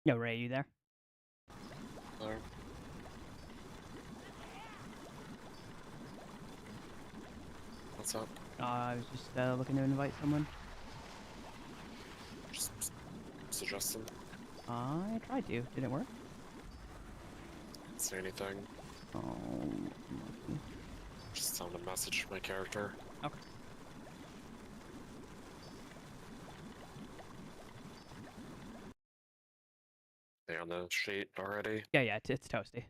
Yo, Ray, you there? Hello. What's up? I was just looking to invite someone. Just suggesting. I tried to. Did it work? Say anything. Oh, unlucky. Just send a message to my character. Okay. They on the sheet already? Yeah, it's toasty.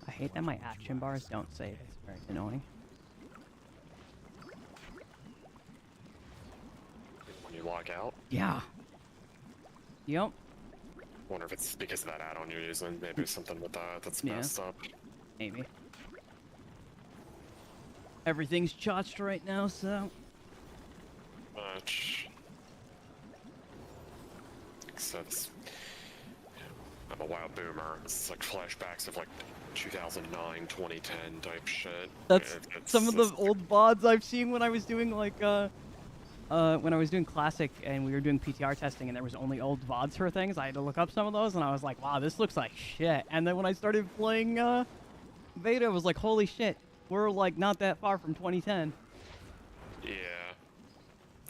I hate that my action bars don't save. It's very annoying. When you log out? Yeah. Yep. Wonder if it's because of that add-on you're using. Maybe there's something with that that's Yeah. messed up. Maybe. Everything's chotched right now, so... Much. So this, I'm a wild boomer. It's like flashbacks of like 2009, 2010 type shit. That's It's some of the old VODs I've seen when I was doing, like, when I was doing Classic and we were doing PTR testing and there was only old VODs for things, I had to look up some of those and I was like, wow, this looks like shit. And then when I started playing, Beta, I was like, holy shit, we're, like, not that far from 2010. Yeah.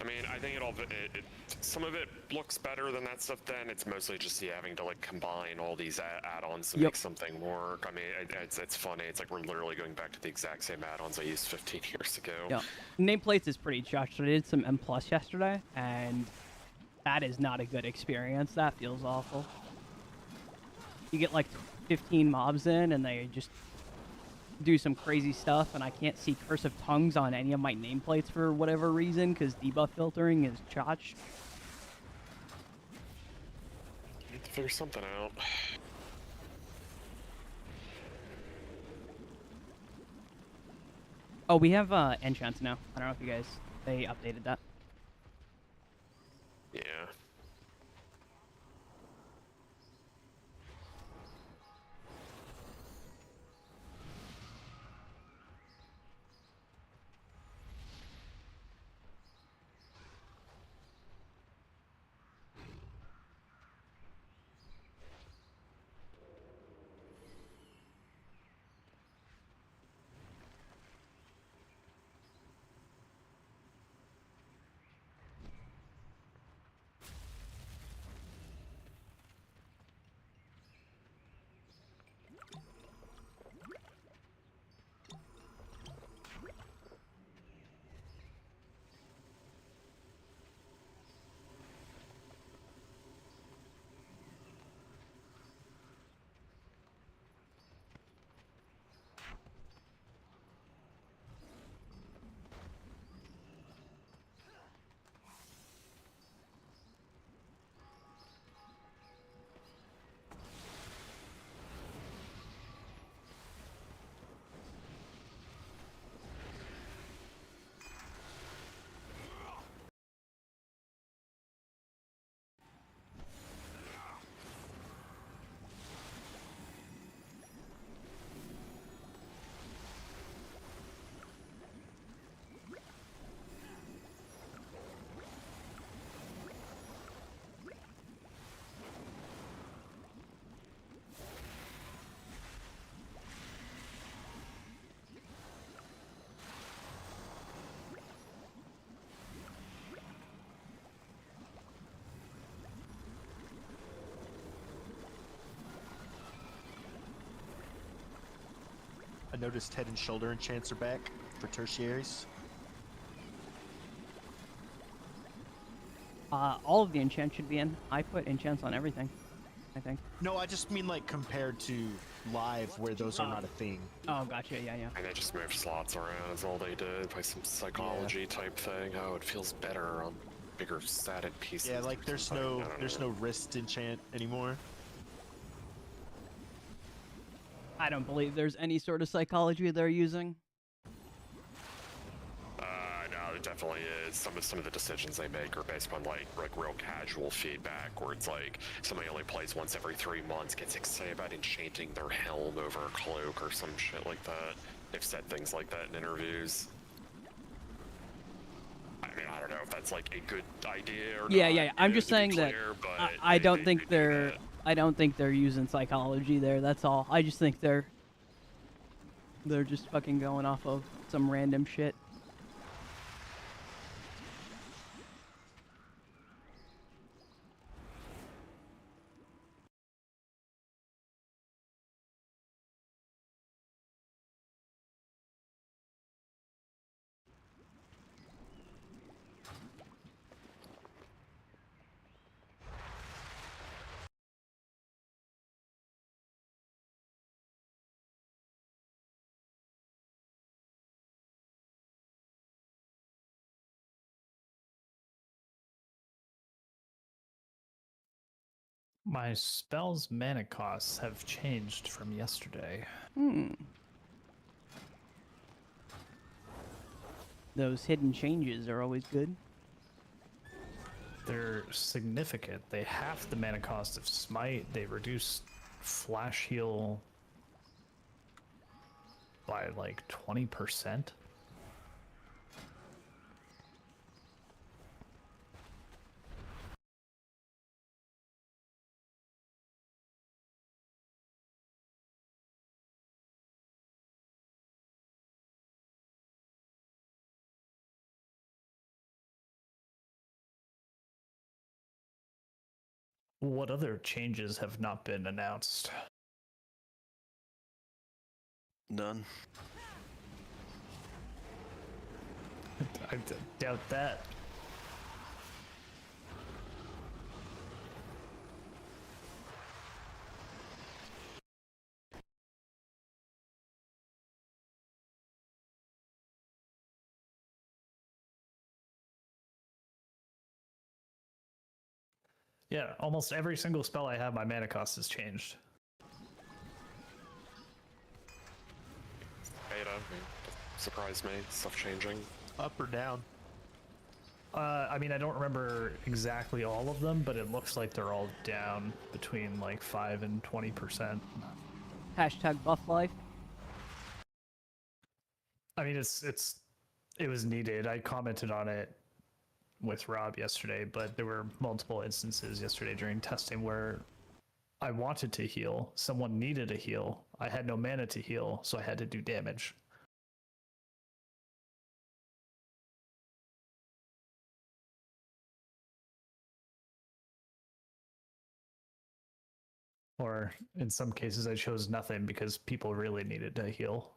I mean, I think some of it looks better than that stuff then. It's mostly just having to, like, combine all these add-ons to Yep. make something work. I mean, it's funny. It's like we're literally going back to the exact same add-ons I used 15 years ago. Yeah. Nameplates is pretty chotched. I did some M+ yesterday, and that is not a good experience. That feels awful. You get, like, 15 mobs in, and they just do some crazy stuff, and I can't see cursive tongues on any of my nameplates for whatever reason, because debuff filtering is chotched. Need to figure something out. Oh, we have enchants now. I don't know if you guys, they updated that. Yeah. noticed Head and Shoulder enchants are back for tertiaries. All of the enchants should be in. I put enchants on everything, I think. No, I just mean like compared to live where those are not a thing. Oh, gotcha. Yeah, yeah. And they just moved slots around is all they did by some psychology type thing. Oh, it feels better on bigger statted pieces. Yeah, like or there's something. no I don't there's know. no wrist enchant anymore. I don't believe there's any sort of psychology they're using. No, it definitely is. Some of the decisions they make are based on like real casual feedback, where it's like somebody only plays once every 3 months, gets excited about enchanting their helm over a cloak or some shit like that. They've said things like that in interviews. I mean, I don't know if that's like a good idea or Yeah, not. yeah. I'm to just be saying that clear, but I don't they think do they're. that. I don't think they're using psychology there. That's all. I just think they're just fucking going off of some random shit. My spell's mana costs have changed from yesterday. Those hidden changes are always good. They're significant. They half the mana cost of Smite. They reduce Flash Heal by like 20%. What other changes have not been announced? None. I doubt that. Yeah, almost every single spell I have, my mana cost has changed. Beta surprised me. Stuff changing. Up or down? I mean, I don't remember exactly all of them, but it looks like they're all down between like 5 and 20%. Hashtag buff life. I mean, it was needed. I commented on it with Rob yesterday, but there were multiple instances yesterday during testing where I wanted to heal. Someone needed a heal. I had no mana to heal, so I had to do damage. Or in some cases, I chose nothing because people really needed to heal.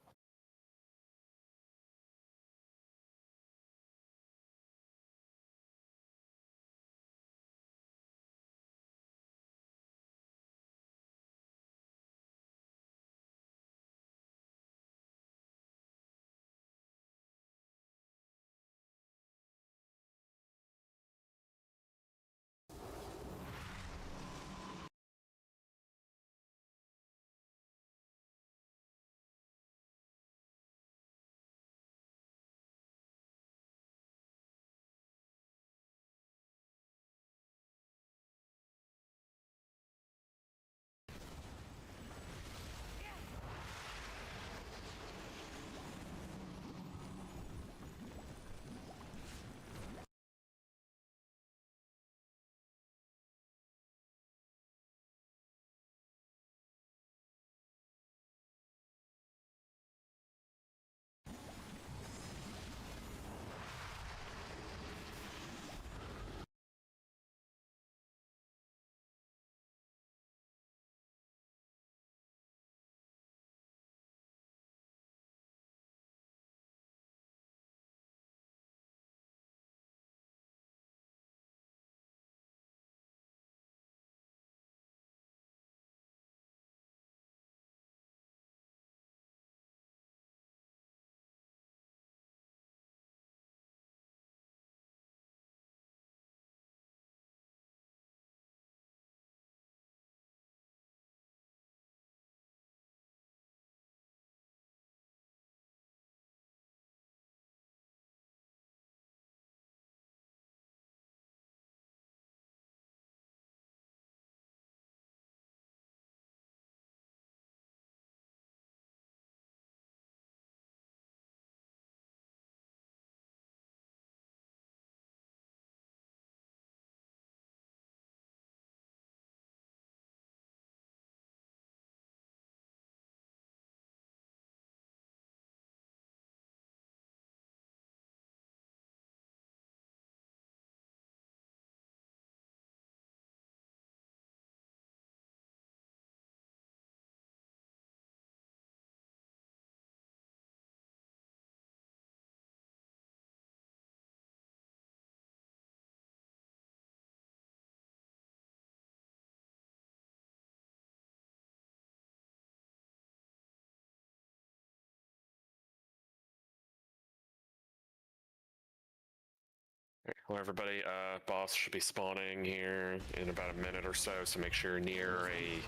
Well, everybody, boss should be spawning here in about a minute or so, so make sure you're near a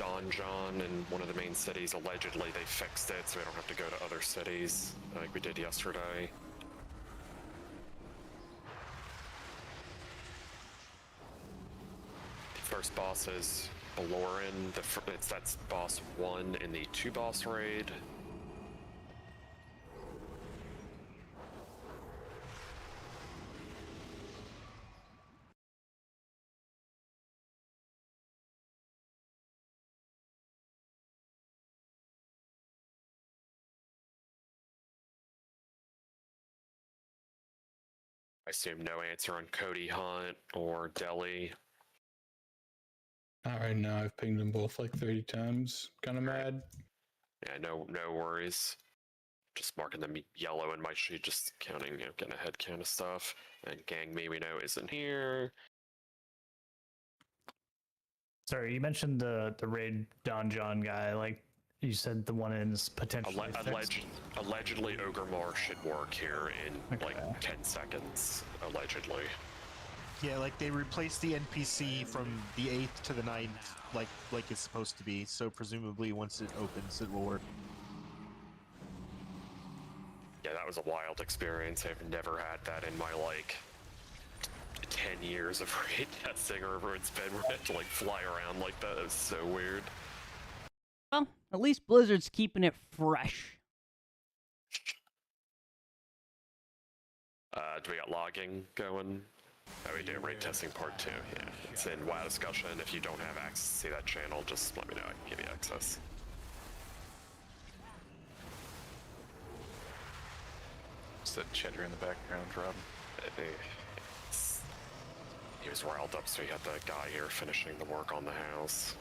donjon in one of the main cities. Allegedly, they fixed it, so we don't have to go to other cities like we did yesterday. The first boss is Baloran. That's boss 1 in the 2-boss raid. I assume no answer on Cody Hunt or Delhi. Not right now. I've pinged them both like 30 times. Kind of mad. Yeah, no worries. Just marking them yellow in my sheet, just counting, getting a head count of stuff. And Gang Me, we know, isn't here. Sorry, you mentioned the raid donjon guy. Like you said, the one is potentially fixed. Allegedly, Ogremar should work here in like 10 seconds. Allegedly. Yeah, like they replaced the NPC from the 8th to the 9th, like it's supposed to be. So presumably, once it opens, it will work. Yeah, that was a wild experience. I've never had that in my like 10 years of raid testing or whatever it's been. Where I had to like fly around like that. It was so weird. Well, at least Blizzard's keeping it fresh. Do we got logging going? Oh, we do raid testing part 2. Yeah, it's in WoW discussion. If you don't have access to that channel, just let me know. I can give you access. What's that chatter in the background, Rob? He was riled up, so he had the guy here finishing the work on the house.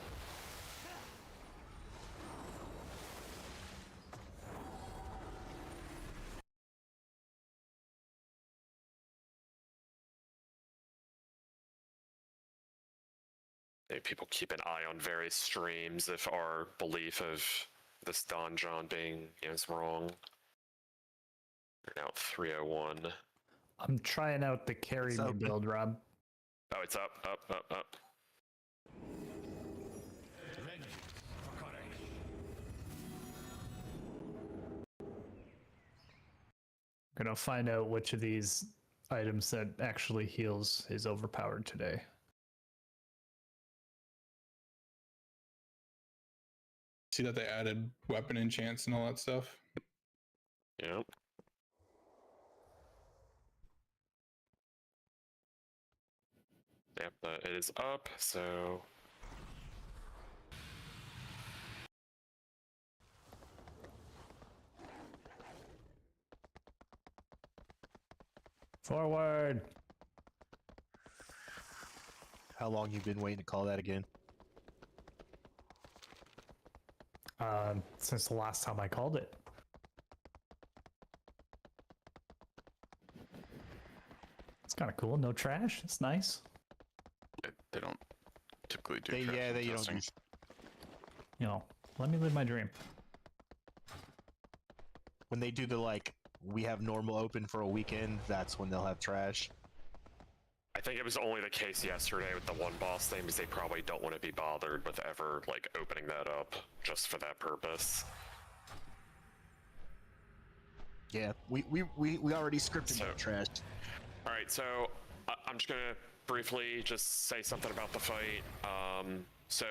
People keep an eye on various streams if our belief of this donjon being is wrong. We're now at 301. I'm trying out the carry me build, Rob. Oh, it's up. Gonna find out which of these items that actually heals is overpowered today. See that they added weapon enchants and all that stuff? Yep. Yep, it is up, so... Forward! How long you been waiting to call that again? Since the last time I called it. It's kind of cool. No trash. It's nice. They don't typically do. They trash don't testing. do. You know, let me live my dream. When they do the like, we have normal open for a weekend, that's when they'll have trash. I think it was only the case yesterday with the one boss thing because they probably don't want to be bothered with ever like opening that up just for that purpose. Yeah, we already scripted that trash. All right, so I'm just gonna briefly just say something about the fight. So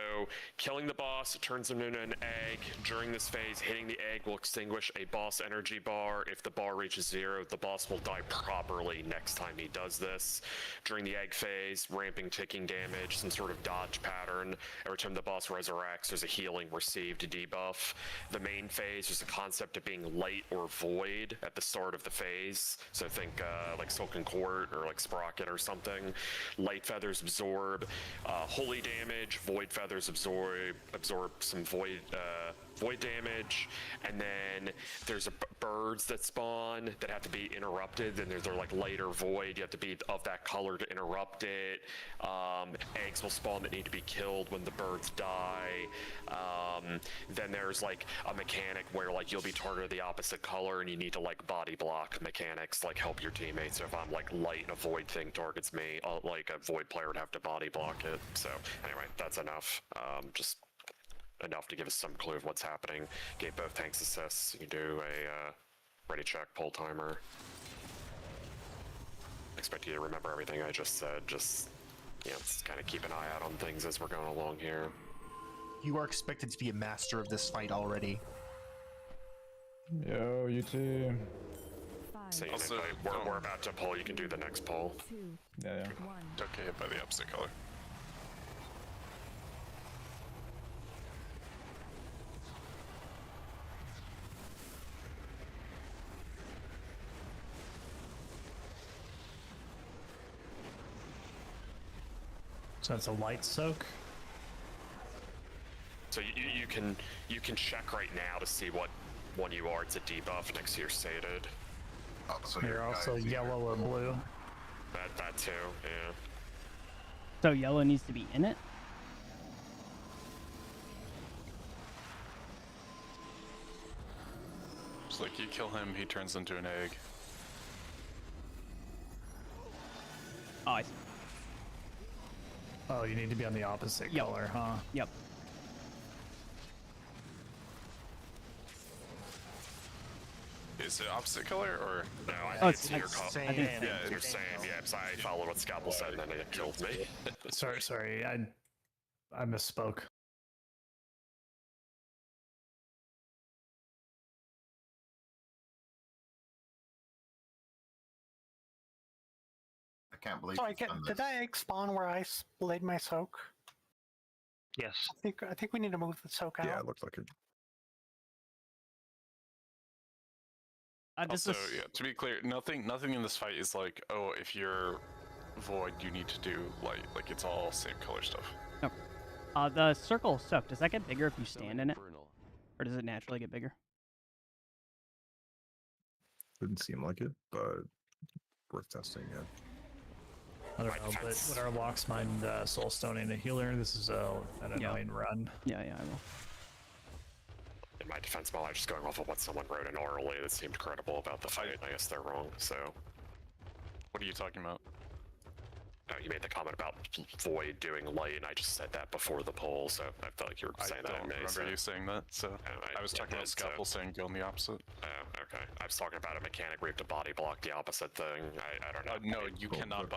killing the boss turns him into an egg. During this phase, hitting the egg will extinguish a boss energy bar. If the bar reaches 0, the boss will die properly next time he does this. During the egg phase, ramping ticking damage, some sort of dodge pattern. Every time the boss resurrects, there's a healing received debuff. The main phase is the concept of being light or void at the start of the phase. So think like Silken Court or like Sprocket or something. Light feathers absorb holy damage, void feathers absorb some void damage, and then there's birds that spawn that have to be interrupted. Then they're like later void. You have to be of that color to interrupt it. Eggs will spawn that need to be killed when the birds die. Then there's like a mechanic where like you'll be targeted the opposite color, and you need to like body block mechanics, like help your teammates. So if I'm like light and a void thing targets me, like a void player would have to body block it. So anyway, that's enough. Just enough to give us some clue of what's happening. Gave both tanks assists. You can do a ready check, pull timer. Expect you to remember everything I just said. Just, just kind of keep an eye out on things as we're going along here. You are expected to be a master of this fight already. Yo, you too. So Also, we're about to pull. You can do the next pull. Yeah. Don't get hit by the opposite color. So it's a light soak. So you can check right now to see what one you are. It's a debuff next to your sated. Oh, so You're your also guy's yellow or blue. That too, yeah. So yellow needs to be in it? It's like you kill him, he turns into an egg. Oh, I see. Oh, you need to be on the opposite Yep. color, huh? Yep. Is it opposite color or? No, I Oh, think it's it's your like call. same. I think Yeah, You're saying, yeah, because I followed what Scalpel said and then it killed me. Sorry, I misspoke. I can't believe. So he's done did this. that egg spawn where I laid my soak? Yes. I think we need to move the soak out. Yeah, it looks like it. Just Also, yeah, to be clear, nothing in this fight is like, oh, if you're void, you need to do light. Like it's all same color stuff. the circle soak, does that get bigger if you stand in it? Or does it naturally get bigger? Didn't seem like it, but worth testing. Yeah. I don't know, but when our locks mind soulstoning a healer, this is an annoying run. Yeah, I will. In my defense, while I was just going off of what someone wrote in orally that seemed credible about the fight. I guess they're wrong, so. What are you talking about? You made the comment about Void doing light, and I just said that before the poll, so I felt like you were saying I that. don't remember you saying that, so I was talking about Scalpel saying go in the opposite. Oh, okay. I was talking about a mechanic where you have to body block the opposite thing. I don't know. No, you cannot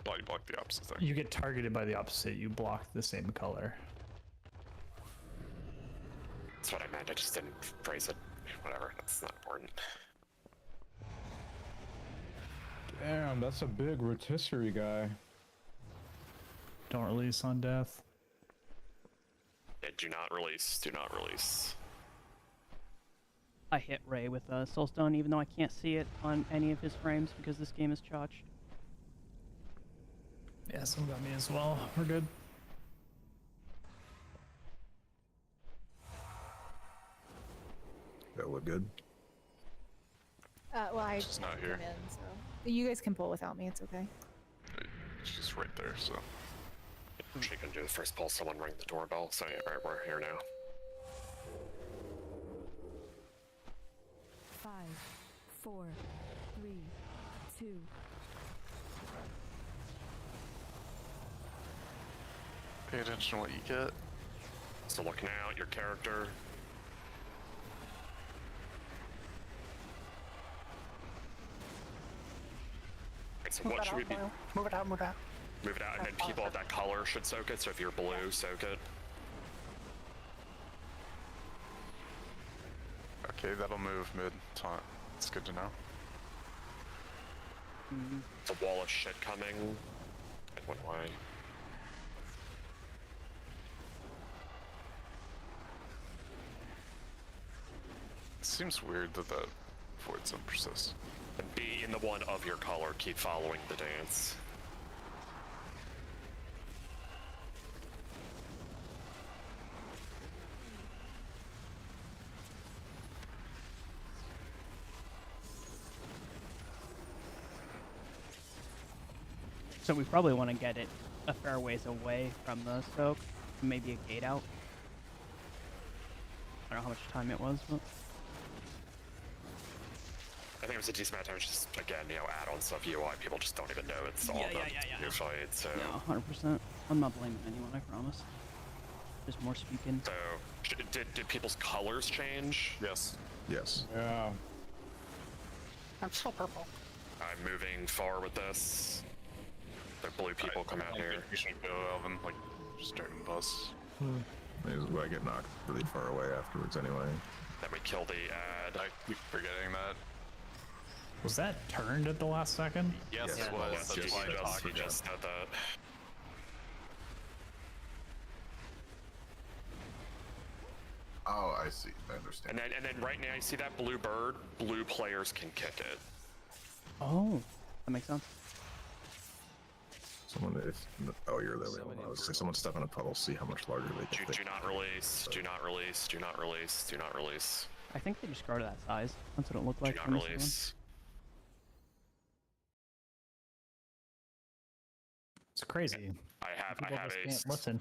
body block the opposite thing. You get targeted by the opposite, you block the same color. That's what I meant. I just didn't phrase it. Whatever. That's not important. Damn, that's a big rotisserie guy. Don't release on death. Yeah, do not release. Do not release. I hit Ray with Soulstone, even though I can't see it on any of his frames because this game is chotched. Yeah, some got me as well. We're good. That look good. Well, I She's not come here. in, so you guys can pull without me. It's okay. She's right there, so. She can do the first pull. Someone ring the doorbell. So yeah, right, we're here now. 5, 4, 3, 2. Pay attention to what you get. So looking out, your character. Right, so Move what it should out, we be? Boyle. Move it out, move it out. Move it out, and then people of that color should soak it. So if you're blue, soak it. Okay, that'll move mid taunt. It's good to know. It's a wall of shit coming. It went away. It seems weird that that void zone persists. And be in the one of your color. Keep following the dance. So we probably want to get it a fair ways away from the soak. Maybe a gate out. I don't know how much time it was, but I think it was a decent amount of time. It's just again, add-on stuff, UI. People just don't even know it's all Yeah, about yeah. new fight. So, yeah, 100%. I'm not blaming anyone, I promise. Just more speaking. so did people's colors change? Yes. Yes. Yeah. I'm still purple. I'm moving forward with this. The blue people come out I here. think we should go, Alvin. Like, start and bus. I get knocked really far away afterwards anyway. Then we kill the ad. I keep forgetting that. Was that turned at the last second? Yes, Yeah, it well, was. that's That's just- why I'm just- talking. He just said that. Oh, I see. I understand. And then right now you see that blue bird. Blue players can kick it. Oh, that makes sense. Someone, you're there. I was say someone step in a puddle, see how much larger they Do, can. do not release. Do not release. Do not release. Do not release. I think they just grow to that size. That's what it looked Do like. not from this one. release. It's crazy. I have People a just can't listen.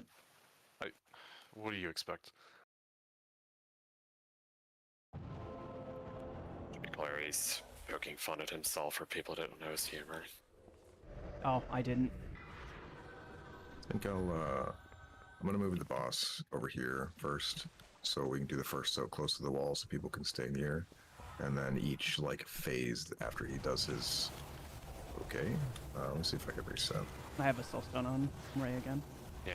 What do you expect? Clary's poking fun at himself for people that don't know his humor. Oh, I didn't. I think I'm gonna move the boss over here first, so we can do the first so close to the wall, so people can stay near, and then each phase after he does his. Okay, let me see if I can reset. I have a soulstone on Ray again. Yeah.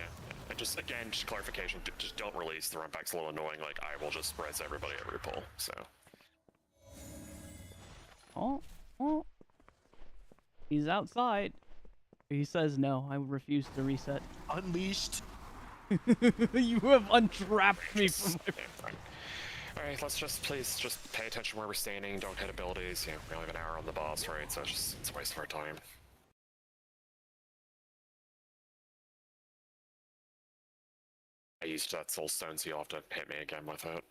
And just again, just clarification. Just don't release. The run back's a little annoying. Like I will just res everybody every pull. So. Oh. He's outside. He says no. I refuse to reset. Unleashed. You have untrapped me from my. Alright, let's please pay attention where we're standing, don't hit abilities, we only have an hour on the boss, right, so it's a waste of our time. I used that soul stone, so you'll have to hit me again with it.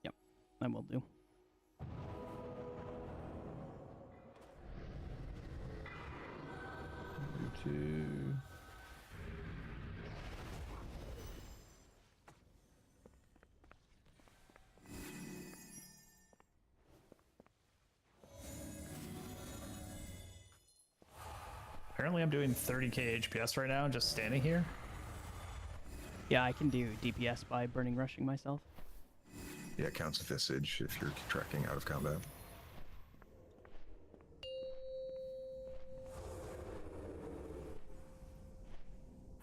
Yep, I will do. Two. Apparently I'm doing 30k HPS right now, just standing here. Yeah, I can do DPS by burning rushing myself. Yeah, it counts visage if you're tracking out of combat.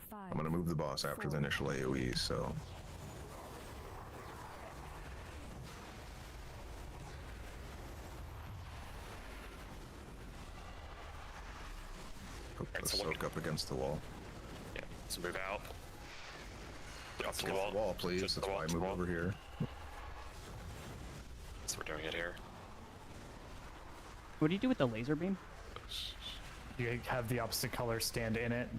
Five. I'm gonna move the boss after the initial AoE, so. Hope Alright, to so soak up against the wall. Yeah, so move out. Up to the Against the wall, please. Just That's the why wall, I to the move wall. over here. So we're doing it here. What do you do with the laser beam? You have the opposite color stand in it.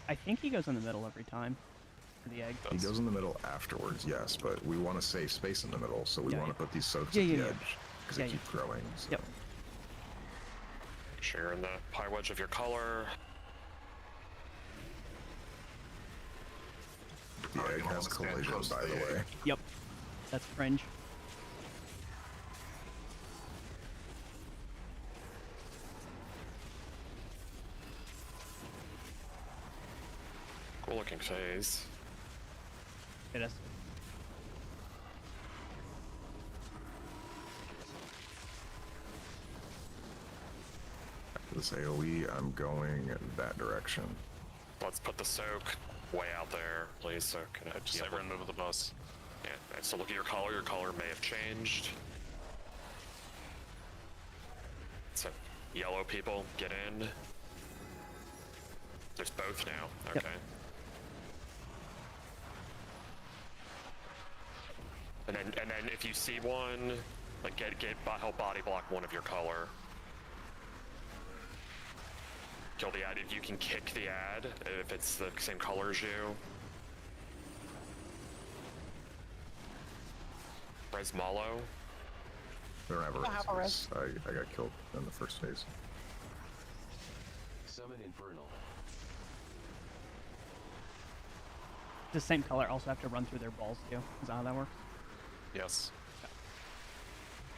I think he goes in the middle every time. For the egg. He goes in the middle afterwards, yes, but we want to save space in the middle, so we Yeah, want to yeah. put these soaks Yeah, at yeah, the yeah. edge because Yeah, they yeah. keep growing. So. Yep. Make sure you're in the pie wedge of your color. The egg has collision, by the way. Yep. That's cringe. Cool looking phase. It is. After this AoE, I'm going that direction. Let's put the soak way out there, please. So can I Just everyone move the bus. Yeah, and so look at your color. Your color may have changed. So, yellow people, get in. There's both now. Yep. Okay. And then if you see one, like help body block one of your color. Kill the ad. If you can kick the ad, if it's the same color as you. res Malo. We don't have a don't have a res. I got killed in the first phase. Summon Infernal. The same color also have to run through their balls too. Is that how that works? Yes.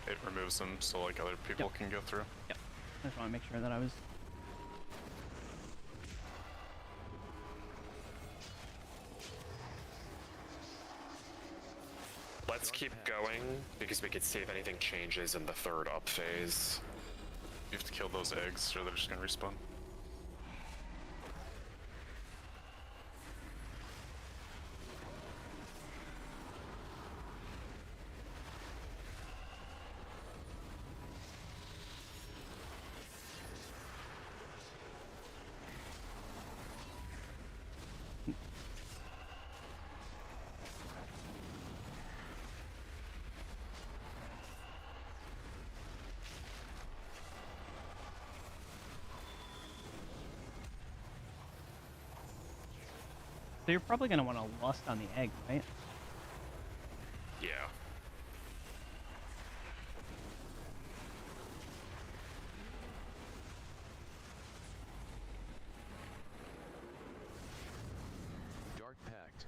It removes them so like other people can go through. Yep. I just want to make sure that I was. Let's keep going because we can see if anything changes in the third up phase. You have to kill those eggs or they're just gonna respawn. So you're probably gonna want to lust on the egg, right? Yeah. Dark Pact.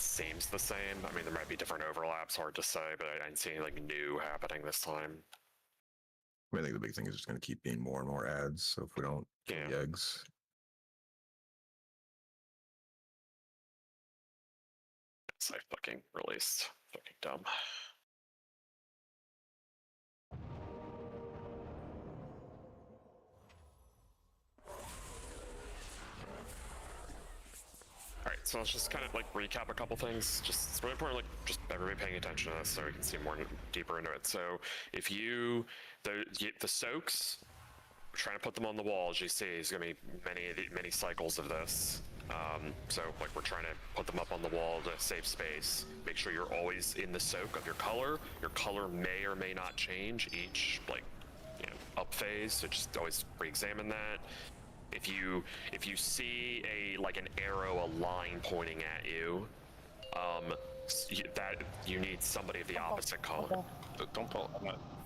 Seems the same. I mean, there might be different overlaps, hard to say, but I didn't see anything new happening this time. I think the big thing is just going to keep being more and more ads. So if we don't kill the eggs, It's like fucking released. Fucking dumb. Alright, so let's just kind of like recap a couple things. Just it's really important, like just everybody paying attention to this so we can see more deeper into it. So if the soaks, we're trying to put them on the wall, as you see, there's gonna be many cycles of this. So like we're trying to put them up on the wall to save space. Make sure you're always in the soak of your color. Your color may or may not change each up phase, so just always re-examine that. If you see an arrow, a line pointing at you, that you need somebody of the opposite color. Don't pull.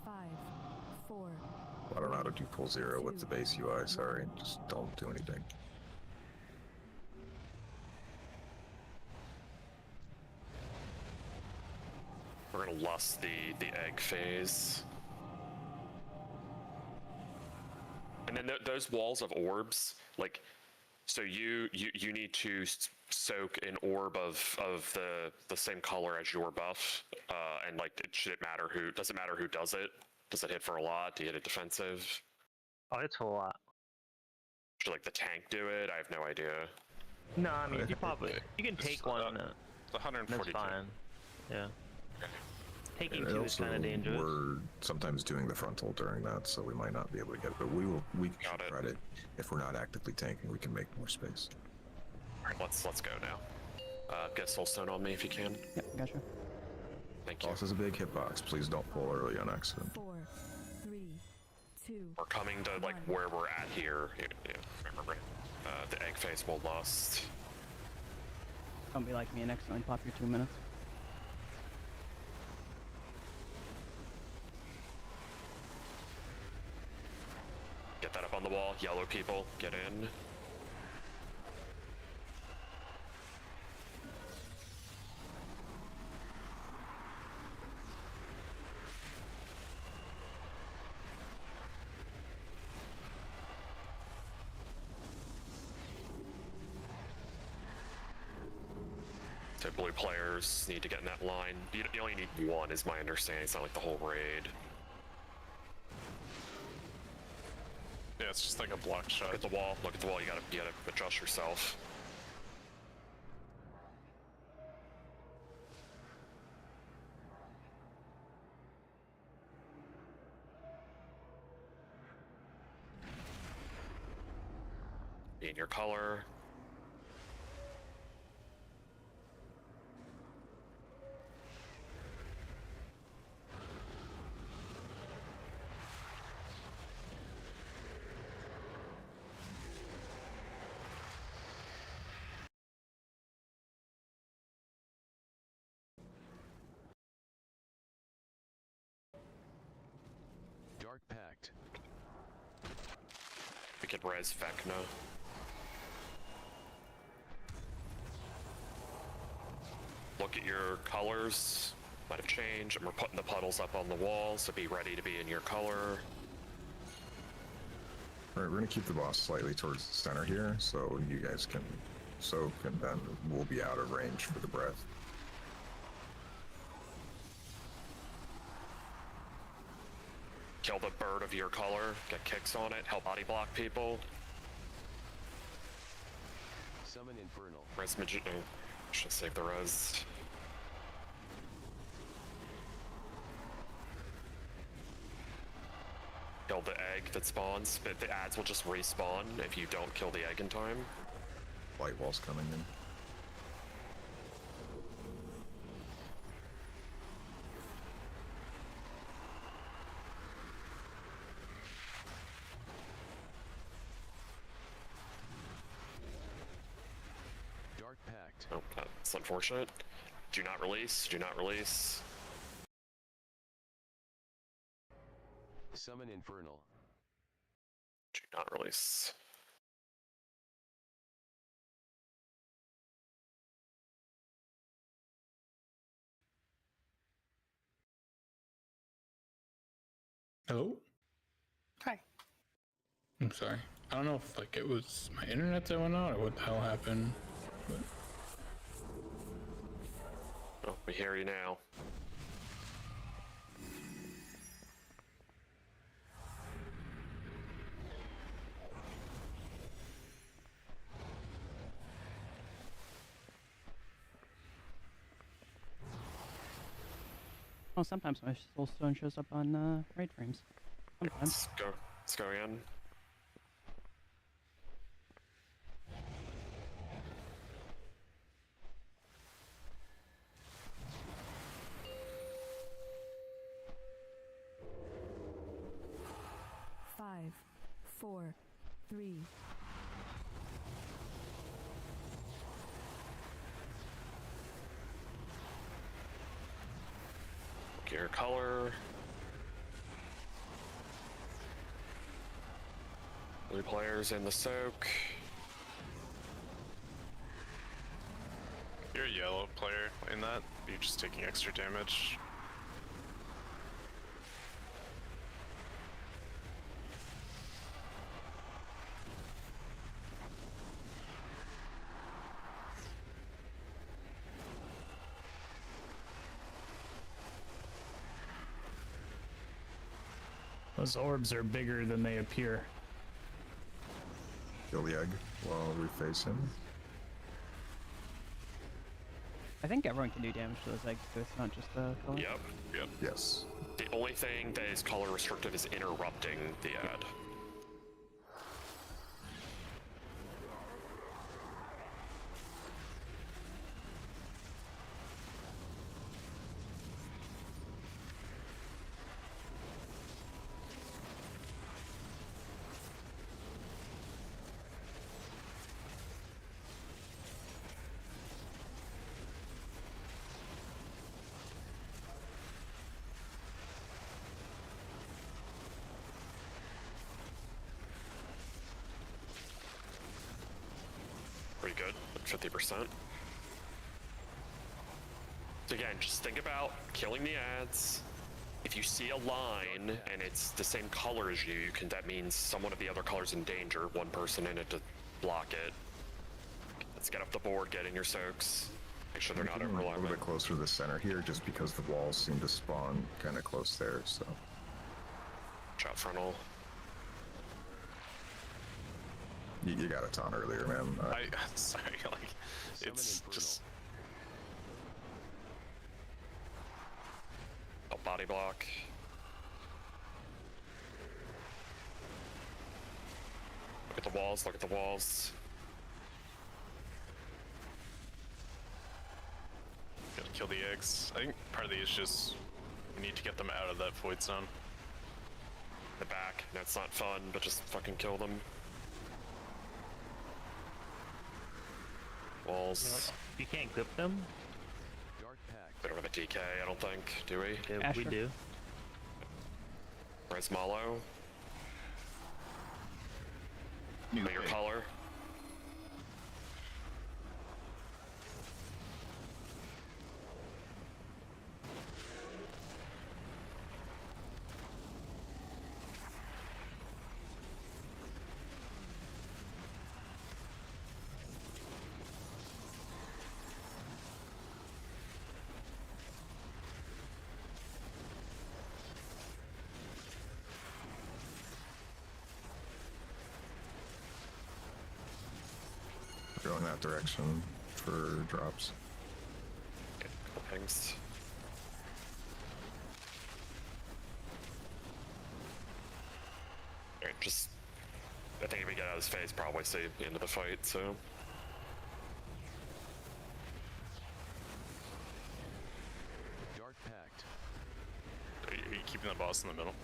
5, 4. I don't know how to do full zero with the base UI. Sorry, just don't do anything. We're gonna lust the egg phase. And then those walls of orbs, like, so you need to soak an orb of the same color as your buff, and like, does it matter who does it? Does it hit for a lot? Do you hit it defensive? Oh, it's a lot. Should like the tank do it? I have no idea. No, I mean you can take one. The 142. That's fine. Yeah. Taking And two is kind of dangerous. We're sometimes doing the frontal during that, so we might not be able to get it. But we can try it. If we're not actively tanking, we can make more space. All right, let's go now. Get Soulstone on me if you can. Yep, gotcha. Thank you. Boss is a big hitbox. Please don't pull early on accident. 4, 3, 2. We're coming to like where we're at here. Remember, the egg phase will lust. Don't be like me and accidentally pop your 2 minutes. Get that up on the wall. Yellow people, get in. So blue players need to get in that line. You only need one, is my understanding. It's not like the whole raid. Yeah, it's just like a block shot. Look at the wall. Look at the wall. You gotta adjust yourself. Be in your color. could res Vecna. Look at your colors. Might have changed, and we're putting the puddles up on the wall, so be ready to be in your color. All right, we're gonna keep the boss slightly towards the center here, so you guys can soak, and then we'll be out of range for the breath. Kill the bird of your color, get kicks on it, help body block people. Summon Infernal. Res Magi- oh, should save the res. Kill the egg that spawns, but the ads will just respawn if you don't kill the egg in time. Light wall's coming in. Dark Pact. Oh, that's unfortunate. Do not release, do not release. Summon Infernal. Do not release. Hello? Hi. I'm sorry. I don't know if like it was my internet that went out or what the hell happened. But Oh, we hear you now. Well, sometimes my soulstone shows up on raid frames. Sometimes. Let's go again. Five, 4, 3, Gear color. Blue players in the soak. You're a yellow player in that. You're just taking extra damage. Those orbs are bigger than they appear. Kill the egg while we face him. I think everyone can do damage to those eggs, so it's not just the color. Yep. Yes. The only thing that is color restrictive is interrupting the ad. Pretty good, 50%. So again, just think about killing the ads. If you see a line and it's the same color as you, that means someone of the other color's in danger, one person in it to block it. Let's get up the board, get in your soaks. Make sure they're not A little overlapping. bit closer to the center here, just because the walls seem to spawn kind of close there, so. Shot frontal. You got a ton earlier, man. Sorry, like, it's Infernal. just... Oh, body block. Look at the walls, look at the walls. Gotta kill the eggs. I think part of the issue is we need to get them out of that void zone. The back, that's not fun, but just fucking kill them. Walls. You can't clip them? Dark Pact. We don't have a DK, I don't think, do we? Yeah, we Asher. do. Res Malo. Your color. Going that direction for drops. Okay, couple pings. Alright, just... I think if we get out of this phase, probably save the end of the fight, so... Dark Pact. Are you keeping the boss in the middle?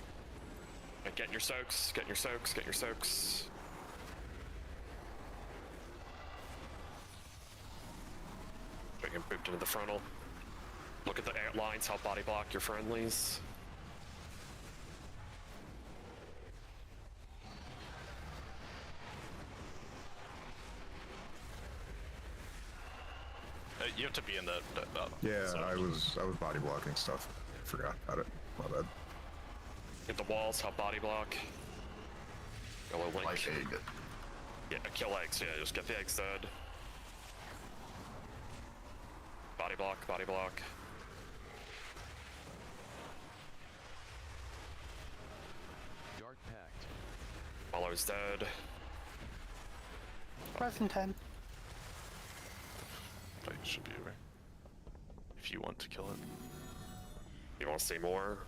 Right, get your soaks, get your soaks, get your soaks. We can boot into the frontal. Look at the lines, help body block your friendlies. You have to be in that. Yeah, zone. I was body blocking stuff. Forgot about it. My bad. Hit the walls, help body block. Yellow link. Like egg. Yeah, kill eggs, yeah, just get the eggs dead. Body block, body block. Dark Pact. Follow's dead. Present 10. Fight should be over. If you want to kill it. You want to see more?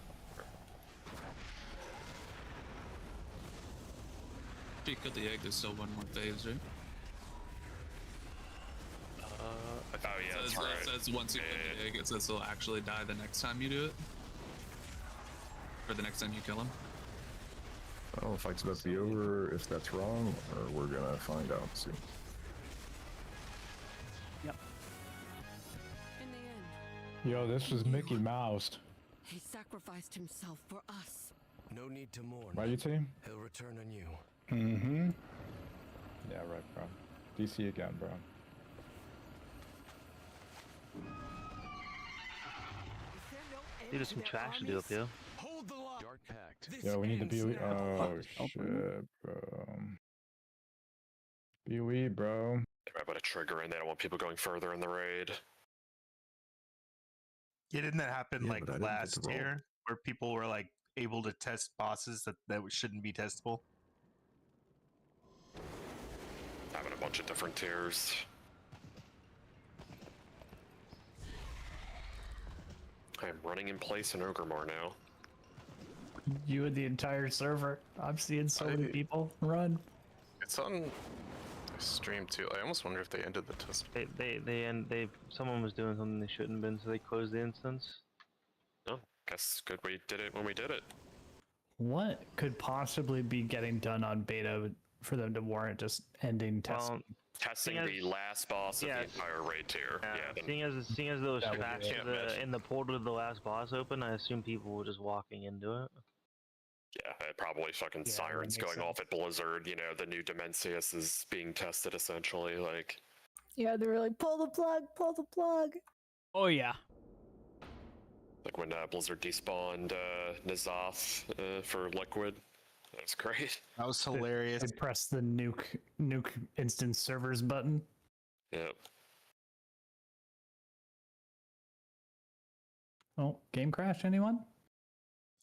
If you cut the egg, there's still one more phase, right? Oh yeah, that's right. It says once you cut the egg, it says he'll actually die the next time you do it. Or the next time you kill him. I don't know if fight's about to be over, if that's wrong, or we're gonna find out soon. Yep. In the end, Yo, this was Mickey Mouse. he sacrificed himself for us. No need to mourn. Right, you team? He'll return on you. Mm-hmm. Yeah, right, bro. DC again, bro. Dude, there's some trash to do up here. Hold the line. Dark Pact. Yo, we need to be. Oh shit, bro. Be bro. They might put a trigger in, they don't want people going further in the raid. Yeah, didn't that happen Yeah, like but I didn't get last to roll. year, where people were like able to test bosses that shouldn't be testable? Having a bunch of different tiers. I am running in place in Ogremore now. You and the entire server. I'm seeing so many people run. It's on stream too. I almost wonder if they ended the test. Someone was doing something they shouldn't have been, so they closed the instance. Oh, guess good we did it when we did it. What could possibly be getting done on beta for them to warrant just ending testing? Well, Testing Seeing the as- last boss of yeah, the entire raid tier. Yeah, then seeing as those That would be tracks it. in the portal of the last boss open, I assume people were just walking into it. yeah, probably fucking Yeah, sirens that makes going off at Blizzard. You know, the new Dimensius is being tested essentially. Like, Yeah, they were like, pull the plug, pull the plug. Oh yeah. like when Blizzard despawned N'Zoth for Liquid. That was great. That was hilarious. They press the nuke instance servers button. Yep. Oh, game crash, anyone?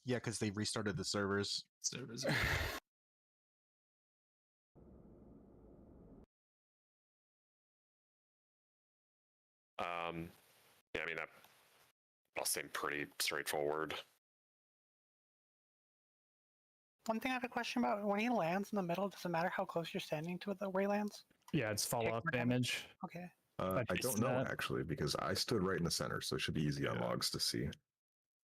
Yeah, because they restarted the servers. Servers. Yeah, I mean that all seemed pretty straightforward. One thing I have a question about, when he lands in the middle, does it matter how close you're standing to it where he lands? Yeah, it's follow-up more damage. Okay. I But don't know actually because I stood right in the center, so it should be easy on logs to see.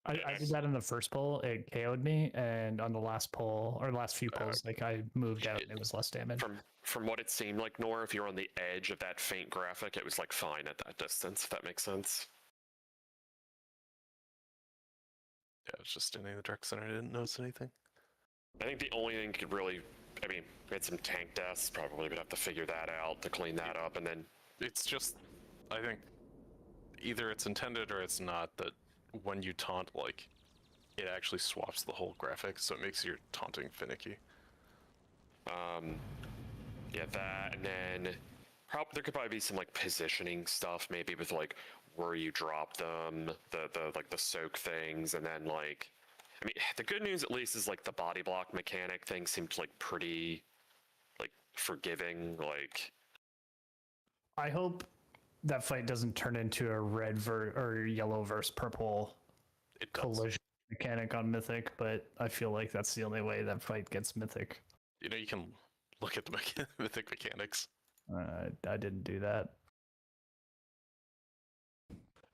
I did that in the first pull. It KO'd me, and on the last pull or last few pulls, like I moved out and it was less damage. From what it seemed like, Nor, if you're on the edge of that faint graphic, it was like fine at that distance. If that makes sense. Yeah, I was just standing in the dark center. I didn't notice anything. I think the only thing that could really I mean, we had some tank deaths. Probably would have to figure that out to clean that up, and then It's just, I think, either it's intended or it's not that when you taunt, like, it actually swaps the whole graphic, so it makes your taunting finicky. yeah, that, and then there could probably be some like positioning stuff, maybe with like where you drop them, the like the soak things, and then like, I mean, the good news at least is like the body block mechanic thing seems like pretty like forgiving. Like, I hope that fight doesn't turn into a red or yellow versus purple collision mechanic on Mythic, but I feel like that's the only way that fight gets Mythic. You know, you can look at the mythic mechanics. I didn't do that.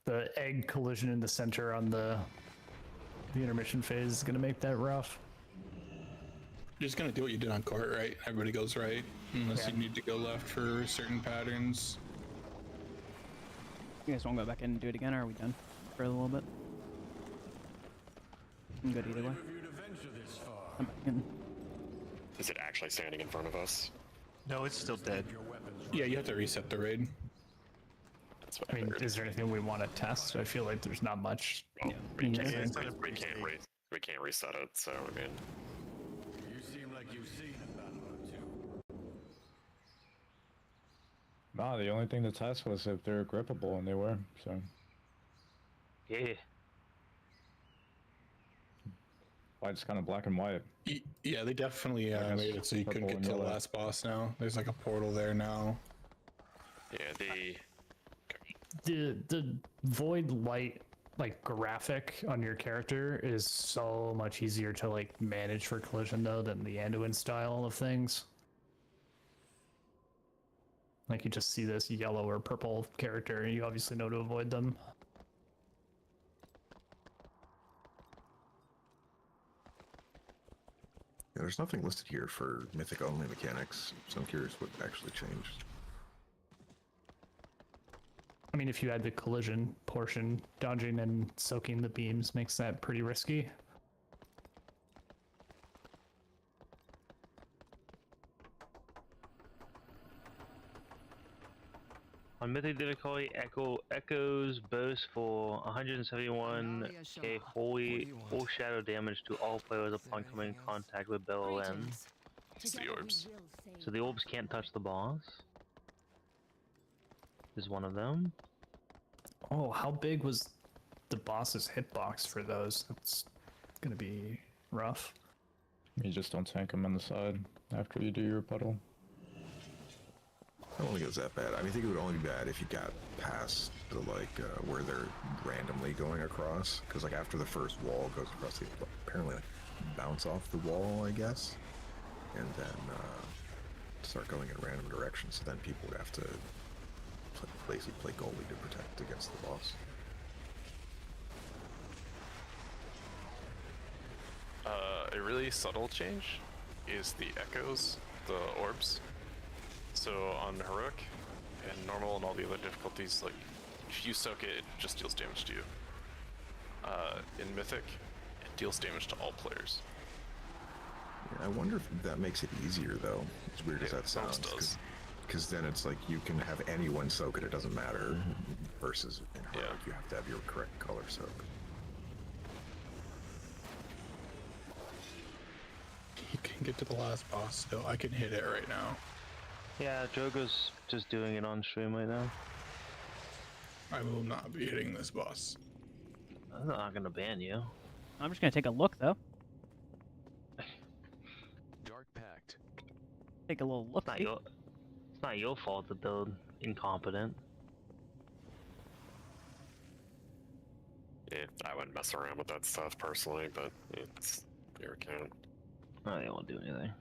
The egg collision in the center on the intermission phase is gonna make that rough. You're just gonna do what you did on court, right? Everybody goes right, unless you need to go left for certain patterns. You guys want to go back in and do it again, or are we done for a little bit? I'm good either way. I'm back in. is it actually standing in front of us? No, it's still dead. Yeah, you have to reset the raid. That's what I mean, is there anything we want to test? I feel like there's not much. Well, we can't Yeah, reset it. So I mean, You seem like you've seen a battle or two. Nah, the only thing to test was if they're grippable, and they were, so. Yeah. Why it's kind of black and white. Yeah, they definitely made it so you couldn't purple get and to the yellow. last boss now. There's like a portal there now. yeah, The void light like graphic on your character is so much easier to like manage for collision though than the Anduin style of things. Like you just see this yellow or purple character and you obviously know to avoid them. Yeah, there's nothing listed here for mythic only mechanics, so I'm curious what actually changed. I mean, if you add the collision portion, dodging and soaking the beams makes that pretty risky. On Mythic difficulty, echoes boast for 171k full shadow damage to all players upon coming in contact with Bella Lens. It's the orbs. So the orbs can't touch the boss. Is one of them. Oh, how big was the boss's hitbox for those? That's gonna be rough. You just don't tank them on the side after you do your puddle. I don't think it was that bad. I mean, I think it would only be bad if you got past the like where they're randomly going across, because like after the first wall goes across, they apparently like, bounce off the wall, I guess, and then start going in random directions. So then people would have to basically play goalie to protect against the boss. A really subtle change is the echoes, the orbs. So on heroic and normal and all the other difficulties, like if you soak it, it just deals damage to you. In mythic, it deals damage to all players. Yeah, I wonder if that makes it easier though. As weird as that sounds, does. because then it's like you can have anyone soak it; it doesn't matter. Versus in heroic, you have to have your correct color soak. You can get to the last boss still. I can hit it right now. Yeah, Drogo's just doing it on stream right now. I will not be hitting this boss. I'm not gonna ban you. I'm just gonna take a look though. Dark Pact. Take a little look. It's not your fault that they're incompetent. yeah, I wouldn't mess around with that stuff personally, but it's your account. Oh, they won't do anything.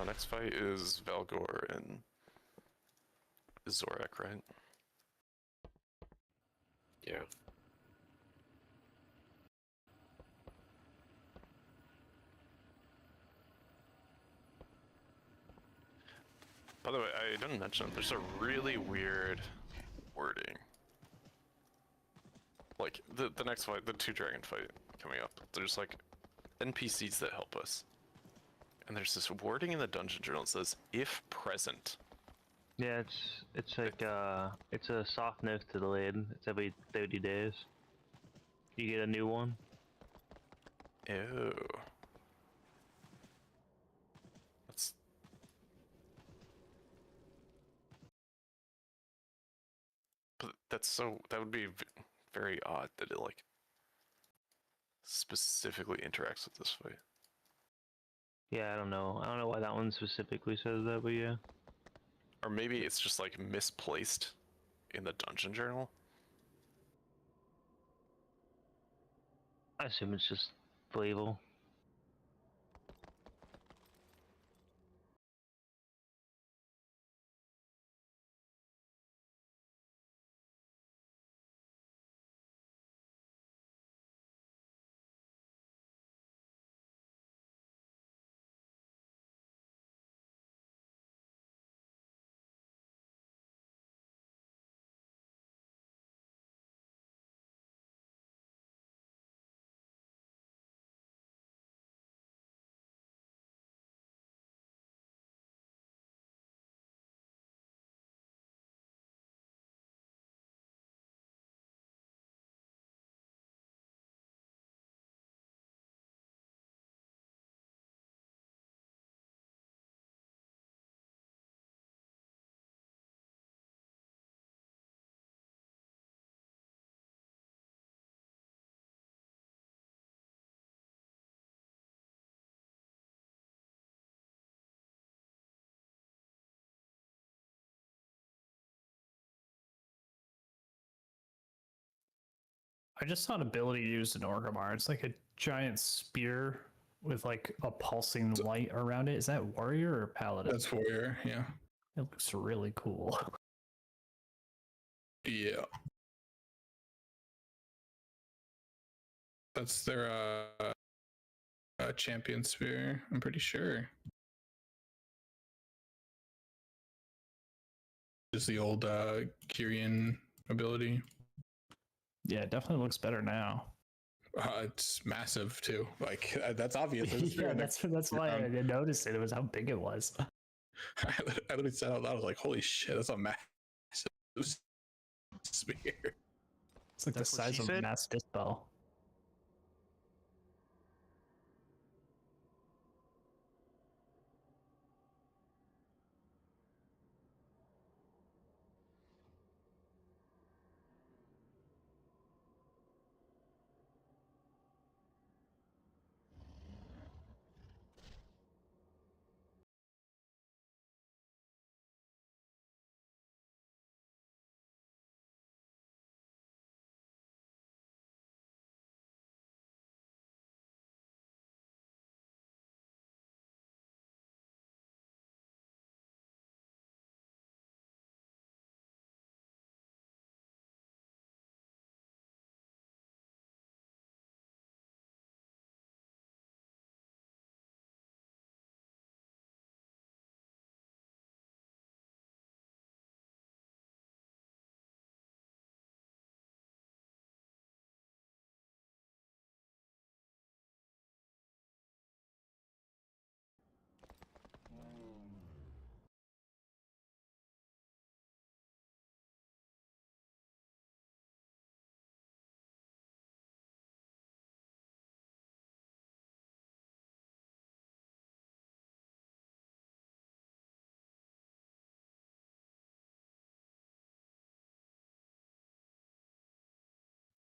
Next fight is Valgor and Zorak, right? Yeah. By the way, I didn't mention it. There's a really weird wording. Like the next fight, the 2 dragon fight coming up. There's like NPCs that help us, and there's this wording in the dungeon journal that says "if present." Yeah, it's like it's a soft nerf to the lid. It's every 30 days. You get a new one. Ew. That's but that would be very odd that it like specifically interacts with this fight. Yeah, I don't know. I don't know why that one specifically says that, but yeah. Or maybe it's just like misplaced in the dungeon journal. I assume it's just playable. I just saw an ability used in Orgrimmar. It's like a giant spear with like a pulsing light around it. Is that warrior or paladin? That's warrior, yeah. It looks really cool. Yeah. That's their champion spear, I'm pretty sure. Is the old Kyrian ability. Yeah, it definitely looks better now. It's massive too. Like that's obvious. Yeah, that's why I didn't notice it. It was how big it was. I literally said out loud, I was like, "Holy shit, that's a massive spear." It's like the size of a mass dispel.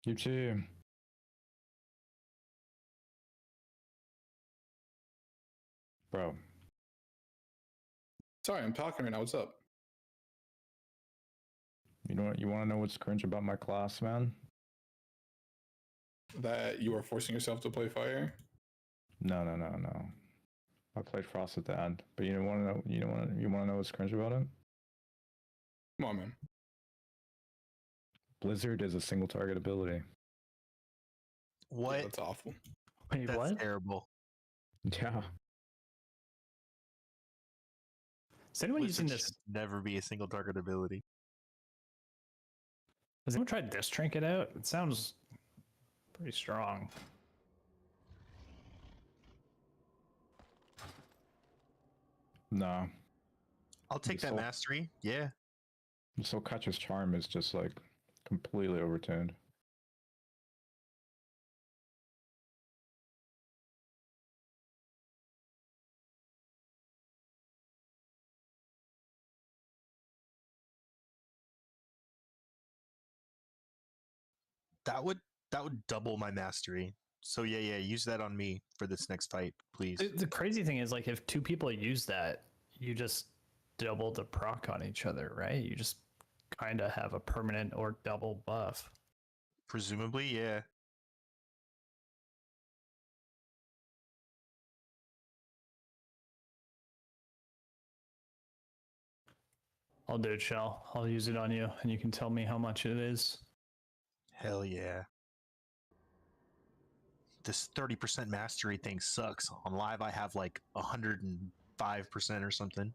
You too. Bro. Sorry, I'm talking right now. What's up? You know what? You want to know what's cringe about my class, man? That you are forcing yourself to play fire? No. I played Frost at the end, but you want to know? You want to know what's cringe about it? Come on, man. Blizzard is a single target ability. What? Yeah, that's awful. Wait, That's what? terrible. Yeah. Is anyone using Wizard this? should never be a single target ability. Has anyone tried this trinket out? It sounds pretty strong. No. I'll take that So- mastery. Yeah. So Kach's charm is just like completely overtuned. That would double my mastery. So yeah, use that on me for this next fight, please. The crazy thing is, like, if two people use that, you just double the proc on each other, right? You just kind of have a permanent or double buff. Presumably, yeah. I'll do it, Shell. I'll use it on you, and you can tell me how much it is. Hell yeah. This 30% mastery thing sucks. On live, I have like 105% or something.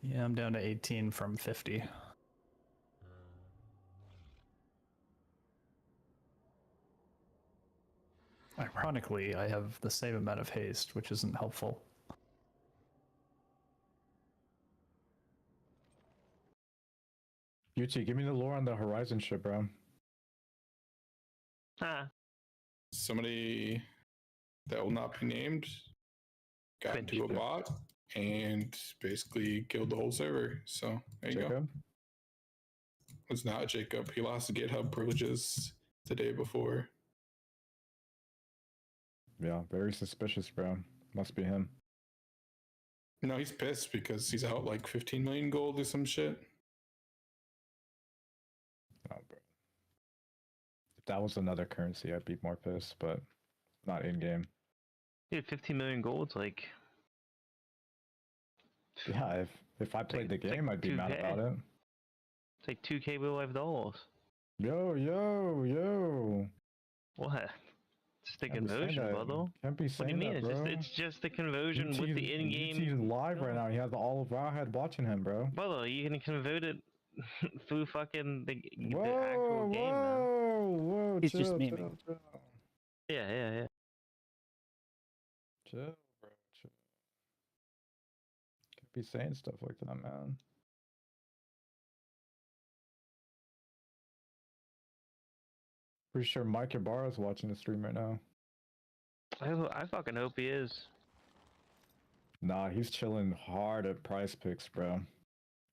Yeah, I'm down to 18 from 50. Ironically, I have the same amount of haste, which isn't helpful. UT, give me the lore on the Horizon ship, bro. Somebody that will not be named got into a bot and basically killed the whole server. So there you go. It's not Jacob. He lost GitHub privileges the day before. Yeah, very suspicious, bro. Must be him. No, he's pissed because he's out like 15 million gold or some shit. Oh, bro. If that was another currency, I'd be more pissed, but not in game. Dude, 15 million gold's like. Yeah, if I played the game, I'd be mad 2K. about it. It's like 2K real life dollars. Yo. What? It's the Can't be saying conversion, that. brother. Can't be What do you saying mean? that, bro. It's just the conversion with the in-game. UT's live right now. He has all of Rawhead watching him, bro. Brother, you can convert it through fucking the actual Whoa, game, man. whoa, He's just chill, memeing. chill. Yeah. Chill, bro. Chill. Can't be saying stuff like that, man. Pretty sure Mike Ibarra's watching the stream right now. I fucking hope he is. Nah, he's chilling hard at Prize Picks, bro.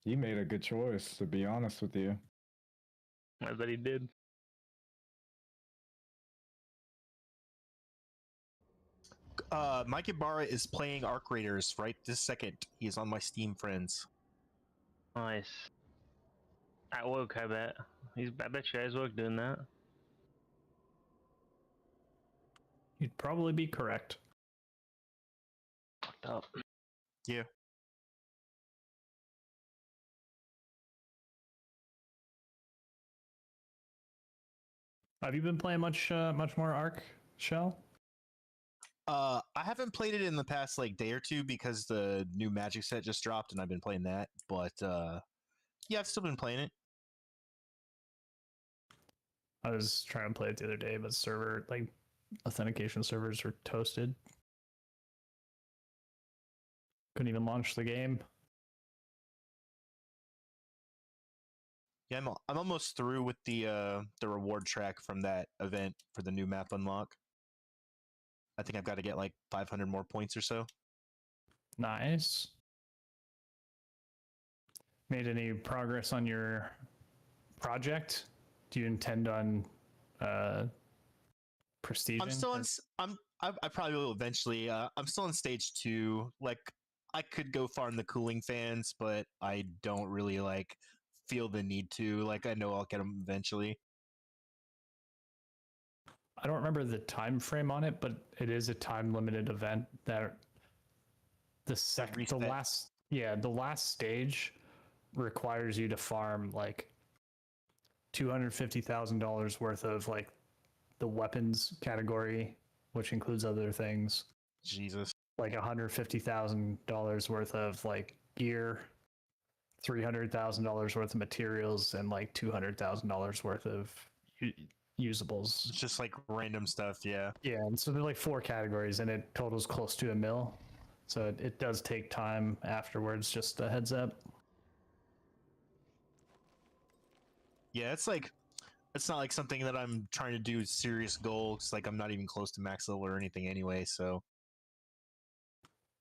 He made a good choice, to be honest with you. I bet he did. Mike Ibarra is playing Arc Raiders right this second. He is on my Steam friends. Nice. At work, I bet. I bet you guys work doing that. You'd probably be correct. Fucked up. Yeah. Have you been playing much more Arc, Shell? I haven't played it in the past like day or two because the new Magic set just dropped and I've been playing that. But yeah, I've still been playing it. I was trying to play it the other day, but server authentication servers were toasted. Couldn't even launch the game. Yeah, I'm almost through with the reward track from that event for the new map unlock. I think I've got to get like 500 more points or so. Nice. Made any progress on your project? Do you intend on prestige? I'm still on. I probably will eventually. I'm still on stage 2. Like I could go farm the cooling fans, but I don't really like feel the need to. Like I know I'll get them eventually. I don't remember the time frame on it, but it is a time limited event that the last stage requires you to farm like $250,000 worth of like the weapons category, which includes other things. Jesus. like $150,000 worth of like gear, $300,000 worth of materials, and like $200,000 worth of usables. It's just like random stuff, yeah. Yeah, and so they're like 4 categories, and it totals close to $1 million. So it does take time afterwards. Just a heads up. Yeah, it's like it's not like something that I'm trying to do serious goals. Like I'm not even close to max level or anything anyway. So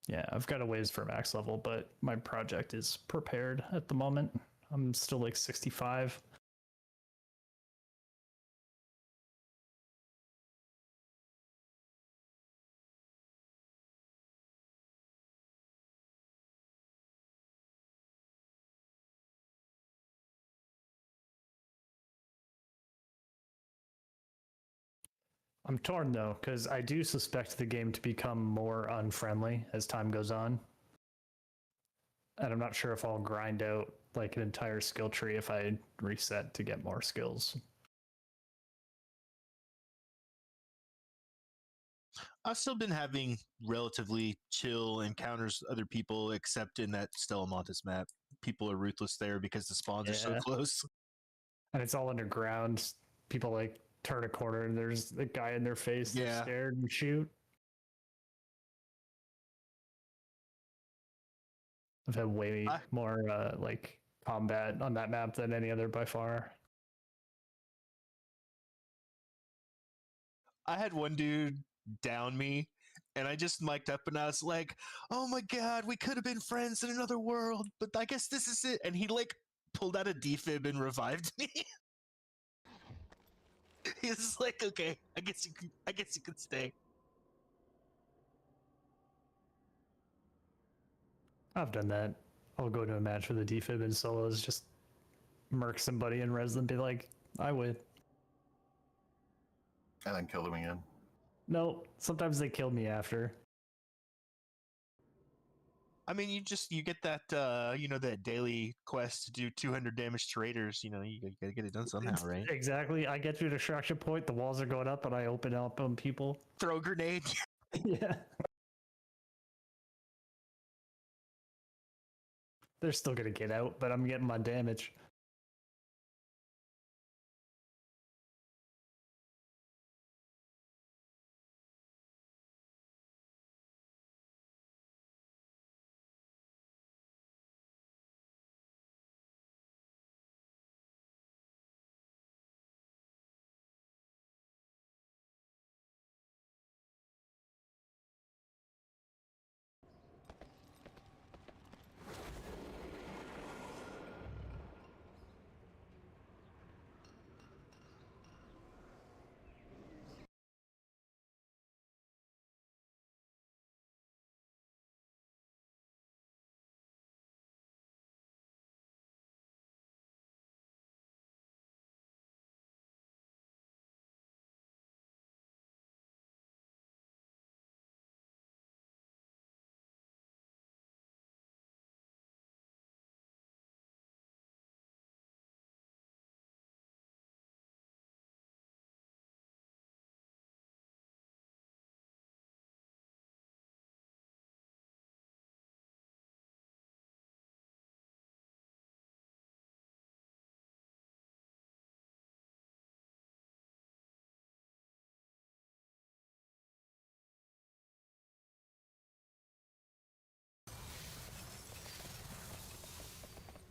Yeah, I've got a ways for max level, but my project is prepared at the moment. I'm still like 65. I'm torn though, because I do suspect the game to become more unfriendly as time goes on. And I'm not sure if I'll grind out like an entire skill tree if I reset to get more skills. I've still been having relatively chill encounters with other people, except in that Stella Montes map. People are ruthless there because the spawns are so Yeah. close. And it's all underground. People like turn a corner and there's a guy in their face, they're Yeah. scared and shoot. I've had way more like combat on that map than any other by far. I had one dude down me, and I just mic'd up and I was like, "Oh my god, we could have been friends in another world, but I guess this is it." And he like pulled out a defib and revived me. He was like, "Okay, I guess you could stay." I've done that. I'll go to a match with a defib and solos, just murk somebody and res them, be like, I win. And then kill them again. No, sometimes they kill me after. I mean, you get that that daily quest to do 200 damage to raiders. You gotta get it done somehow, right? Exactly. I get to an extraction point, the walls are going up, and I open up on people. Throw a grenade. Yeah. They're still gonna get out, but I'm getting my damage.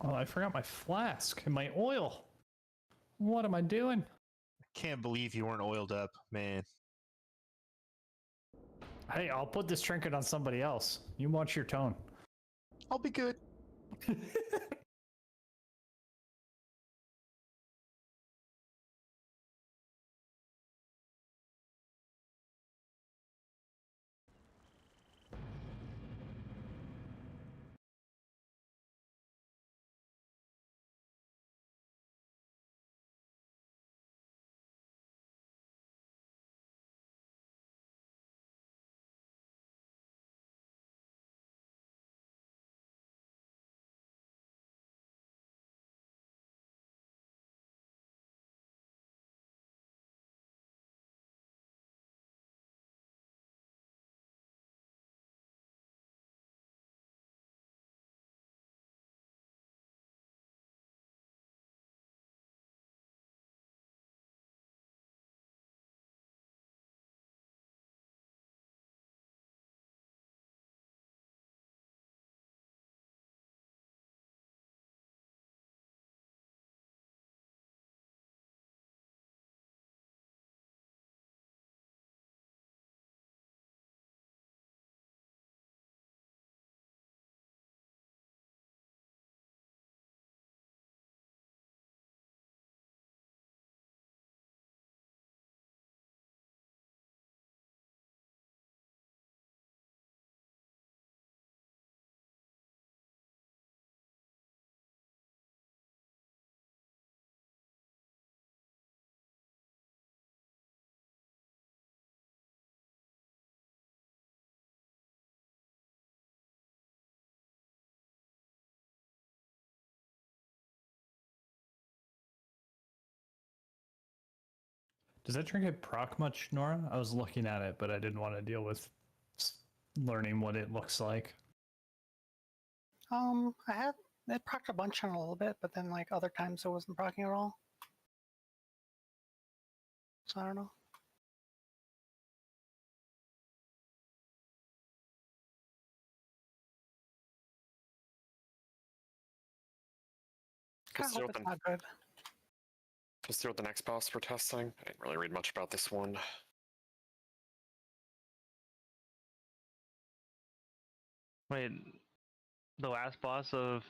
Oh, I forgot my flask and my oil. What am I doing? Can't believe you weren't oiled up, man. Hey, I'll put this trinket on somebody else. You watch your tone. I'll be good. Does that trinket proc much, Nora? I was looking at it, but I didn't want to deal with learning what it looks like. I had it procced a bunch on a little bit, but then like other times it wasn't procking at all. So I don't know. I hope it's not good. Let's see what the next boss we're testing. I didn't really read much about this one. Wait, the last boss of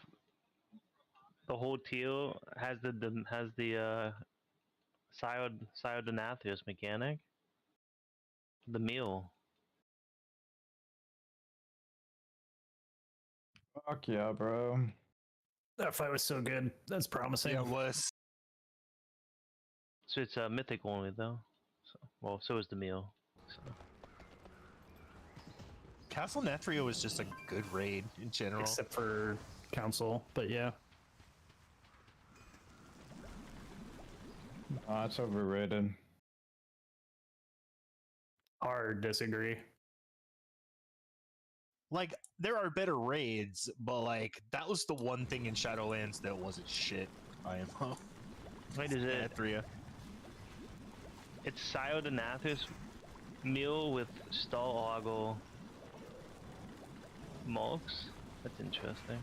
the whole teal has the Syodenathus mechanic. The meal. Fuck yeah, bro. That fight was so good. That's promising. Yeah, it was. So it's mythic only though. So well, so is the meal. So. Castle Nethria was just a good raid in general. Except for Council, but yeah. It's overrated. Hard disagree. Like, there are better raids, but like that was the one thing in Shadowlands that wasn't shit. IMO. Wait, is it? Nethria. It's Syodenathus meal with Stalago Mulks? That's interesting.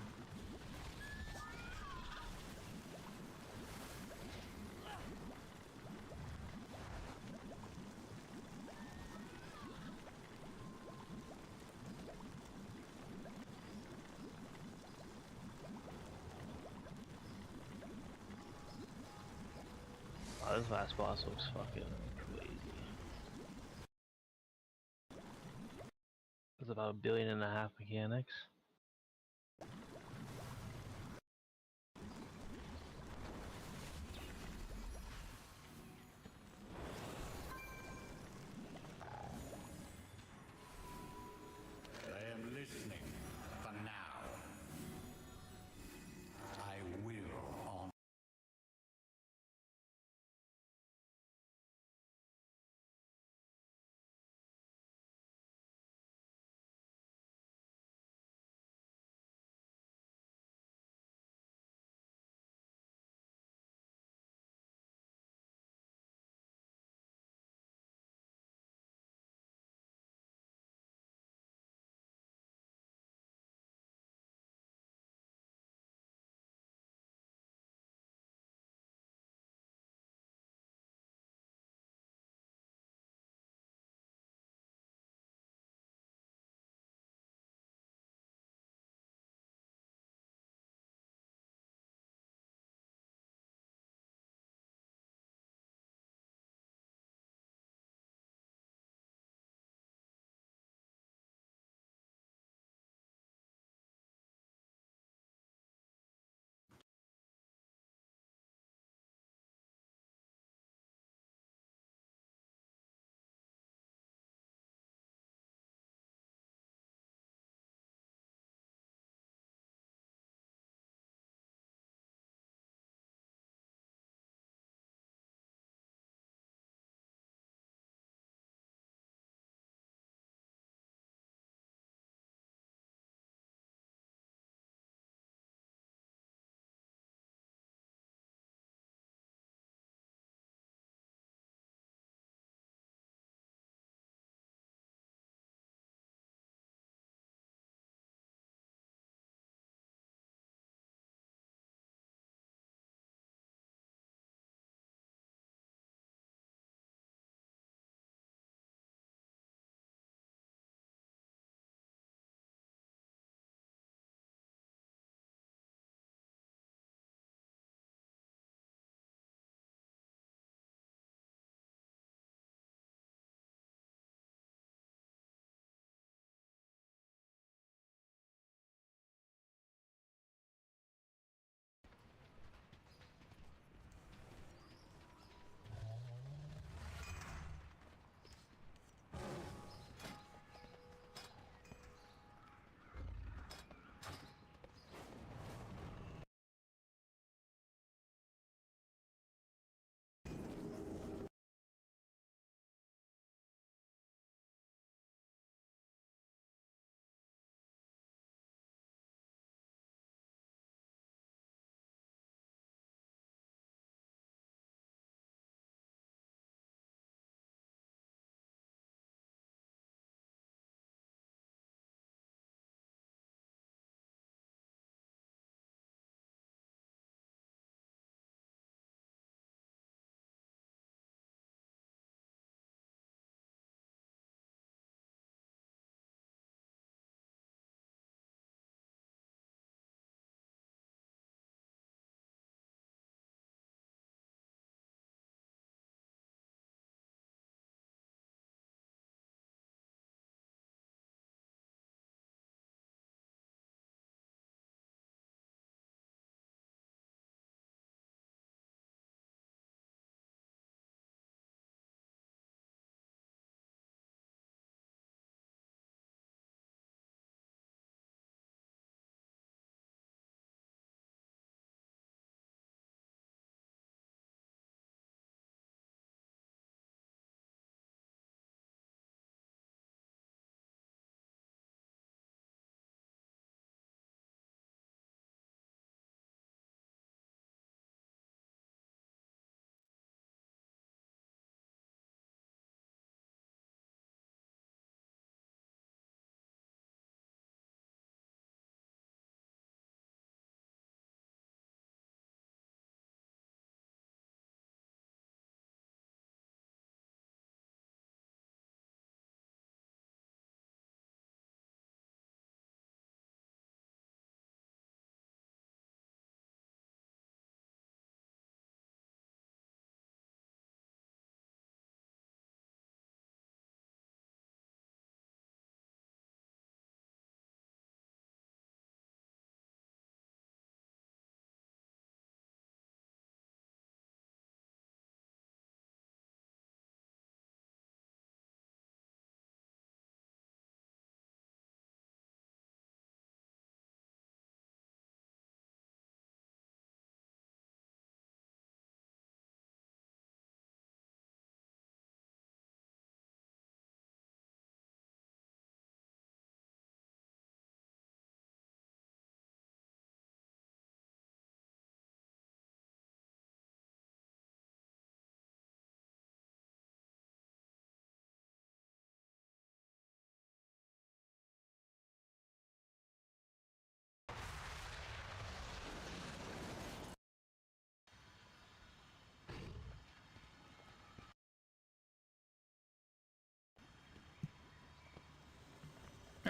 Oh, this last boss looks fucking crazy. It's about 1.5 billion mechanics.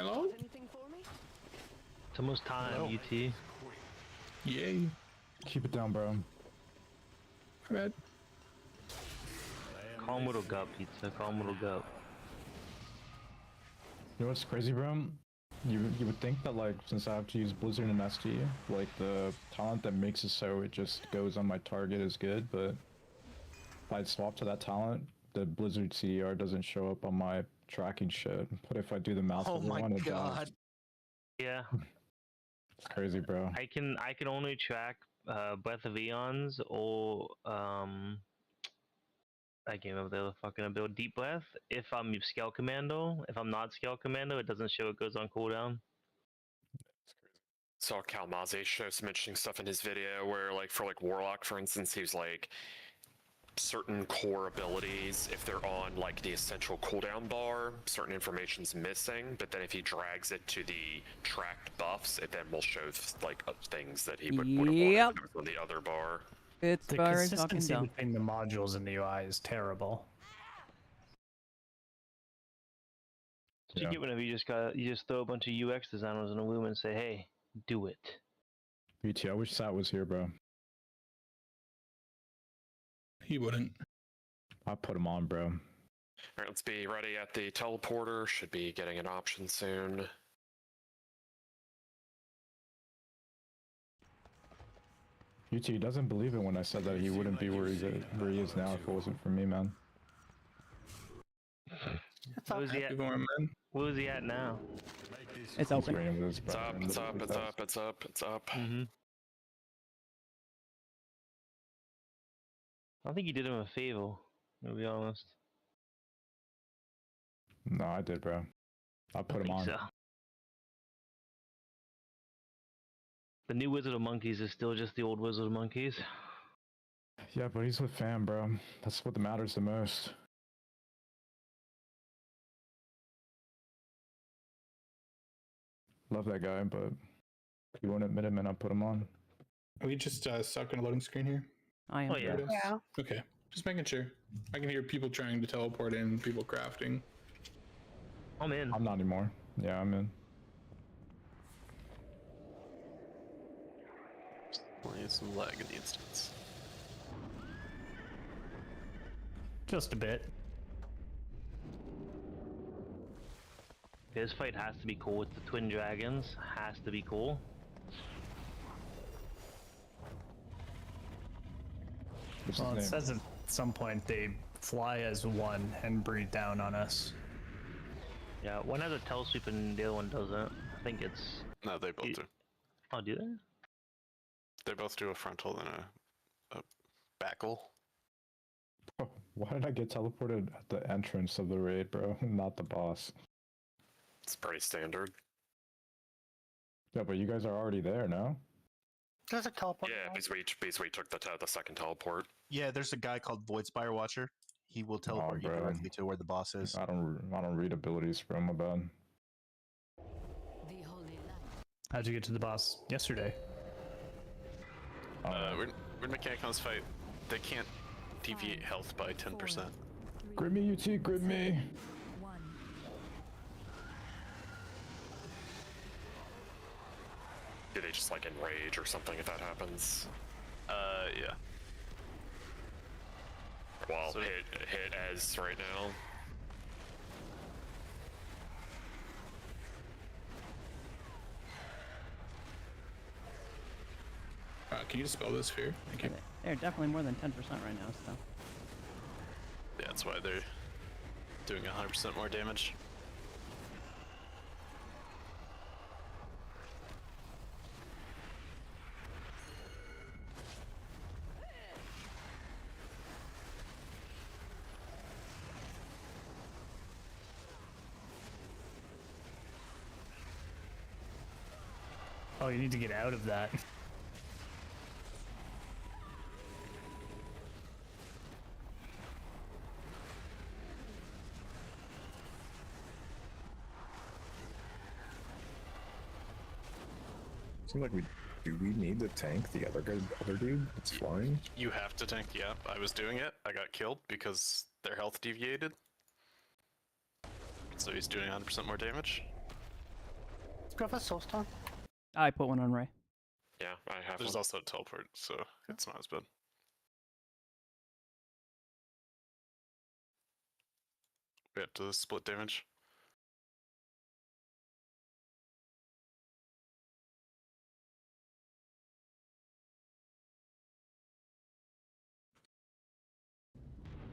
Hello? It's almost time, UT. Yay. Keep it down, bro. My bad. Calm little gut, pizza. Calm little gut. You know what's crazy, bro? You would think that, like, since I have to use Blizzard and SD, like, the talent that makes it so it just goes on my target is good, but if I swap to that talent, the Blizzard CDR doesn't show up on my tracking shit. But if I do the mouse over one, it does. Yeah. It's crazy, bro. I can only track Breath of Eons or I can't remember the other fucking ability. Deep Breath. If I'm Scale Commando. If I'm not Scale Commando, it doesn't show it goes on cooldown. Saw Kalmaze show some interesting stuff in his video where, like, for like Warlock, for instance, he was like certain core abilities, if they're on like the essential cooldown bar, certain information's missing, but then if he drags it to the tracked buffs, it then will show like things that he would have wanted on the other bar. It's The very fucking consistency dumb. between the modules and the UI is terrible. So you get whenever you just throw a bunch of UX designers in a room and say, hey, do it. BT, I wish Sat was here, bro. He wouldn't. I put him on, bro. Alright, let's be ready at the teleporter. Should be getting an option soon. UT doesn't believe it when I said that he wouldn't be where he is now if it wasn't for me, man. Where is he at? Where is he at now? It's open. It's up, it's up, it's up, it's up, it's up. Mm-hmm. I think you did him a favor, to be honest. No, I did, bro. I put him on. So. The new Wizard of Monkeys is still just the old Wizard of Monkeys. Yeah, but he's with fam, bro. That's what matters the most. Love that guy, but if you won't admit him, and I put him on. Are we just stuck in a loading screen here? I am. Oh, yeah. Yeah. Okay. Just making sure. I can hear people trying to teleport in, people crafting. I'm in. I'm not anymore. Yeah, I'm in. Only some lag in the instance. Just a bit. This fight has to be cool with the Twin Dragons. Has to be cool. Well, it says at some point they fly as one and breathe down on us. Yeah, one has a tail sweep and the other one doesn't. I think it's... No, they both do. Oh, do they? They both do a frontal and a backle. Oh, why did I get teleported at the entrance of the raid, bro? Not the boss. It's pretty standard. Yeah, but you guys are already there, no? There's a teleport. Yeah, because we took the second teleport. Yeah, there's a guy called Void Spire Watcher. He will teleport you bro. directly to where the boss is. I don't read abilities, bro. My bad. How'd you get to the boss yesterday? When Mechanicons fight, they can't deviate health by 10%. Grid me, UT, grid me. Do they just like enrage or something if that happens? Yeah. Well, hit Ez right now. Can you spell this fear? Thank you. They're definitely more than 10% right now, so. Yeah, that's why they're doing 100% more damage. Oh, you need to get out of that. Seems like do we need to tank the other dude that's flying? You have to tank, yeah. I was doing it. I got killed because their health deviated. So he's doing 100% more damage. you have a soulstone? I put one on Ray. Yeah, I have There's one. also a teleport, so it's not as bad. We have to split damage.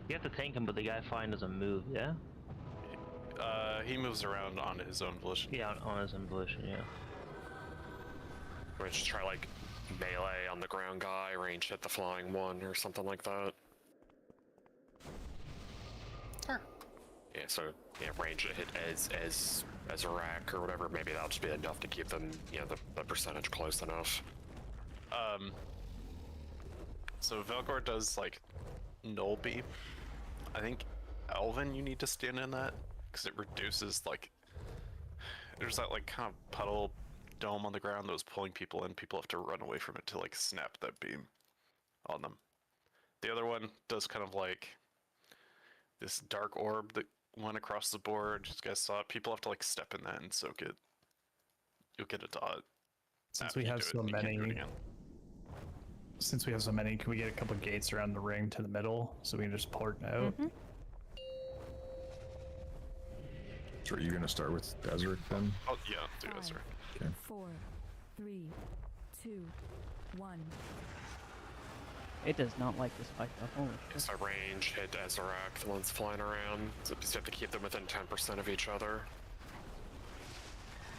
You have to tank him, but the guy fine doesn't move, yeah? He moves around on his own volition. Yeah, on his own volition, yeah. We just try like melee on the ground guy, range hit the flying one or something like that. Sure. Yeah, so yeah, range hit as a rack or whatever. Maybe that'll just be enough to keep them, you know, the percentage close enough. So Velgor does like null beam. I think Elven, you need to stand in that because it reduces like there's that like kind of puddle dome on the ground that was pulling people in. People have to run away from it to like snap that beam on them. The other one does kind of like this dark orb that went across the board. You guys saw it. People have to like step in that and soak it. You'll get a dot. Since after we you have do it, so and you can't do it many, again. since we have so many, can we get a couple gates around the ring to the middle so we can just port out? So are you gonna start with Ezra then? Oh yeah, do Ezra. Okay. 4, 3, 2, 1. It does not like this fight though. Holy shit. So range hit Ezrak, the ones flying around. So you have to keep them within 10% of each other.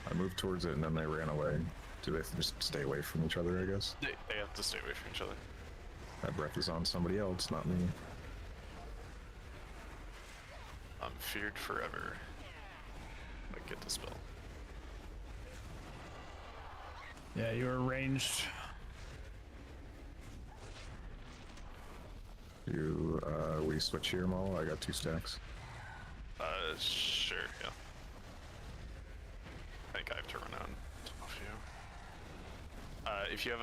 I moved towards it and then they ran away. Do they just stay away from each other, I guess? They have to stay away from each other. That breath is on somebody else, not me. I'm feared forever. I get the spell. Yeah, you were ranged. You, we switch here, Mo? I got 2 stacks. Sure, yeah. I think I have to run out off you. If you have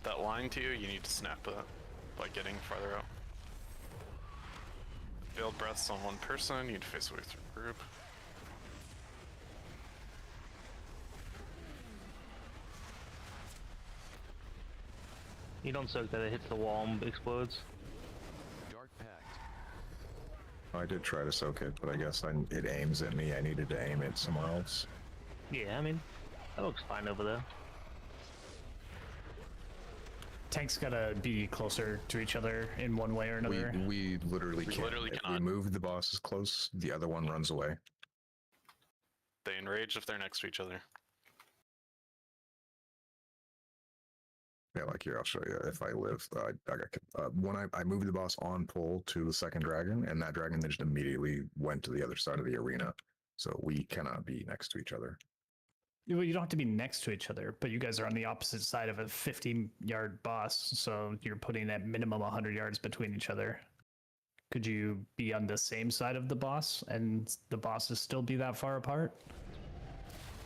that line to you, you need to snap that by getting farther out. Veiled breaths on one person, you need to face away through the group. You don't soak that, it hits the wall and explodes. Dark Pact. I did try to soak it, but I guess it aims at me. I needed to aim it somewhere else. Yeah, I mean, that looks fine over there. Tanks gotta be closer to each other in one way or another. We literally can't. literally If we cannot. move the bosses close, the other one runs away. They enrage if they're next to each other. Yeah, like here, I'll show you. If I live, I got when I moved the boss on pull to the second dragon, and that dragon then just immediately went to the other side of the arena. So we cannot be next to each other. Well, you don't have to be next to each other, but you guys are on the opposite side of a 50-yard boss, so you're putting at minimum 100 yards between each other. Could you be on the same side of the boss, and the bosses still be that far apart?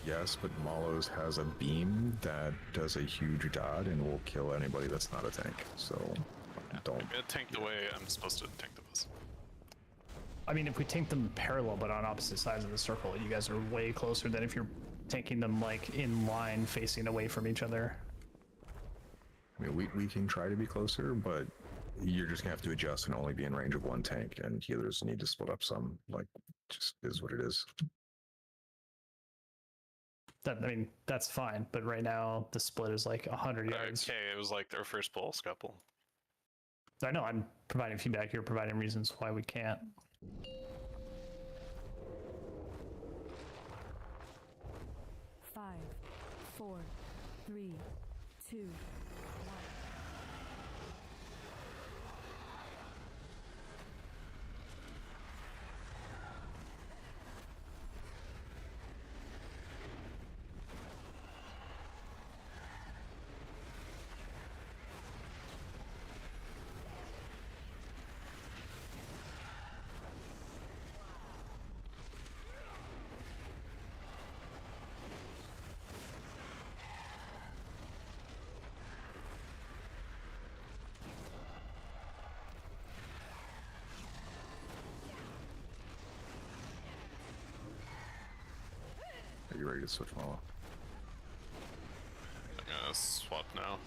Yes, but Malos has a beam that does a huge dot and will kill anybody that's not a tank. So don't. It tanked the way I'm supposed to tank the boss. I mean, if we tank them parallel but on opposite sides of the circle, you guys are way closer than if you're tanking them like in line facing away from each other. I mean, we can try to be closer, but you're just gonna have to adjust and only be in range of one tank, and healers need to split up some. Like, just is what it is. That, I mean, that's fine, but right now the split is like 100 yards. Okay, it was like their first pull, scalpel. I know I'm providing feedback. You're providing reasons why we can't. Five, 4, 3, 2, 1. Are you ready to switch Mala? swap now.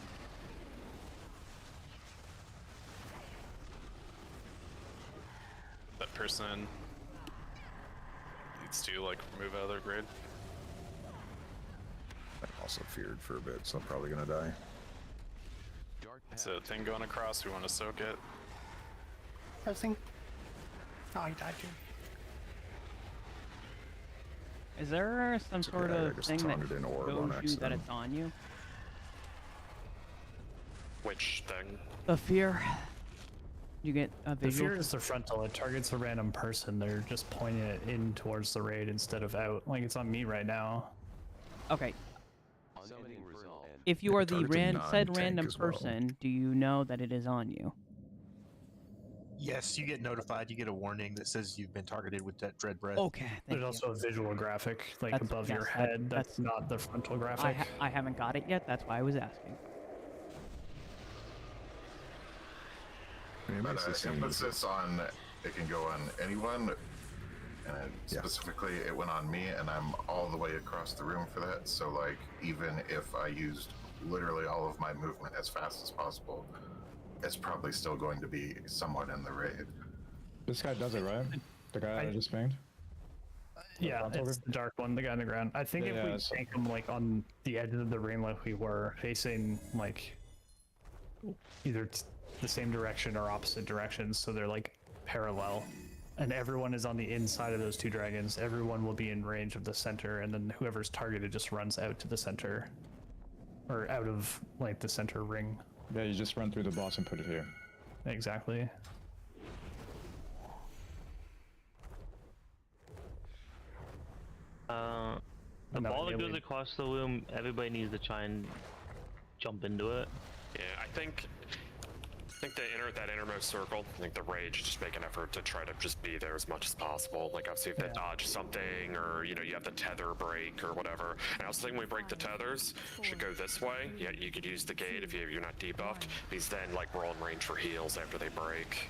That person needs to like move out of their grid. I'm also feared for a bit, so I'm probably gonna die. So thing going across, we want to soak it. Pressing. Oh, he died too. Is there some sort okay, I of just thing that taunted an orb on shows you that accident. it's on you? Which thing? The fear. You get a The visual. fear is the frontal. It targets a random person. They're just pointing it in towards the raid instead of out. Like it's on me right now. Okay. If you are the targets a said non-tank random as well. person, do you know that it is on you? Yes, you get notified. You get a warning that says you've been targeted with that dread breath. Okay. Thank There's you. also a visual graphic like That's- above your yes, head. that's- That's not the frontal graphic. I haven't got it yet. That's why I was asking. I mean, it But makes it seem emphasis on it can go on anyone, and specifically it went on me, and I'm all the way across the room for that. So like, even if I used literally all of my movement as fast as possible, it's probably still going to be somewhat in the raid. This guy does it, right? The guy I just banged? Yeah, it's the dark one, the guy on the ground. I think Yeah, if we so- tank him like on the edge of the ring like we were, facing like either the same direction or opposite directions, so they're like parallel, and everyone is on the inside of those two dragons, everyone will be in range of the center, and then whoever's targeted just runs out to the center. Or out of like the center ring. Yeah, you just run through the boss and put it here. Exactly. The No, ball that yeah, goes we- across the room, everybody needs to try and jump into it. Yeah, I think that innermost circle. I think the rage just make an effort to try to just be there as much as possible. Like obviously if they dodge something, or you know you have the tether break or whatever. And I also think when we break the tethers, should go this way. Yeah, you could use the gate if you're not debuffed. Because then like we're all in range for heals after they break.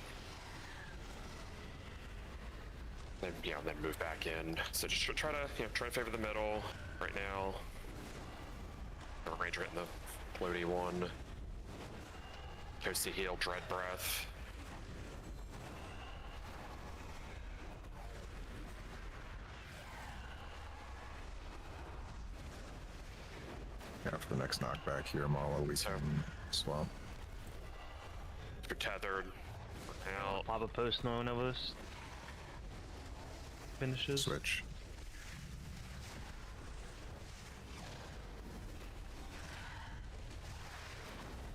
Then then move back in. So just try to favor the middle right now. Range right in the floaty one. Toasty heal, dread breath. Yeah, for the next knockback here, Mala, we can swap. If you're tethered, out. Pop a post no one of us finishes. Switch.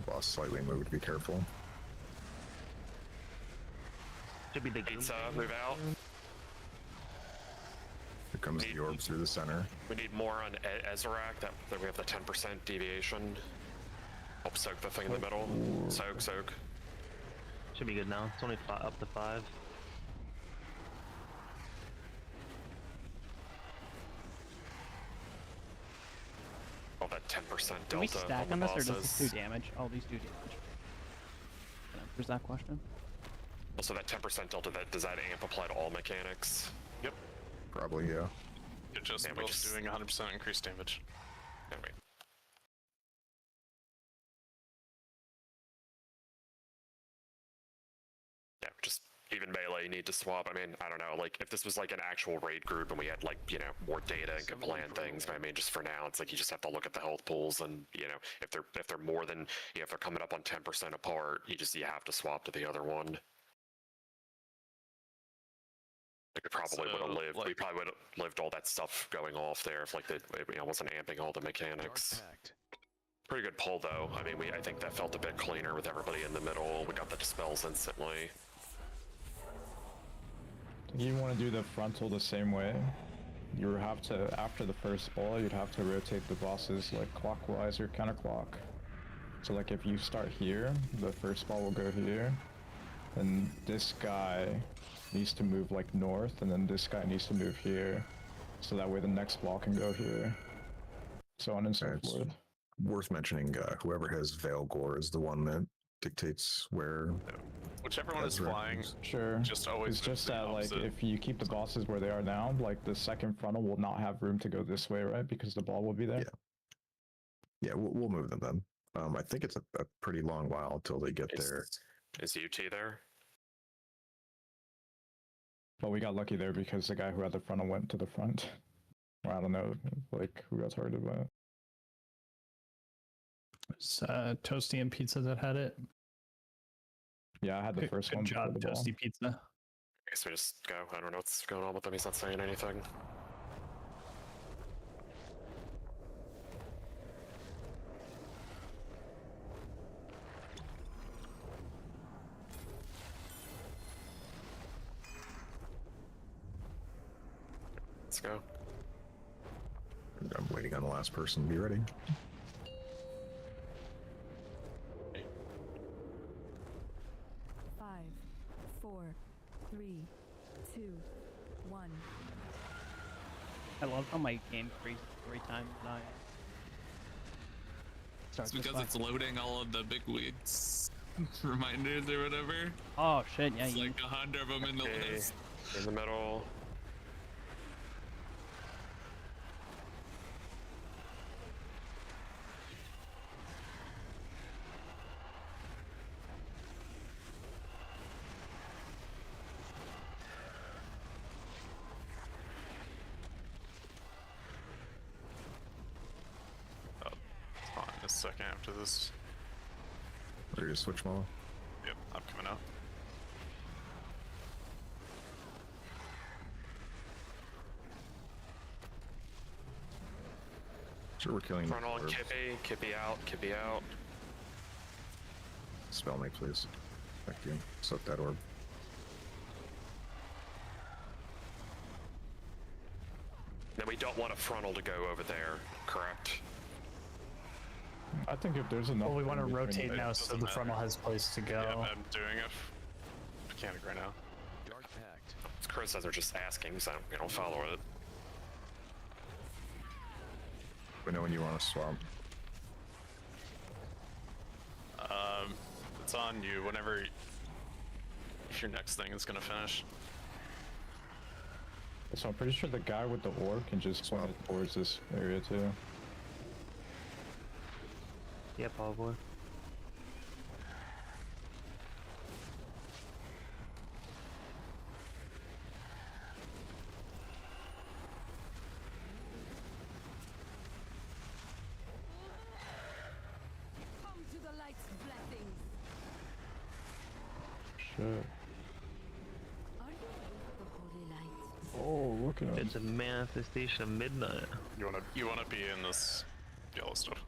Boss slightly moved, be careful. Should be the Pizza, move out. Here comes the orb through the center. We need more on Ezrak, that we have the 10% deviation. Help soak the thing in the middle. Soak. Should be good now. It's only up to 5. Oh, that 10% delta. Do we stack the on this, or does bosses. this do damage? All these do damage. There's that question. Also, that 10% delta, does that amp apply to all mechanics? Yep. Probably, yeah. You're just Yeah, we both just- doing 100% increased damage. Anyway. Yeah, just even melee need to swap. I mean, I don't know, like if this was like an actual raid group and we had like, more data and could plan things, but I mean just for now it's like you just have to look at the health pools and if they're more than if they're coming up on 10% apart, you have to swap to the other one. Like we probably would have lived. We probably would have lived all that stuff going off there if like wasn't amping all the mechanics. Pretty good pull though. I mean, I think that felt a bit cleaner with everybody in the middle. We got the dispels instantly. You want to do the frontal the same way. You have to, after the first ball, you'd have to rotate the bosses like clockwise or counterclock. So like if you start here, the first ball will go here, and this guy needs to move like north, and then this guy needs to move here, so that way the next ball can go here. So on and so forth. Worth mentioning, whoever has Veil Gore is the one that dictates where. Whichever one is flying, Sure. just always It's just that like opposite. if you keep the bosses where they are now, like the second frontal will not have room to go this way, right? Because the ball will be there. Yeah, we'll move them then. I think it's a pretty long while until they get there. Is UT there? Well, we got lucky there because the guy who had the frontal went to the front. Or I don't know, like who got targeted by it. It's Toasty and Pizza that had it. Yeah, I had the first one. Good job, Toasty Pizza. I guess we just go. I don't know what's going on with him. He's not saying anything. Let's go. I'm waiting on the last person to be ready. Five, 4, 3, 2, 1. I love how my game freezes every time that I It's because it's loading all of the big weeds reminders or whatever. Oh shit, yeah. It's like 100 of them in the list. In the middle. A second after this. Ready to switch model? Yep, I'm coming out. Sure, we're killing. Frontal and Kippy out, Kippy out. Spell me, please. Thank you. Soak that orb. Then we don't want a frontal to go over there, correct? I think if there's enough. Well, we want to in between rotate the- now so the frontal has place to go. Yeah, I'm doing a mechanic right now. Chris says they're just asking, so we don't follow it. We know when you want to swap. It's on you whenever if your next thing is gonna finish. So I'm pretty sure the guy with the orb can just swap it towards this area too. Yeah, probably. Come to the light's blessings. Shit. Are you ready for the holy light? Oh, look at him. It's a manifestation of midnight. You wanna be in this yellow stuff.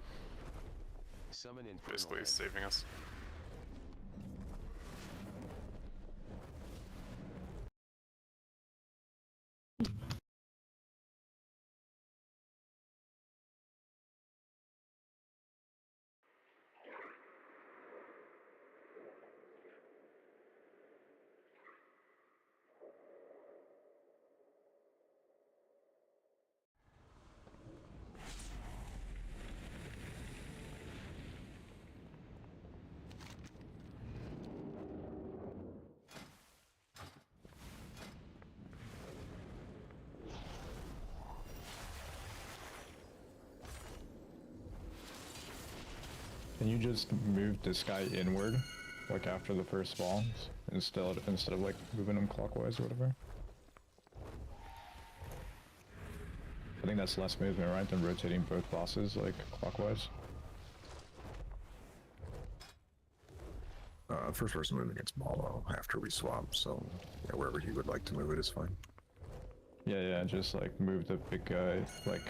Basically saving us. Can you just move this guy inward, like after the first fall, instead of like moving him clockwise or whatever? I think that's less movement, right, than rotating both bosses like clockwise. First person moving against Malo after we swap, so yeah, wherever he would like to move it is fine. Yeah, just like move the big guy like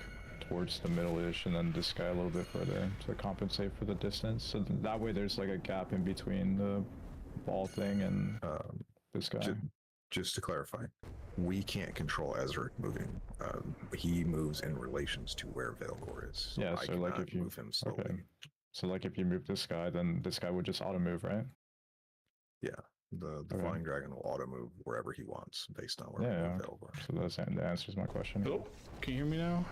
towards the middle-ish and then this guy a little bit further to compensate for the distance. So that way there's like a gap in between the ball thing and this guy. Just to clarify, we can't control Ezra moving. He moves in relations to where Velgor is. Yeah, I so like cannot if you move him slowly. okay. So like if you move this guy, then this guy would just auto move, right? Yeah, the Flying Dragon will auto move wherever he wants based on where Yeah. Velgor. So that answers my question. Oh, can you hear me now?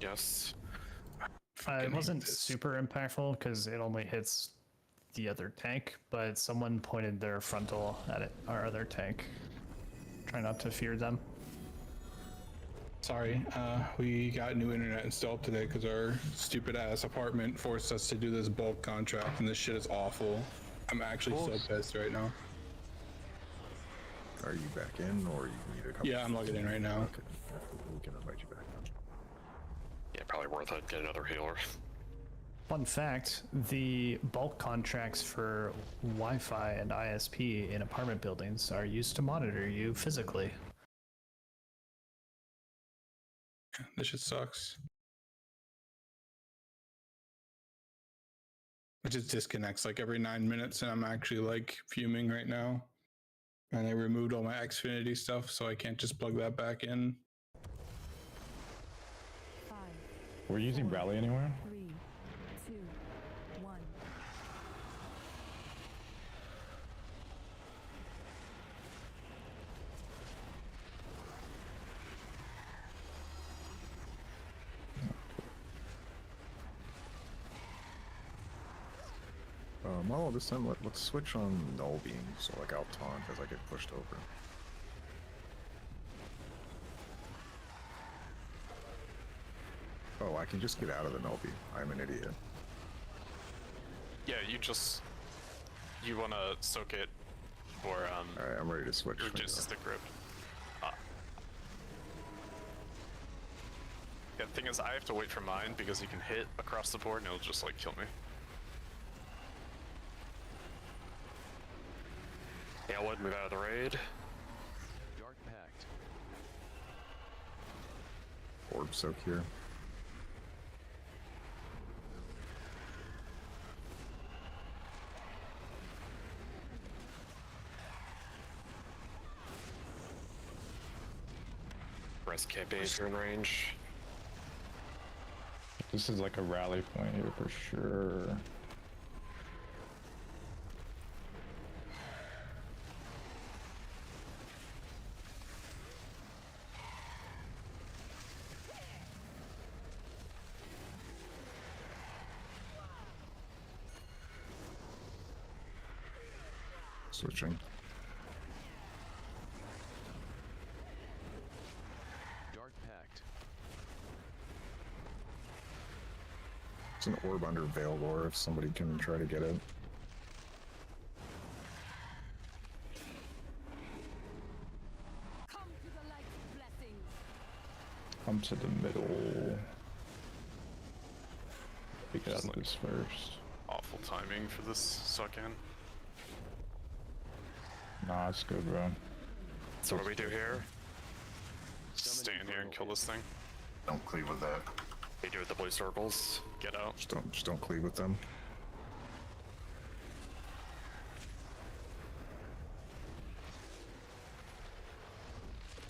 Yes. It wasn't super impactful because it only hits the other tank, but someone pointed their frontal at it, our other tank. Try not to fear them. Sorry, we got new internet installed today because our stupid ass apartment forced us to do this bulk contract, and this shit is awful. I'm actually so pissed right now. Are you back in, or you need a couple? Yeah, I'm logging in right now. Okay, we can invite you back. Yeah, probably worth it. Get another healer. Fun fact, the bulk contracts for Wi-Fi and ISP in apartment buildings are used to monitor you physically. This shit sucks. It just disconnects like every 9 minutes, and I'm actually like fuming right now. And they removed all my Xfinity stuff, so I can't just plug that back in. We're using Rally anywhere? 3, 2, 1. Well, this time let's switch on null beam, so like I'll taunt as I get pushed over. Oh, I can just get out of the null beam. I'm an idiot. Yeah, you wanna soak it for Alright, I'm ready to switch. reduces the grip. Yeah, the thing is, I have to wait for mine because you can hit across the board and it'll just like kill me. Yeah, I would move out of the raid. Dark Pact. Orb soak here. Rest can't be if you're in range. This is like a rally point here for sure. Switching. Dark Pact. It's an orb under Veil Lore if somebody can try to get it. Come to the light's blessings. Come to the middle. Pick it out of this first. Awful timing for this suck-in. Nah, it's good, bro. So what do we do here? Stay in here and kill this thing. Don't cleave with that. We do with the blue circles. Get out. Just don't cleave with them.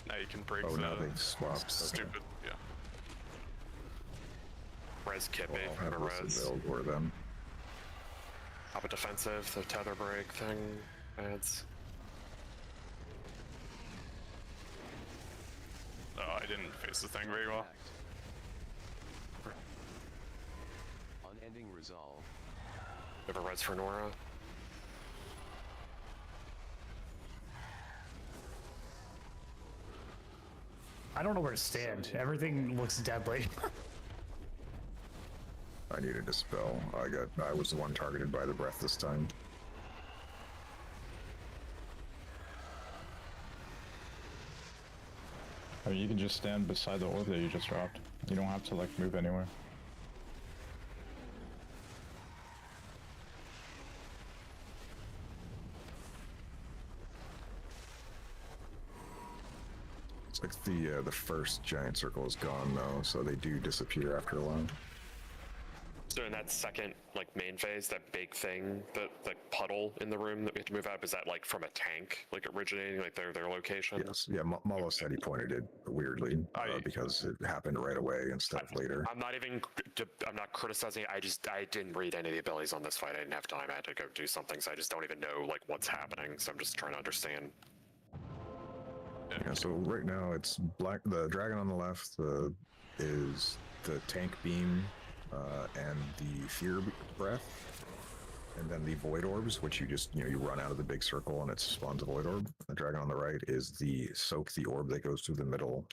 Now you can break Oh, the now they've swapped. Okay. stupid. Yeah. Res Kippy. Well, I'll have Res. listed Veil Lore then. Up a defensive, the tether break thing adds. Oh, I didn't face the thing very well. Unending resolve. We have a res for Nora. I don't know where to stand. Everything looks deadly. I need a dispel. I was the one targeted by the breath this time. I mean, you can just stand beside the orb that you just dropped. You don't have to like move anywhere. It's like the first giant circle is gone though, so they do disappear after a while. So in that second, like, main phase, that big thing, the puddle in the room that we have to move out, is that, like, from a tank, like, originating, like, their location? Yes, yeah, Mullo said he pointed it weirdly because it happened right away instead of later. I'm not criticizing it, I didn't read any of the abilities on this fight, I didn't have time, I had to go do something, so I just don't even know, like, what's happening, so I'm just trying to understand. Yeah, so right now it's black. The dragon on the left is the tank beam and the fear breath, and then the void orbs, which you run out of the big circle and it spawns a void orb. The dragon on the right is the soak the orb that goes through the middle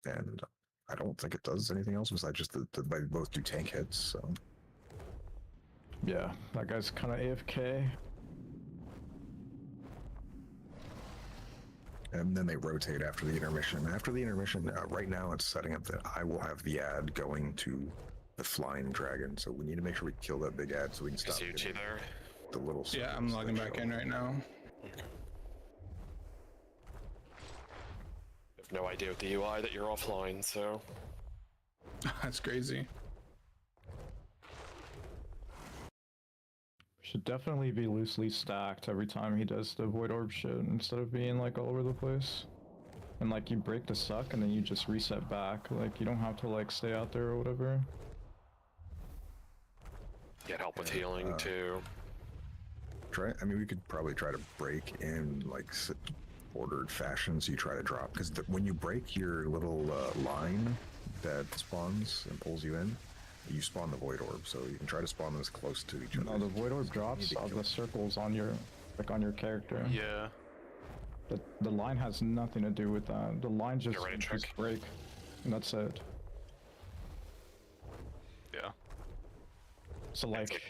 and I don't think it does anything else besides just they both do tank hits. So Yeah, that guy's kind of AFK. and then they rotate after the intermission. After the intermission, right now it's setting up that I will have the ad going to the flying dragon. So we need to make sure we kill that big ad so we can stop Is UT getting there? the little. Yeah, I'm circles logging that back show in up. right now. I have no idea with the UI that you're offline, so That's crazy. Should definitely be loosely stacked every time he does the Void Orb shit instead of being like all over the place. And like you break the suck and then you just reset back. Like you don't have to like stay out there or whatever. get help with healing too. I mean, we could probably try to break in like ordered fashion. So you try to drop because when you break your little line that spawns and pulls you in, you spawn the Void Orb. So you can try to spawn them as close to each other. No, the Void Orb drops of the circles on your on your character. Yeah. The line has nothing to do with that. The line just break, and that's it. Yeah. So like,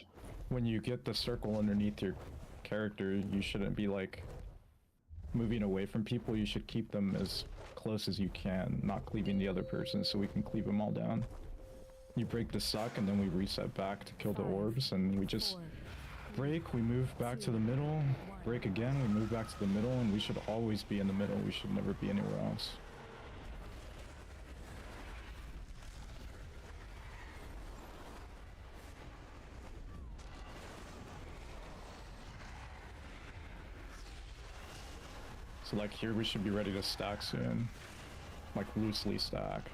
when you get the circle underneath your character, you shouldn't be like moving away from people. You should keep them as close as you can, not cleaving the other person, so we can cleave them all down. You break the suck, and then we reset back to kill the orbs, and we just break, we move back to the middle, break again, we move back to the middle, and we should always be in the middle. We should never be anywhere else. So like here we should be ready to stack soon. Like loosely stack.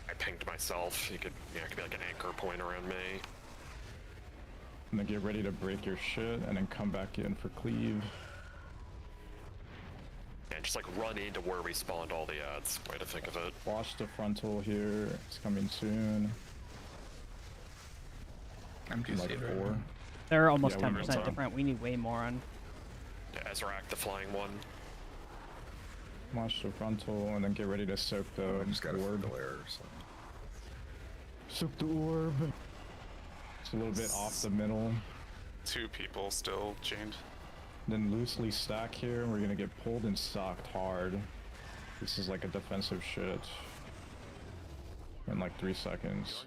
I pinged myself. It could be like an anchor point around me. And then get ready to break your shit and then come back in for cleave. And just like run into where we spawned all the ads. Way to think of it. Watch the frontal here. It's coming soon. I'm too like safe 4. They're almost Yeah, we 10% different. We need way more on. Yeah, Ezrak, the flying one. Watch the frontal and then get ready to soak the orb. Soak the orb. It's a little bit off the middle. 2 people still chained. Then loosely stack here. We're gonna get pulled and socked hard. This is like a defensive shit. In like 3 seconds.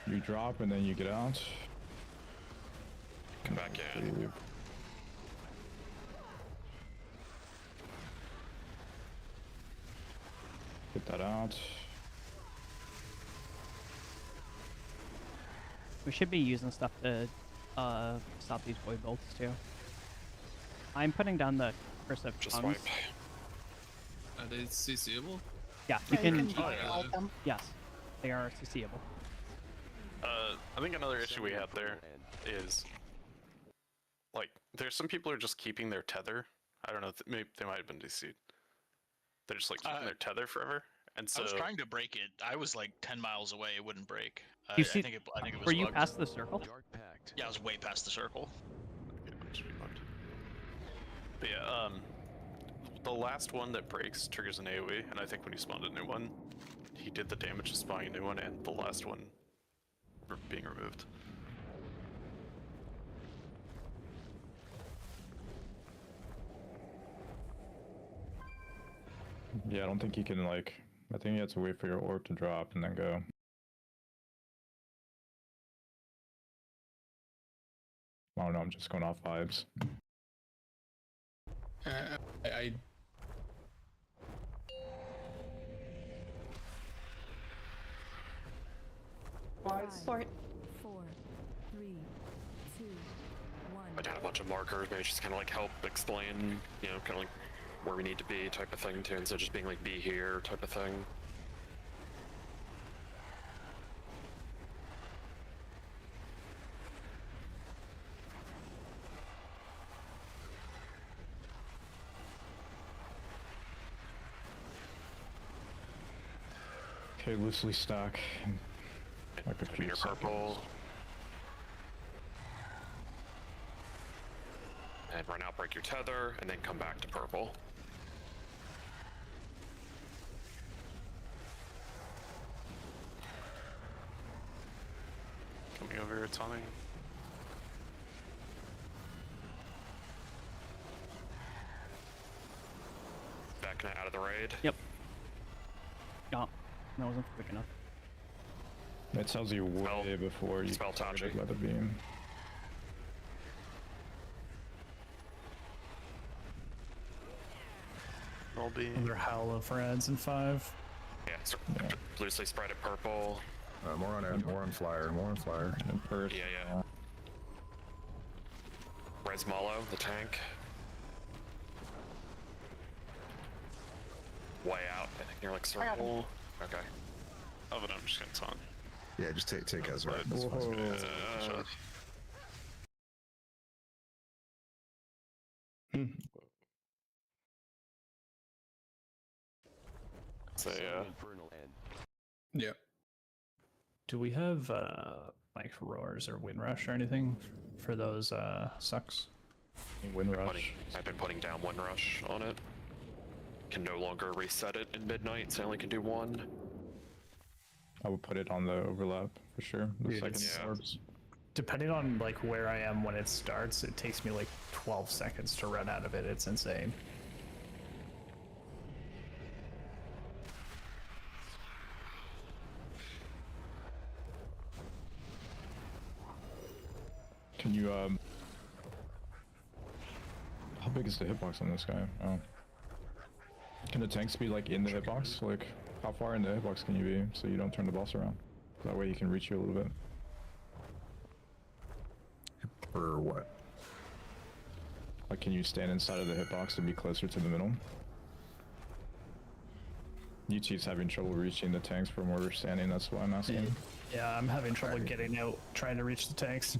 You drop and then you get out. Come back in. Get that out. We should be using stuff to stop these void bolts too. I'm putting down the curse of Just tongues. Are they CCable? Yeah, you can. them? Yes, they are CCable. I think another issue we had there is, like, there's some people who are just keeping their tether. I don't know, maybe they might have been DC'd. They're just like keeping their tether forever, and so I was trying to break it. I was like 10 miles away. It wouldn't break. You see, I think it was were you bugged. past the circle? Yeah, I was way past the circle. Okay, it should be bugged. But yeah, the last one that breaks triggers an AoE, and I think when he spawned a new one, he did the damage to spawning a new one and the last one being removed. Yeah, I don't think you can like. I think you have to wait for your orb to drop and then go. I don't know. I'm just going off vibes. I 5, 4, 3, 2, 1. I got a bunch of markers, maybe just kind of like help explain, kind of like where we need to be type of thing too, instead of just being like be here type of thing. Okay, loosely stack. Like a few Your seconds. purple. and run out, break your tether, and then come back to purple. Coming over here, Tommy. Backing out of the raid. Yep. No, that wasn't quick enough. It tells you way before you spell target touching. by the beam. Roll B. Another howl of reds in 5. Yeah, so loosely spread it purple. More on flyer, more on flyer. And first, Yeah. Res Malo, the tank. Way out. I think near like circle. Okay. Oh, but I'm just gonna taunt. Yeah, just take Ezra. Yeah. Do we have like roars or wind rush or anything for those sucks? Wind rush. I've been putting down one rush on it. Can no longer reset it in midnight, so I only can do one. I would put it on the overlap for sure. The Dude, second it's- orbs. Depending on like where I am when it starts, it takes me like 12 seconds to run out of it. It's insane. Can you how big is the hitbox on this guy? Oh. Can the tanks be like in the hitbox? Like how far in the hitbox can you be so you don't turn the boss around? That way he can reach you a little bit. Or what? Like can you stand inside of the hitbox to be closer to the middle? UT's having trouble reaching the tanks from where we're standing, that's why I'm asking. Yeah, I'm having trouble getting out, trying to reach the tanks.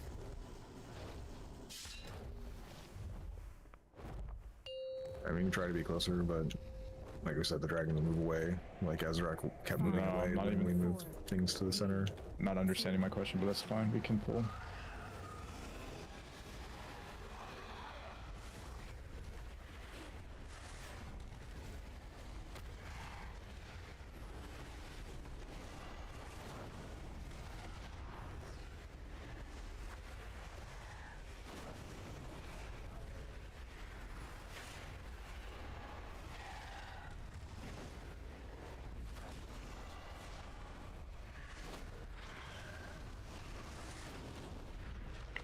I mean, try to be closer, but like I said, the dragon will move away. Like Azrak kept moving away, not then even we moved things to the center. Not understanding my question, but that's fine. We can pull.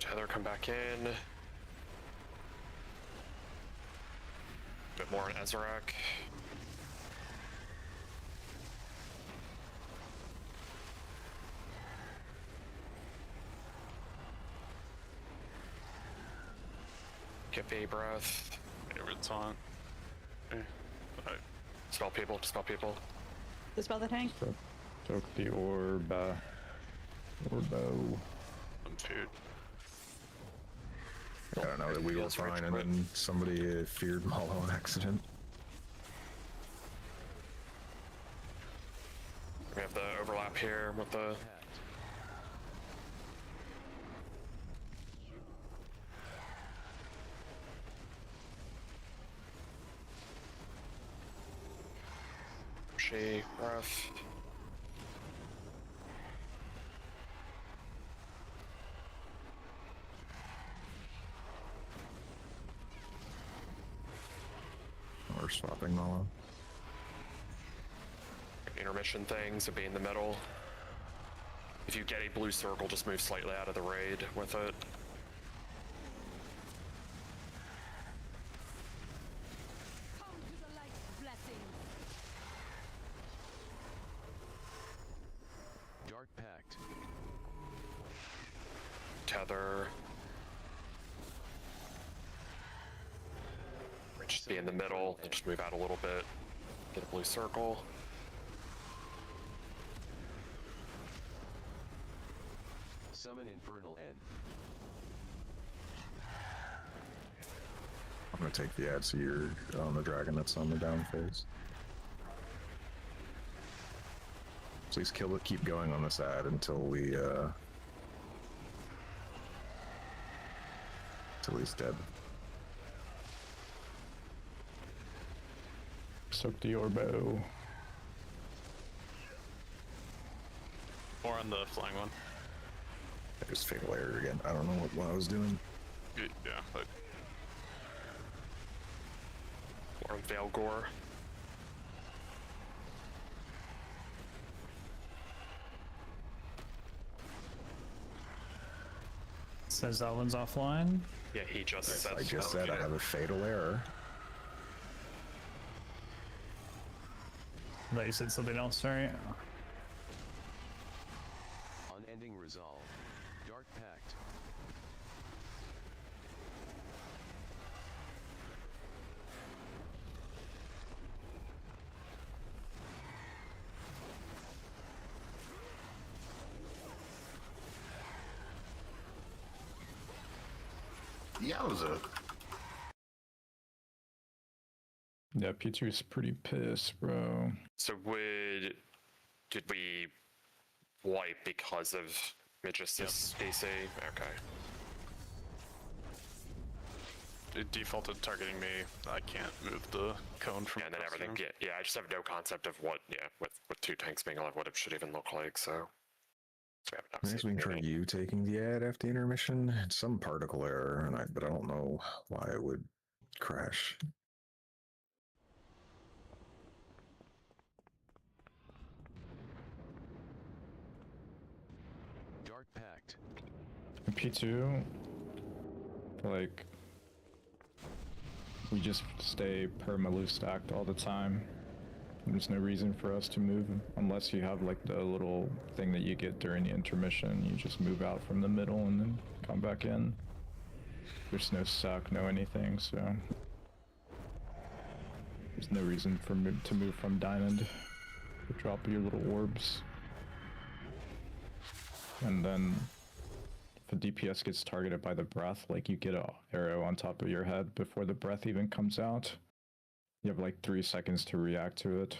Tether, come back in. Bit more on Ezrak. Get a breath. Favorite taunt. Okay. Alright. Spell people, dispel people. Dispel the tank. Took the orb, orbo. I'm food. I don't know that we were fine, and then somebody feared Malo on accident. We have the overlap here with the... Breath. We're swapping Malo. Intermission things would be in the middle. If you get a blue circle, just move slightly out of the raid with it. Dark Pact. Tether. Just be in the middle and just move out a little bit. Get a blue circle. Summon Infernal End. I'm gonna take the ad seer on the dragon that's on the down phase. Please kill it, keep going on this ad until we till he's dead. Soak the Orbo. More on the flying one. I just fatal error again. I don't know what I was doing. Yeah, but Or Valgor. Says that one's offline. Yeah, he just said. I just said I have a fatal error. I thought you said something else, sorry. Unending resolve. Dark Pact. Yowza. Yeah, P2's pretty pissed, bro. So did we wipe because of Magistus DC? Okay. it defaulted targeting me. I can't move the cone from. Yeah, and then across the everything. room. Yeah, I just have no concept of what. Yeah, with 2 tanks being alive, what it should even look like. So we haven't I guess we can try you taking the ad after the intermission. It's some particle error, but I don't know why it would crash. Dark Pact. P2, like, we just stay perma-loose stacked all the time. There's no reason for us to move unless you have like the little thing that you get during the intermission. You just move out from the middle and then come back in. There's no suck, no anything, so there's no reason for to move from Diamond. You drop your little orbs. And then if a DPS gets targeted by the breath, like you get an arrow on top of your head before the breath even comes out. You have like 3 seconds to react to it.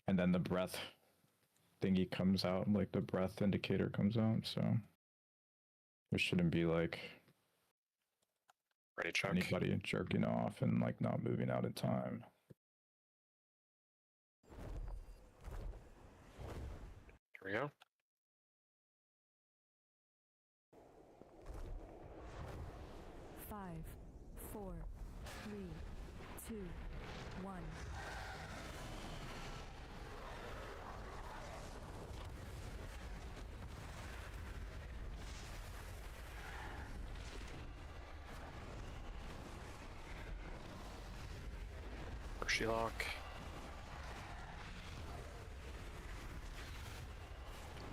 And then the breath thingy comes out, like the breath indicator comes out, so there shouldn't be like ready check. Anybody jerking off and like not moving out in time. Here we go. Five, 4, 3, 2, 1. Hershey lock.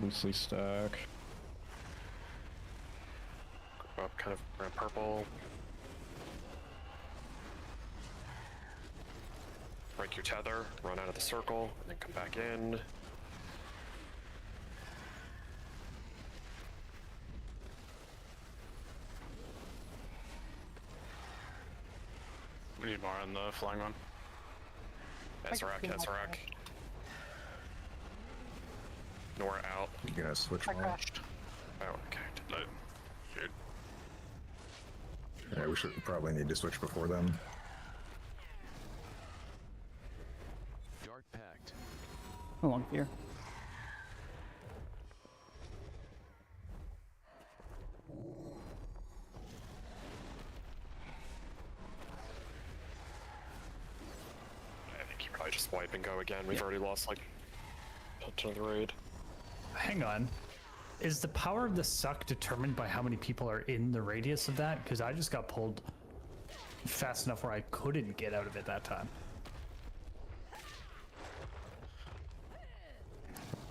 Loosely stack. Go up kind of around purple. Break your tether, run out of the circle, and then come back in. We need more on the flying one. Ezrak. Nora out. You gonna switch I one? crashed. Oh, okay. Dude. Yeah, we should probably need to switch before then. Dark Pact. How long here? I think you probably just wipe and go again. We've already lost like a ton of the raid. Hang on. Is the power of the suck determined by how many people are in the radius of that? Because I just got pulled fast enough where I couldn't get out of it that time.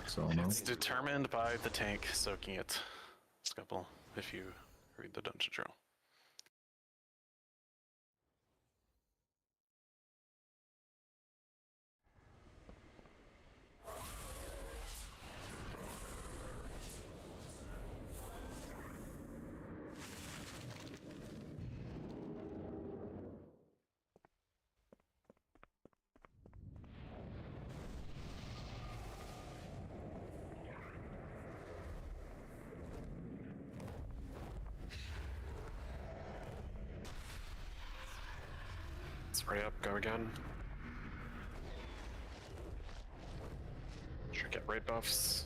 So no. It's determined by the tank soaking it. Scupple, if you read the dungeon journal. Spray up, go again. Raid buffs.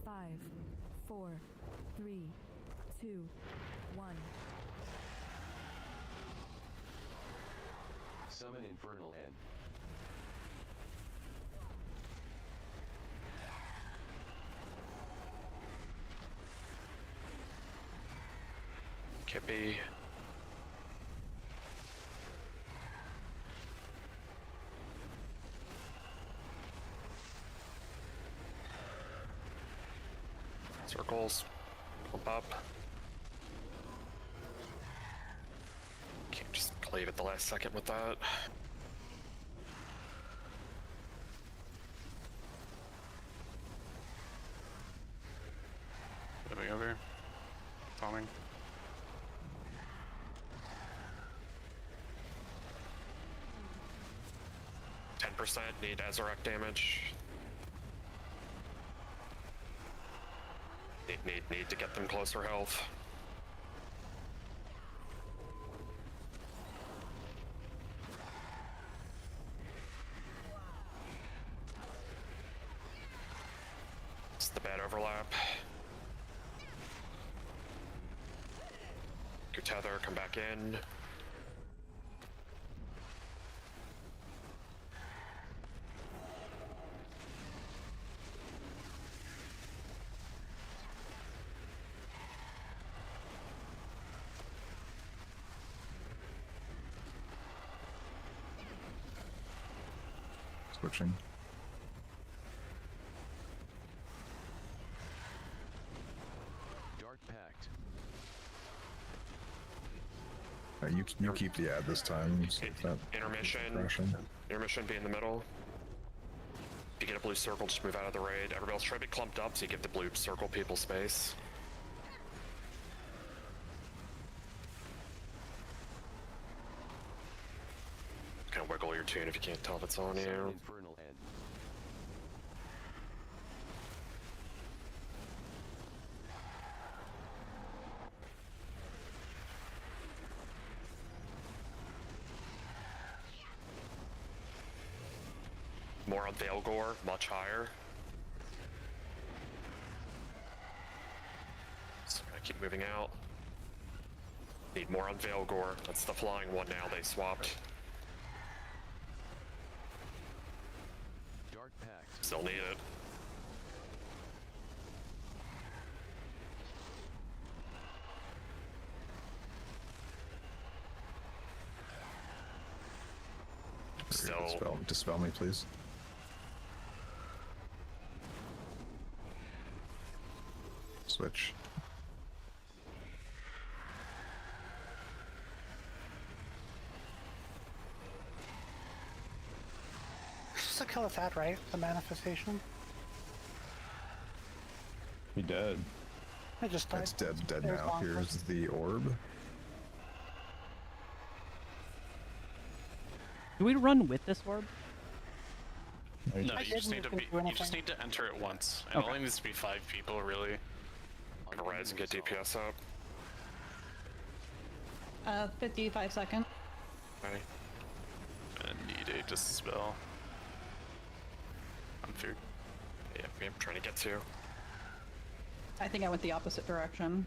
Five, 4, 3, 2, 1. Summon Infernal End. Kippy. Circles. Pump up. Can't just cleave at the last second with that. Moving over. Bombing. %, need Azarek damage. Need to get them closer health. It's the bad overlap. Your tether, come back in. Switching. Dark Pact. You keep the ad this time. So that Intermission. crashing. Intermission be in the middle. If you get a blue circle, just move out of the raid. Everybody else try to be clumped up so you give the blue circle people space. Kind of wiggle your tune if you can't tell if it's on you. Infernal End. More on Veilgore, much higher. So I'm gonna keep moving out. Need more on Veilgore. That's the flying one now, they swapped. Dark Pact. Still need it. Still. Dispel me, please. Switch. Just to kill us at, right? The manifestation. He dead. I just died. It's dead There's now. long Here's first. the orb. Do we run with this orb? No, I you just didn't need to think be. do You just anything. need to enter it once, and Okay. it only needs to be 5 people, really. Gonna rise and get DPS up. 55 second. Ready? And need a dispel. I'm feared. Yeah, I'm trying to get to. I think I went the opposite direction.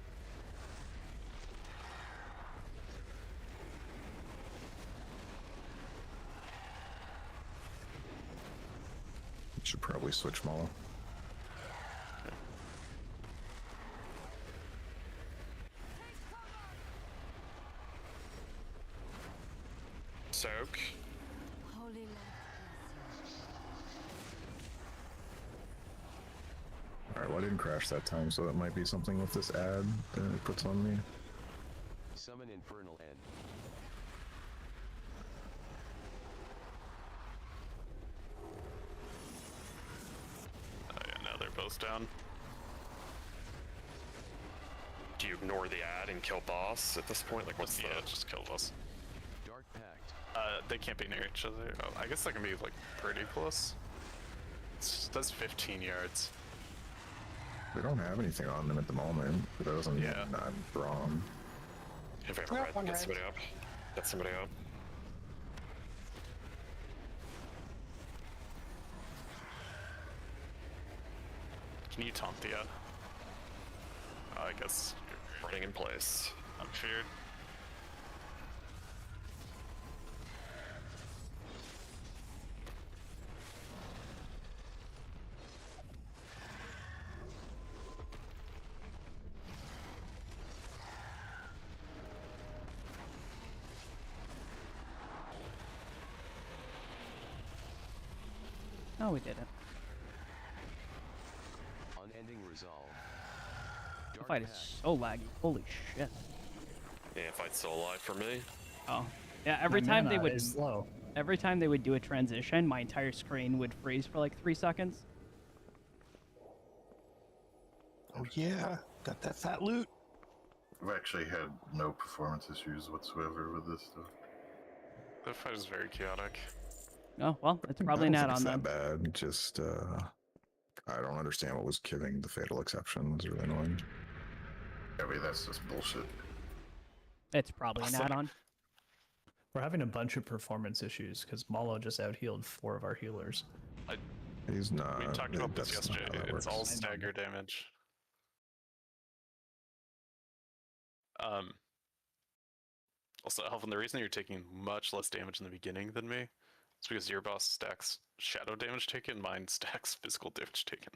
Should probably switch Molo. Soak. Holy light. Alright, well I didn't crash that time, so that might be something with this ad that it puts on me. Summon Infernal End. Oh yeah, now they're both down. Do you ignore the ad and kill boss at this point? Like, what's the... Yeah, just kill boss. Dark Pact. They can't be near each other. Oh, I guess they can be like pretty close. That's 15 yards. We don't have anything on them at the moment, but that doesn't mean I'm wrong. If I ever Yeah, red, one get red. somebody up. Get somebody up. Can you taunt the ad? I guess Running in place. I'm feared. No, we didn't. Unending resolve. The fight is so laggy. Holy shit. Yeah, fight's still alive for me. Oh. Yeah, every My time they mana would is low. every time they would do a transition, my entire screen would freeze for like 3 seconds. Oh yeah, got that fat loot. I've actually had no performance issues whatsoever with this stuff. The fight is very chaotic. Oh, well, it's probably I don't not think it's on that them. bad. Just I don't understand what was giving the fatal exception. It's really annoying. I mean, that's just bullshit. It's probably an add-on. We're having a bunch of performance issues because Malo just out-healed 4 of our healers. He's not. We talked about this that's not yesterday. how that It's works. all stagger damage. Also, Alvin, the reason you're taking much less damage in the beginning than me is because your boss stacks shadow damage taken, mine stacks physical damage taken.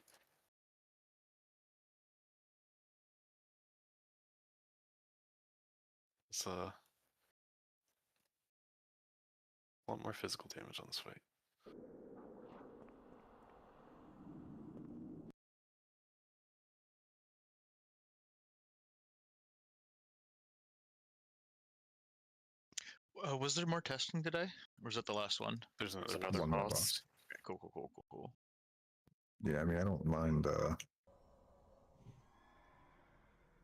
It's a lot more physical damage on this fight. Was there more testing today? Or was that the last one? There's another One more boss. boss. Okay, cool. Yeah, I mean, I don't mind.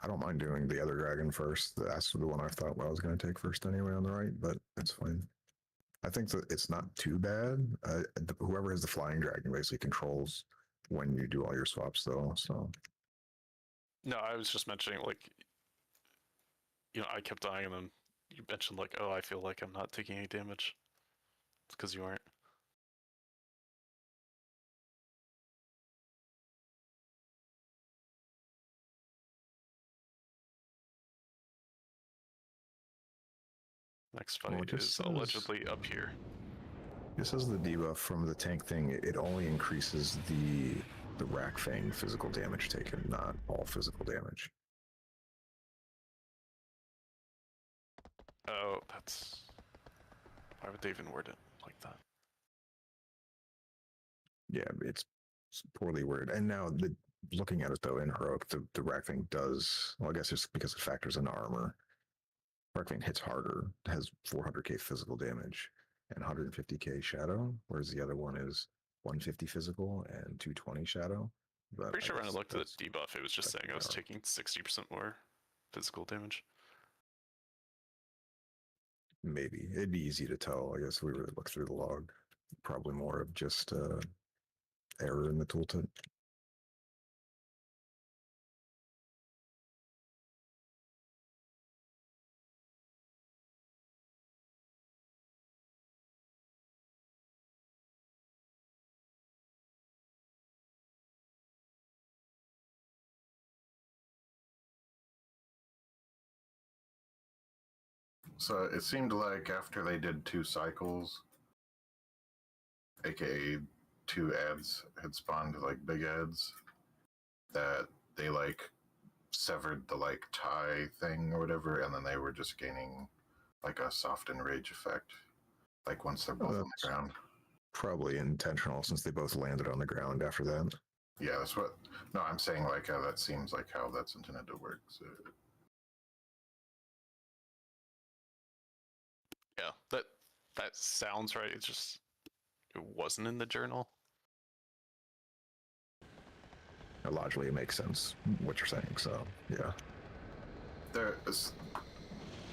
I don't mind doing the other dragon first. That's the one I thought I was going to take first anyway on the right, but it's fine. I think that it's not too bad. Whoever has the flying dragon basically controls when you do all your swaps, though. So No, I was just mentioning, like, you know, I kept dying and then you mentioned, like, oh, I feel like I'm not taking any damage. It's because you aren't. Next Well, fight it just is says- allegedly up here. this is the debuff from the tank thing. It only increases the Rack Fang physical damage taken, not all physical damage. Oh, that's... Why would they even word it like that? Yeah, it's poorly worded. And now, looking at it though, in Heroic, the Rack Fang does, well, I guess it's because it factors in armor. Rack Fang hits harder, has 400k physical damage and 150k shadow, whereas the other one is 150 physical and 220 shadow. But Pretty I sure when I guess looked at that's the debuff, it was just saying I was technically taking 60% more physical damage. maybe it'd be easy to tell. I guess if we really look through the log. Probably more of just error in the tooltip. So it seemed like after they did 2 cycles, aka 2 ads had spawned like big ads, that they like severed the like tie thing or whatever, and then they were just gaining like a soft enrage effect, like once they're both on the ground. Probably intentional since they both landed on the ground after that. Yeah, that's what. No, I'm saying like that seems like how that's intended to work. So. Yeah, that sounds right. It's just it wasn't in the journal. Logically, it makes sense what you're saying. So yeah. There's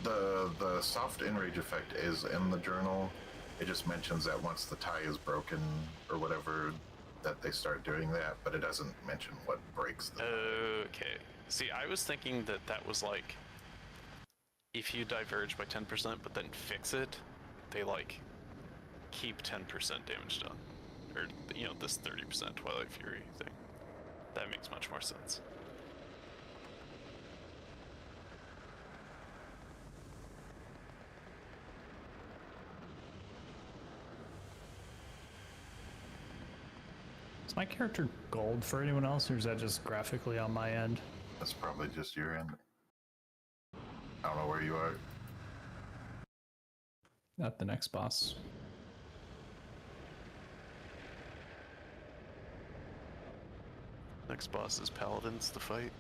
the soft enrage effect is in the journal. It just mentions that once the tie is broken or whatever, that they start doing that, but it doesn't mention what breaks the Okay. See, I was thinking that that was like, if you diverge by 10%, but then fix it, they like keep 10% damage done, or you know, this 30% Twilight Fury thing. That makes much more sense. Is my character gold for anyone else, or is that just graphically on my end? That's probably just your end. I don't know where you are. At the next boss. Next boss is Paladins to fight.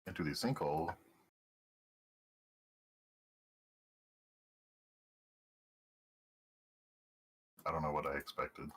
Into the sinkhole. I don't know what I expected.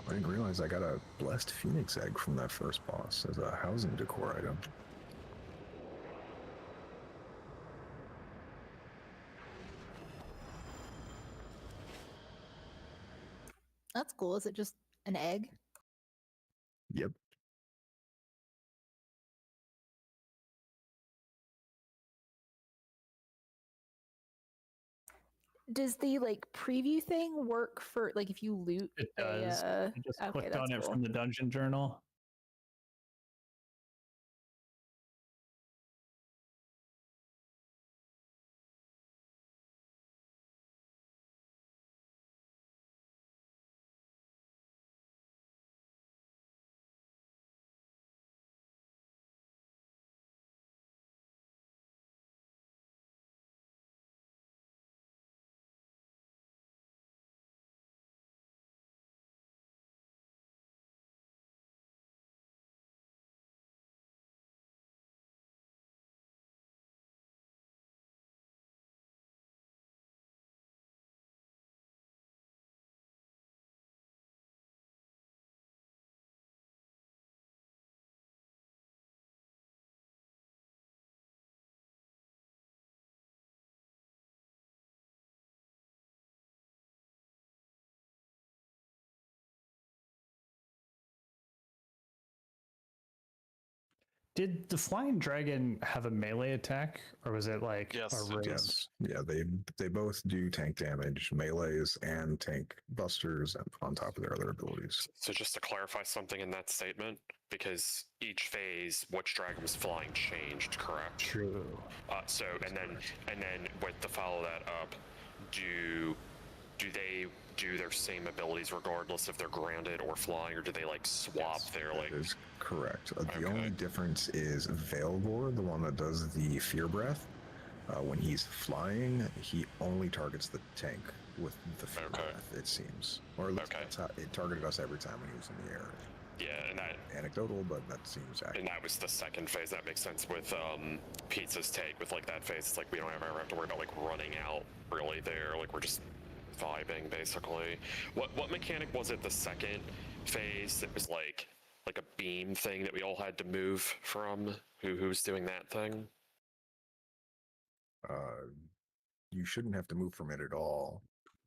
I didn't realize I got a blessed phoenix egg from that first boss as a housing decor item. That's cool. Is it just an egg? Yep. Does the like preview thing work for like if you loot? It does. I just okay, clicked that's on it cool. from the dungeon journal. Did the flying dragon have a melee attack, or was it like a ranged? Yes. Yeah, they both do tank damage, melees, and tank busters on top of their other abilities. So just to clarify something in that statement, because each phase, which dragon was flying changed, correct? True. So and then with to follow that up, do they do their same abilities regardless if they're grounded or flying, or do they like swap their like? That is correct. The only difference is Veilgor, the one that does the Fear Breath. When he's flying, he only targets the tank with the Fear Breath, it seems. Or at least that's how it targeted us every time when he was in the air. Yeah, and that anecdotal, but that seems accurate. And that was the second phase. That makes sense with Pizza's take. With like that phase, it's like we don't ever have to worry about like running out really there. Like we're just vibing basically. What mechanic was it the second phase that was like a beam thing that we all had to move from? Who's doing that thing? You shouldn't have to move from it at all.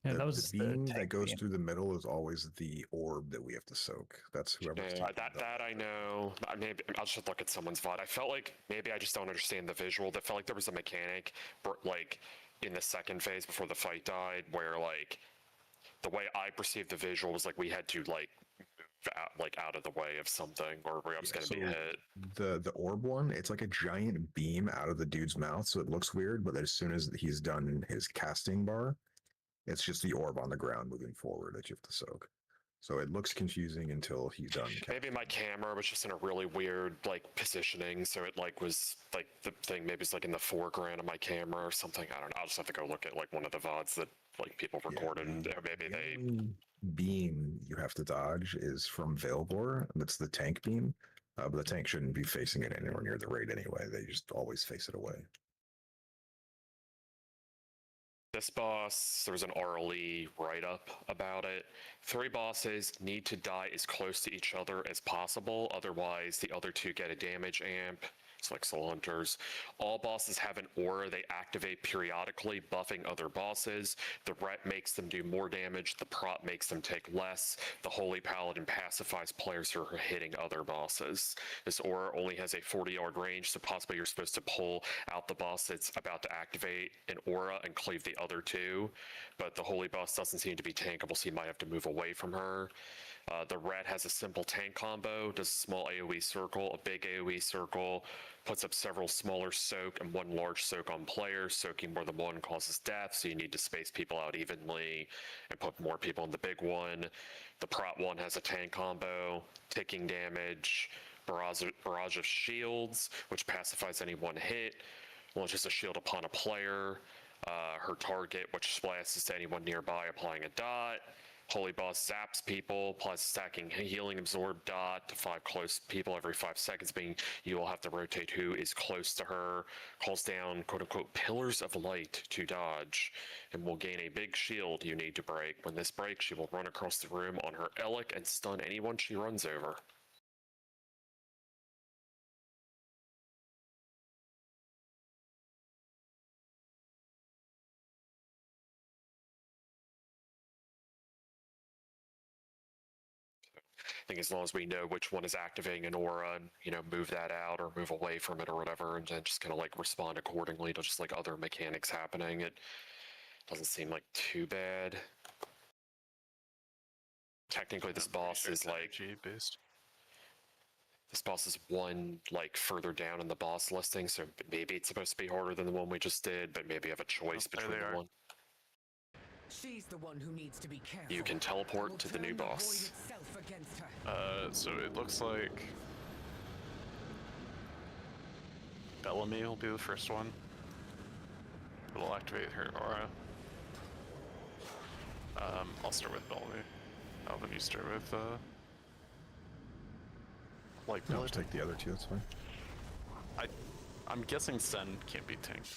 Yeah, the, that was the beam the that tank goes beam. through the middle is always the orb that we have to soak. That's whoever's taking That I know. Maybe I'll just look at someone's VOD. I felt like maybe I just don't understand the visual. That felt like there was a mechanic, like in the second phase before the fight died, where like the way I perceived the visual was like we had to like move out of the way of something, or I was going to be hit. The orb one, it's like a giant beam out of the dude's mouth, so it looks weird. But as soon as he's done his casting bar, it's just the orb on the ground moving forward that you have to soak. So it looks confusing until he's done. Maybe my camera was just in a really weird like positioning, so it like was like the thing maybe it's like in the foreground of my camera or something. I don't know. I'll just have to go look at like one of the VODs that like people recorded, and maybe they. Beam you have to dodge is from Veilgor. That's the tank beam, but the tank shouldn't be facing it anywhere near the raid anyway. They just always face it away. This boss, there was an RLE write-up about it. 3 bosses need to die as close to each other as possible, otherwise the other 2 get a damage amp. It's like Soul Hunters. All bosses have an aura they activate periodically, buffing other bosses. The Ret makes them do more damage. The Prot makes them take less. The Holy Paladin pacifies players who are hitting other bosses. This aura only has a 40-yard range, so possibly you're supposed to pull out the boss that's about to activate an aura and cleave the other 2. But the Holy Boss doesn't seem to be tankable, so you might have to move away from her. The Ret has a simple tank combo, does a small AoE circle, a big AoE circle, puts up several smaller soak and 1 large soak on players. Soaking more than 1 causes death, so you need to space people out evenly and put more people in the big one. The Prot one has a tank combo, ticking damage, barrage of shields, which pacifies any 1 hit, launches a shield upon a player. Her target, which splashes to anyone nearby, applying a dot. Holy Boss zaps people, plus stacking healing absorb dot to 5 close people every 5 seconds, being you will have to rotate who is close to her. Calls down quote unquote pillars of light to dodge, and will gain a big shield you need to break. When this breaks, she will run across the room on her Elec and stun anyone she runs over. I think as long as we know which one is activating an aura and, you know, move that out or move away from it or whatever, and then just kind of like respond accordingly to just like other mechanics happening, it doesn't seem like too bad. Technically, this boss is like based. This boss is one like further down in the boss listing, so maybe it's supposed to be harder than the one we just did, but maybe you have a choice between the one. She's the one who needs to be careful. You can teleport to the new boss. So it looks like Bellamy will be the first one. It'll activate her aura. I'll start with Bellamy. Alvin, you start with like. No, just take the other two. That's fine. I'm guessing Sen can't be tanked.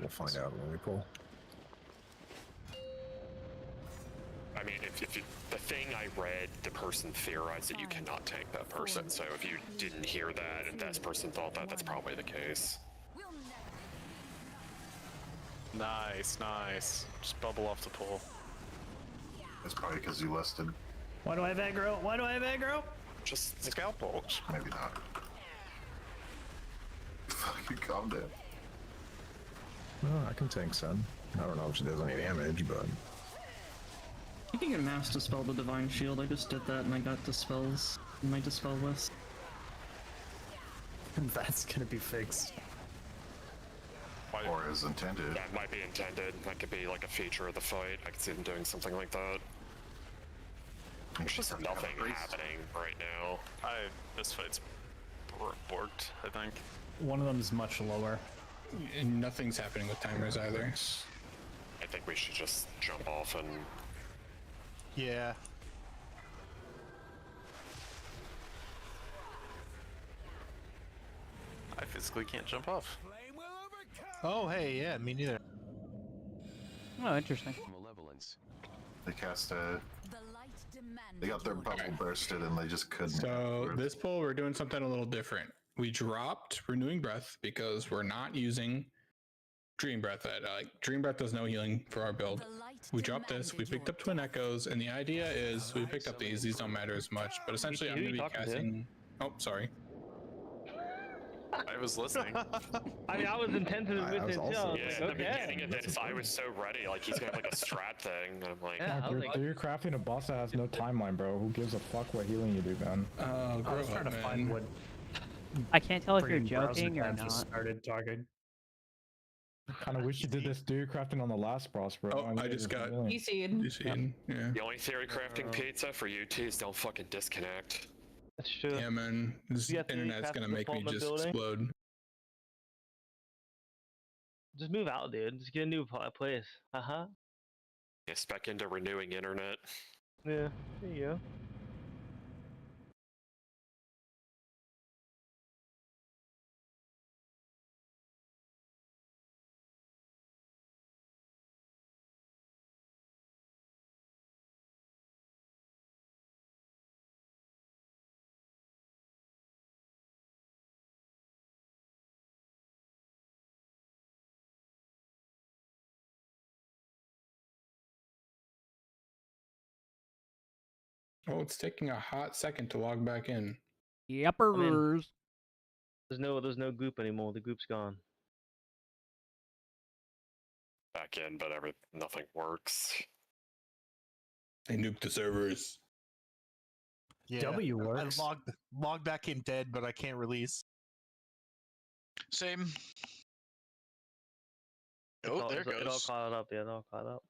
We'll find out when we pull. I mean, if the thing I read, the person theorized that you cannot tank that person. So if you didn't hear that, and that person thought that, that's probably the case. Nice, nice. Just bubble off the pull. That's probably because you listed. Why do I have aggro? Why do I have aggro? Just scalp bulge. Maybe not. Fucking calm down. Well, I can tank Sun. I don't know if she does any damage, but. You can get Mass Dispel the Divine Shield. I just did that and I got Dispels in my Dispel list. That's gonna be fixed. Or is intended. That might be intended. That could be like a feature of the fight. I could see them doing something like that. There's just nothing happening right now. This fight's borked, I think. One of them is much lower. And nothing's happening with timers either. I think we should just jump off and. Yeah. I physically can't jump off. Oh, hey, yeah, me neither. Oh, interesting. They cast a. They got their bubble bursted and they just couldn't. So this pull, we're doing something a little different. We dropped Renewing Breath because we're not using Dream Breath. Dream Breath does no healing for our build. We dropped this. We picked up Twin Echoes, and the idea is we picked up these. These don't matter as much, but essentially I'm going to be casting. Oh, sorry. I was listening. I mean, I was intensive with it too. Yeah, in the beginning of this, I was so ready. Like, he's got like a strat thing. And I'm like, You're crafting a boss that has no timeline, bro. Who gives a fuck what healing you do, man? Oh, I was trying to find what. I can't tell if you're freaking browser joking or tab not. just started talking. Kind of wish you did this dude crafting on the last boss, bro. Oh, I just got EC'd. Yeah. the only theory crafting pizza for UT is don't fucking disconnect. That's true. Yeah, man. This You have to internet's recraft gonna the make me default just building? explode. Just move out, dude. Just get a new place. Yeah, spec into renewing internet. Yeah, there you go. Oh, it's taking a hot second to log back in. Yuppers. There's no goop anymore. The goop's gone. Back in, but nothing works. They nuked the servers. Yeah, W works. I logged back in dead, but I can't release. Same. Oh, there it It all goes. caught up. Yeah, it all caught up.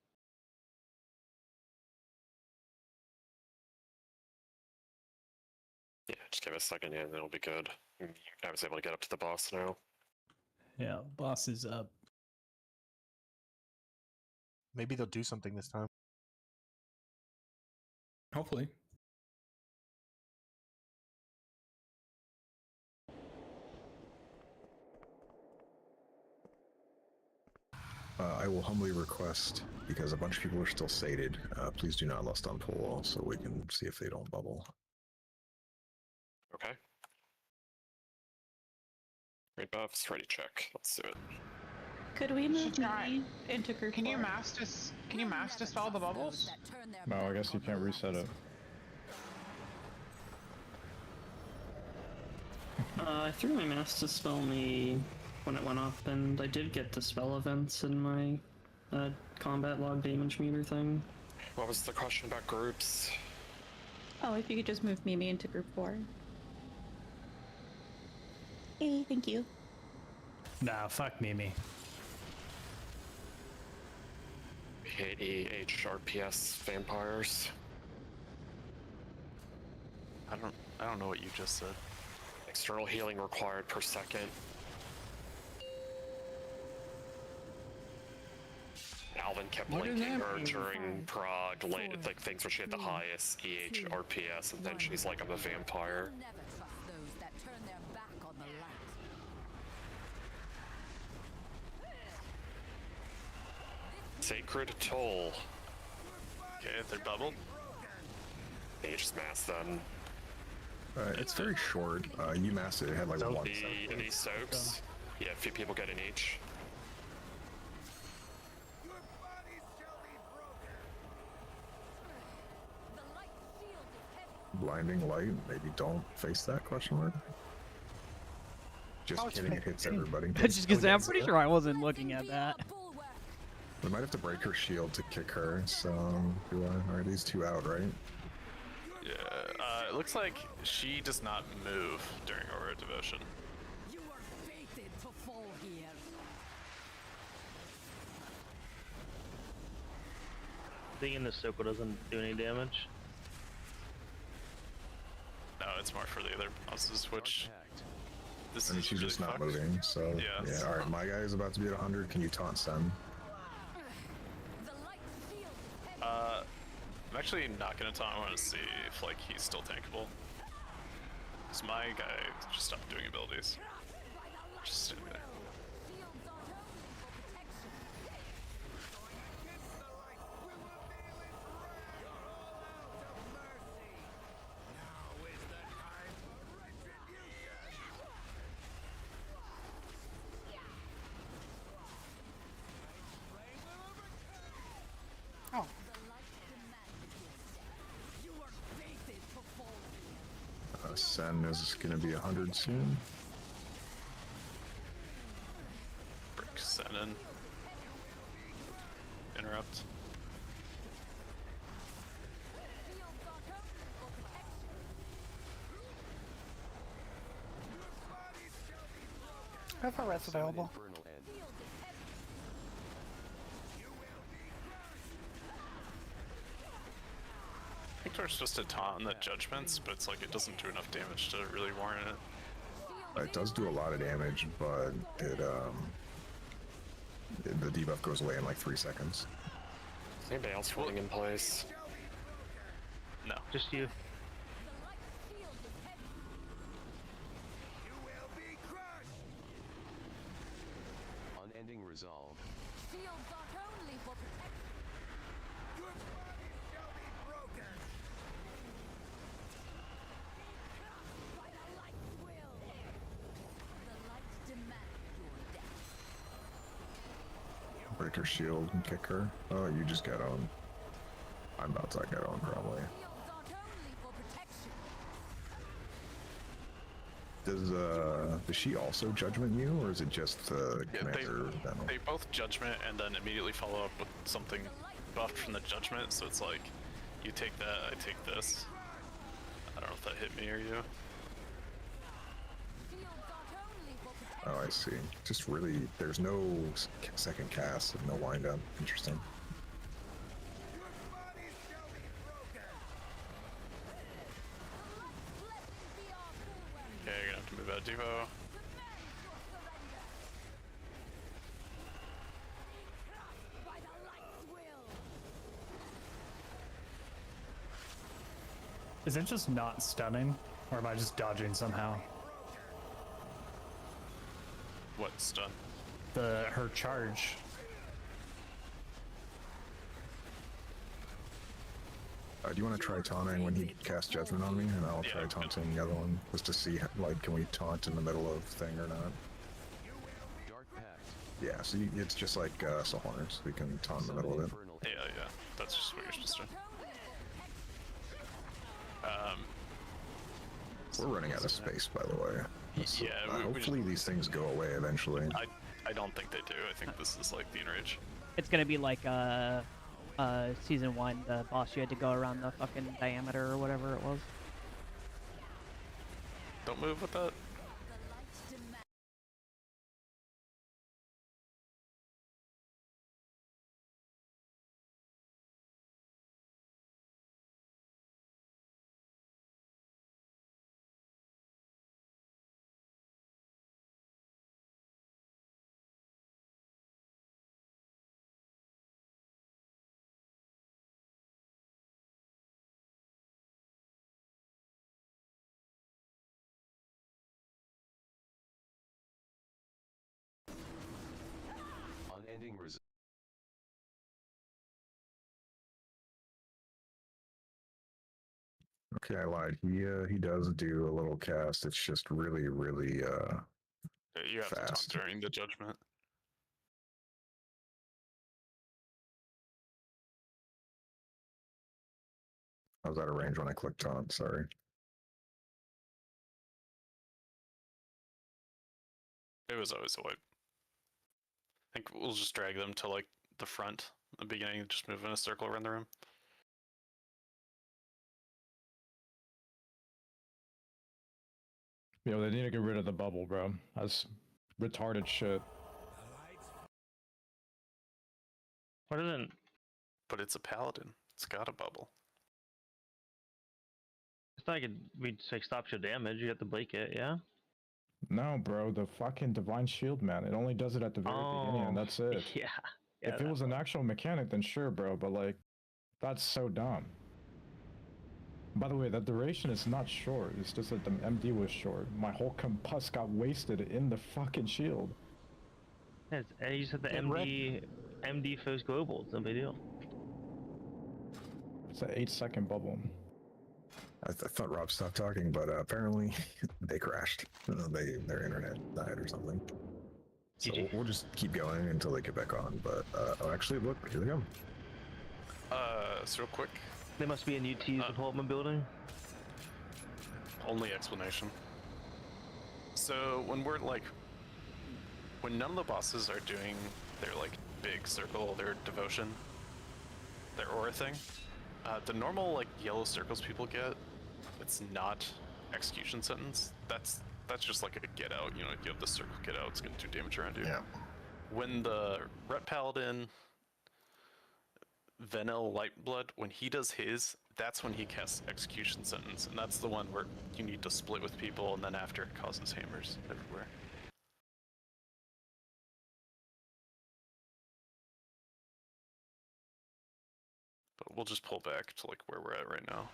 Yeah, just give it a second, yeah, and it'll be good. I was able to get up to the boss now. Yeah, boss is up. Maybe they'll do something this time. Hopefully. I will humbly request, because a bunch of people are still sated, please do not lust on pull wall so we can see if they don't bubble. Okay. Great buffs, ready check. Let's do it. Could we move me into group? Can you mass dispel the bubbles? No, I guess you can't reset it. I threw my mass dispel me when it went up, and I did get dispel events in my combat log damage meter thing. What was the question about groups? Oh, if you could just move Mimi into group 4. Hey, thank you. Nah, fuck Mimi. Hate HRPS vampires. I don't know what you just said. External healing required per second. Alvin kept linking her during Prague, like things where she had the highest EHRPS, and then she's like, I'm a vampire. Sacred Toll. Okay, they're bubbled. They just masked them. It's very short. You masked it, it had like one. Any soaks? Yeah, a few people get in each. Blinding light, maybe don't face that question mark. Just kidding, it hits everybody. I was just gonna say, I'm pretty sure I wasn't looking at that. We might have to break her shield to kick her, so are these two out, right? Yeah, it looks like she does not move during Aura Devotion. You are fated to fall here. Being in the circle doesn't do any damage. No, it's more for the other bosses, which... This I mean, is she's just really not fucked. moving, so... Yeah. Yeah, alright, my guy is about to be at 100. Can you taunt Sen? I'm actually not gonna taunt. I want to see if like he's still tankable. Cause my guy just stopped doing abilities. Just sitting there. Oh. Sen is gonna be 100 soon. Brick Sen in. Interrupt. I have a res available. I think we're supposed to taunt on the judgments, but it's like it doesn't do enough damage to really warrant it. It does do a lot of damage, but the debuff goes away in like 3 seconds. Is anybody else holding in place? No, just you. Unending resolve. Shields are only for protection. Your body shall be broken. By the light's will. The light demands your death. Break her shield and kick her. Oh, you just got on. I'm about to get on probably. Does she also judgment you, or is it just the commander? They both judgment and then immediately follow up with something buffed from the judgment, so it's like, you take that, I take this. I don't know if that hit me or you. Oh, I see. Just really, there's no second cast, no wind up. Interesting. Okay, you're gonna have to move out Devo. Is it just not stunning, or am I just dodging somehow? What's done? Her charge. Do you want to try taunting when he casts Judgment on me, and I'll try taunting the other one, just to see, like, can we taunt in the middle of thing or not? Yeah, so it's just like Soul Hunters. We can taunt in the middle of it. Yeah, that's just what you're supposed to do. We're running out of space, by the way. So, yeah, hopefully these things go away eventually. I don't think they do. I think this is like the enrage. It's gonna be like season 1, the boss you had to go around the fucking diameter or whatever it was. Don't move with that. Unending resistance. Okay, I lied. He does do a little cast. It's just really You have fast. to taunt during the judgment. I was out of range when I clicked taunt. Sorry. It was always a wipe. I think we'll just drag them to like the front, the beginning, and just move in a circle around the room. Yo, they need to get rid of the bubble, bro. That's retarded shit. What isn't? But it's a paladin. It's got a bubble. It's not like we like stops your damage. You have to break it, yeah. No, bro, the fucking Divine Shield, man. It only does it at the very beginning, and that's it. Yeah. If it was an actual mechanic, then sure, bro, but like, that's so dumb. By the way, that duration is not short. It's just that the MD was short. My whole compass got wasted in the fucking shield. Yeah, you just had the MD first global. It's no big deal. It's an 8-second bubble. I thought Rob stopped talking, but apparently they crashed. Their internet died or something. So we'll just keep going until they get back on. But oh, actually, look, here they come. So real quick. There must be a new T's apartment building. Only explanation. So when we're like, when none of the bosses are doing their like big circle, their devotion, their aura thing, the normal like yellow circles people get, it's not execution sentence. That's just like a get out. You know, you have the circle get out. It's gonna do damage around you. Yeah. When the Ret Paladin, Venel Lightblood, when he does his, that's when he casts execution sentence, and that's the one where you need to split with people, and then after it causes hammers everywhere. But we'll just pull back to like where we're at right now.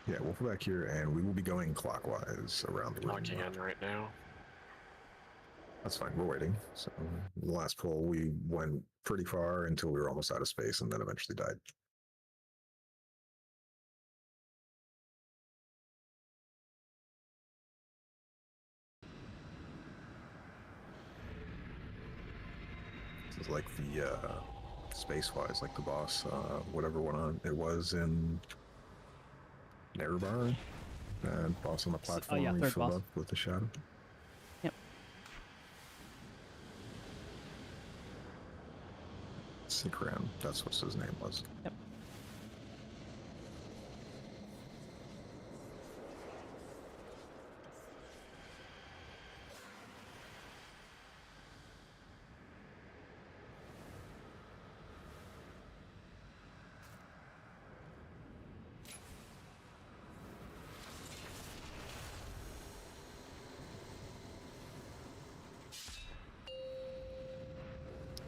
Yeah, we'll go back here, and we will be going clockwise around the room. Locking in right now. That's fine. We're waiting. So the last pull, we went pretty far until we were almost out of space, and then eventually died. This is like the space-wise, like the boss, whatever went on. It was in Nerubar, and boss on the platform. yeah, we third filled boss. up with the shadow. Yep. Sikran, that's what his name was. Yep.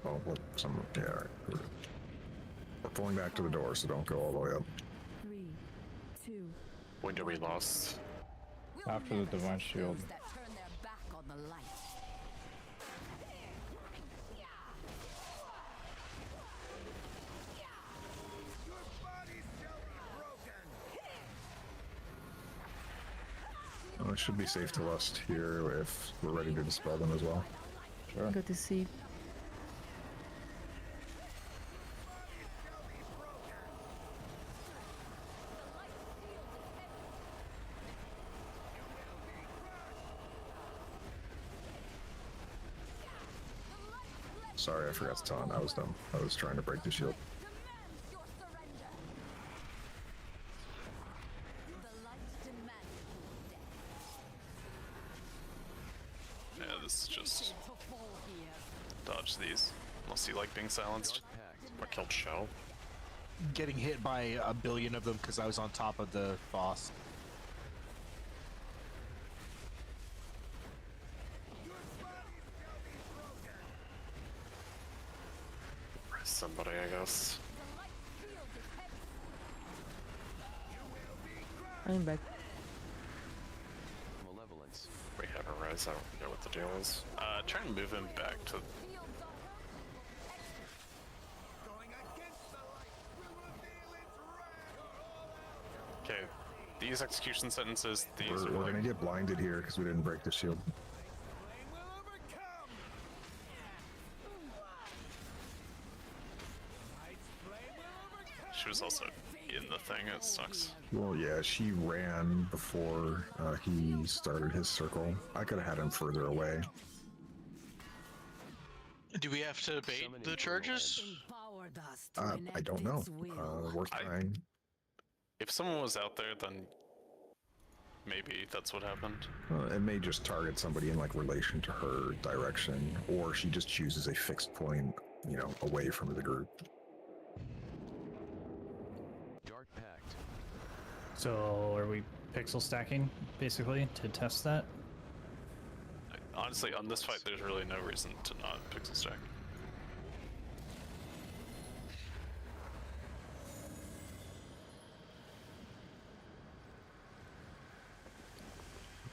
Oh, well, yeah, all right. We're pulling back to the door, so don't go all the way up. 3, 2, When do we lost? After the Divine Shield. That turn their back on the light. Oh, it should be safe to lust here if we're ready to dispel them as well. Sure. Good to see. Sorry, I forgot to taunt. I was dumb. I was trying to break the shield. Yeah, this is just dodge these. Unless you like being silenced. I killed Shell. Getting hit by a billion of them because I was on top of the boss. Somebody, I guess. I'm back. Malevolence. We have a res. I don't know what the deal is. Try and move him back to. Okay, these execution sentences. These We're gonna get blinded here because we didn't break the shield. She was also in the thing. It sucks. Well, yeah, she ran before he started his circle. I could have had him further away. Do we have to bait the charges? I don't know. We're trying. If someone was out there, then maybe that's what happened. It may just target somebody in like relation to her direction, or she just chooses a fixed point, you know, away from the group. Dark Pact. So are we pixel stacking basically to test that? Honestly, on this fight, there's really no reason to not pixel stack.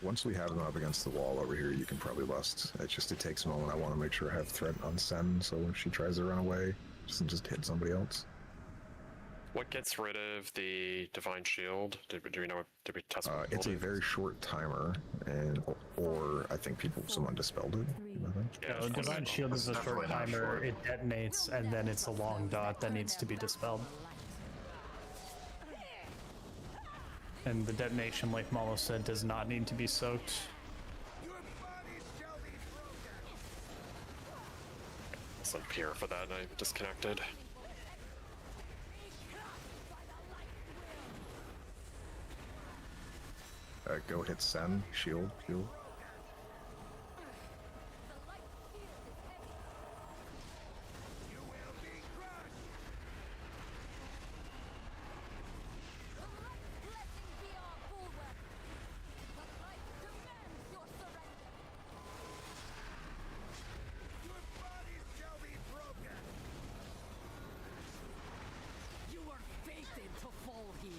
Once we have them up against the wall over here, you can probably lust. It takes a moment. I want to make sure I have threat on Sen, so if she tries to run away, she doesn't just hit somebody else. What gets rid of the Divine Shield? Do we know? Did we test? It's a very short timer, and or I think someone dispelled it. I think. Yeah, Divine Shield is a short timer. It detonates, and then it's a long dot that needs to be dispelled. And the detonation, like Malo said, does not need to be soaked. It's up here for that. I disconnected. Go hit Sen. Shield. You are fated to fall here.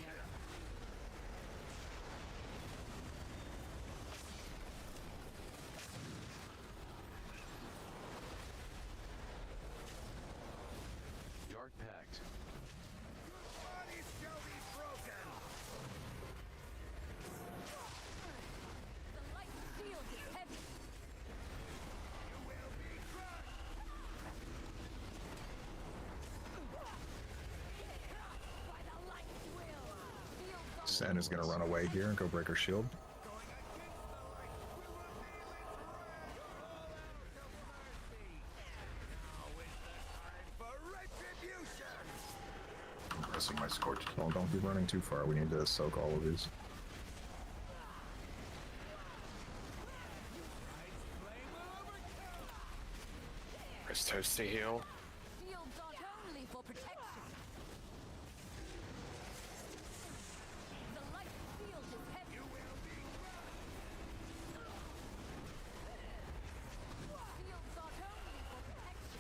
Dark Pact. The light field is heavy. Sen is gonna run away here and go break her shield. I'm pressing my scorch. Well, don't be running too far. We need to soak all of these. Where's Toasty heal? Fields are only for protection. The light field is heavy. Fields are only for protection.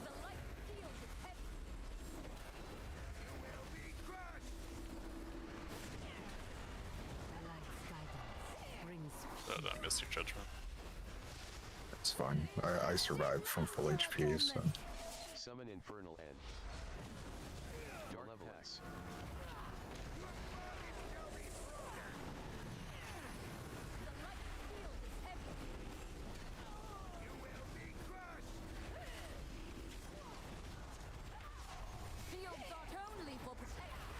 The light field is heavy. missed your judgment. It's fine. I survived from full HP, so. Summon Infernal End. Dark Pass.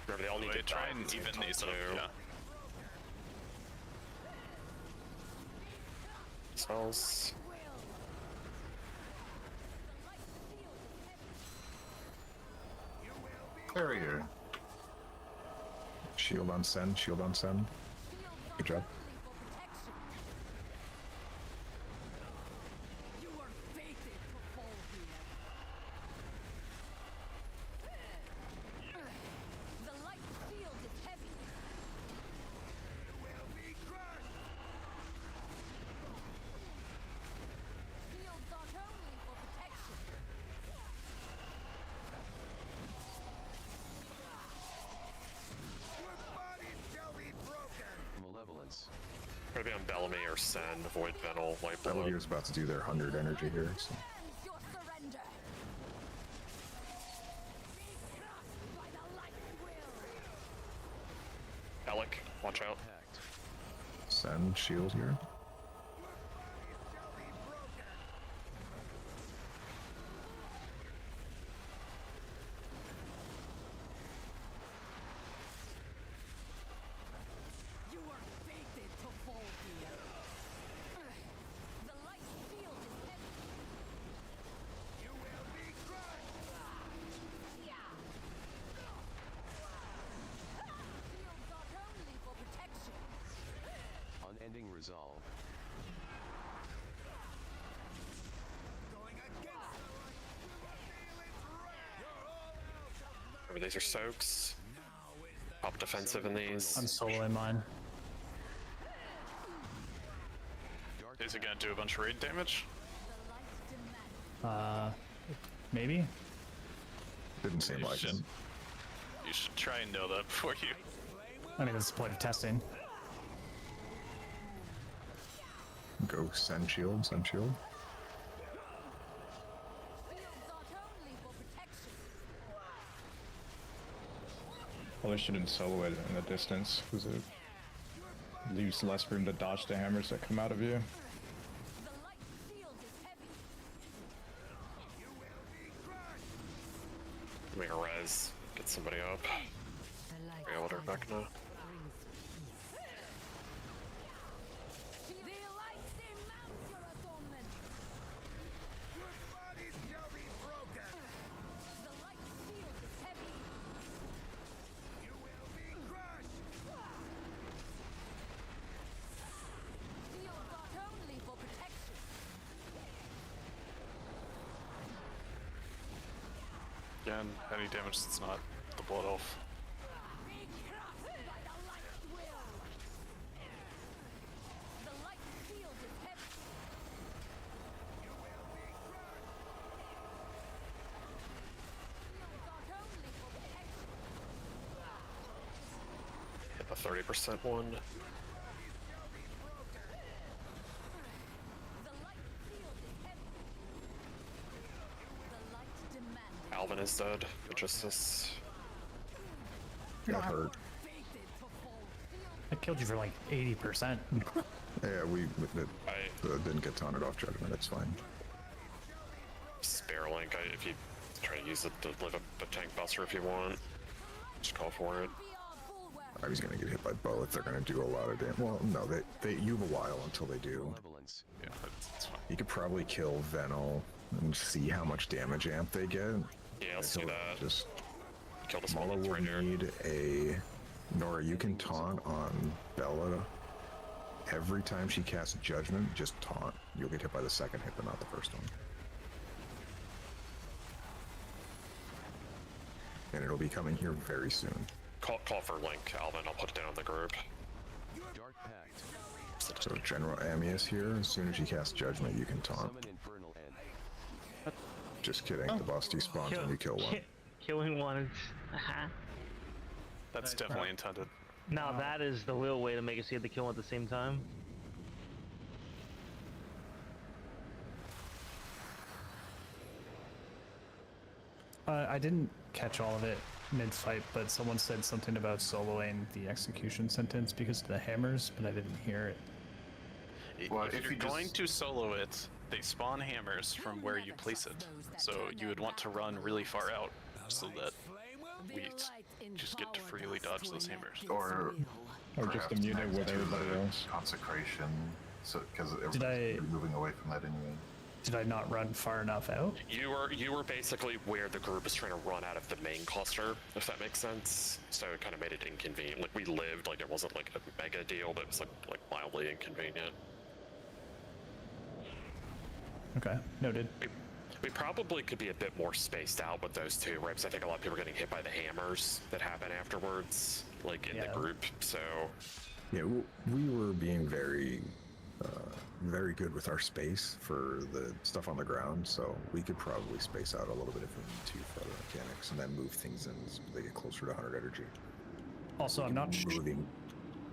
Remember, they all need to try die and at the same even time, these up. too. Yeah. Spells. Barrier. Shield on Sen, shield on Sen. Good job. Malevolence. Gonna be on Bellamy or Sen, avoid Venal, Light Blood. Bellavir's about to do their 100 energy here, so. Alec, watch out. Sen, shield here. Unending Resolve. Remember, these are soaks. Pop defensive in these. I'm soloing mine. Is it gonna do a bunch of raid damage? Maybe? Didn't seem like it. You should try and know that before you. I mean, that's the point of testing. Go Sen shield, Sen shield. Probably shouldn't solo it in the distance, because it leaves less room to dodge the hammers that come out of you. Make a res. Get somebody up. Realtor back now. Again, any damage that's not the blood elf. Hit the 30% one. Alvin is dead. Justice. Got hurt. I killed you for like 80%. Yeah, we didn't get taunted off judgment. It's fine. Spare link. If you try to use it to live up a tank buster if you want, just call for it. I was gonna get hit by both. They're gonna do a lot of damage. Well, no, you have a while until they do. Yeah, that's fine. You could probably kill Venal and see how much damage amp they get. Yeah, let's do that. Just kill this Mala one will right here. need a Nora. You can taunt on Bella. Every time she casts Judgment, just taunt. You'll get hit by the second hit, but not the first one. And it'll be coming here very soon. Call for link, Alvin. I'll put it down in the group. Dark Pact. So General Amius here, as soon as you cast Judgment, you can taunt. Summon Infernal End. Just kidding, the boss despawns when you kill one. Killing one is. That's definitely intended. Now that is the real way to make it so you have to kill them at the same time. I didn't catch all of it mid-fight, but someone said something about soloing the execution sentence because of the hammers, but I didn't hear it. Well, if you're going to solo it, they spawn hammers from where you place it. So you would want to run really far out so that we just get to freely dodge those hammers. Or just immune it with everybody else. Consecration, so because Did everybody's moving away from that anyway. Did I not run far enough out? You were basically where the group is trying to run out of the main cluster, if that makes sense. So it kind of made it inconvenient. Like we lived, like it wasn't like a mega deal, but it was like mildly inconvenient. Okay, noted. We probably could be a bit more spaced out with those two, right? Because I think a lot of people are getting hit by the hammers that happen afterwards, like in the group. So yeah, we were being very good with our space for the stuff on the ground, so we could probably space out a little bit if we need to for other mechanics, and then move things in so they get closer to 100 energy. Also, I'm not moving.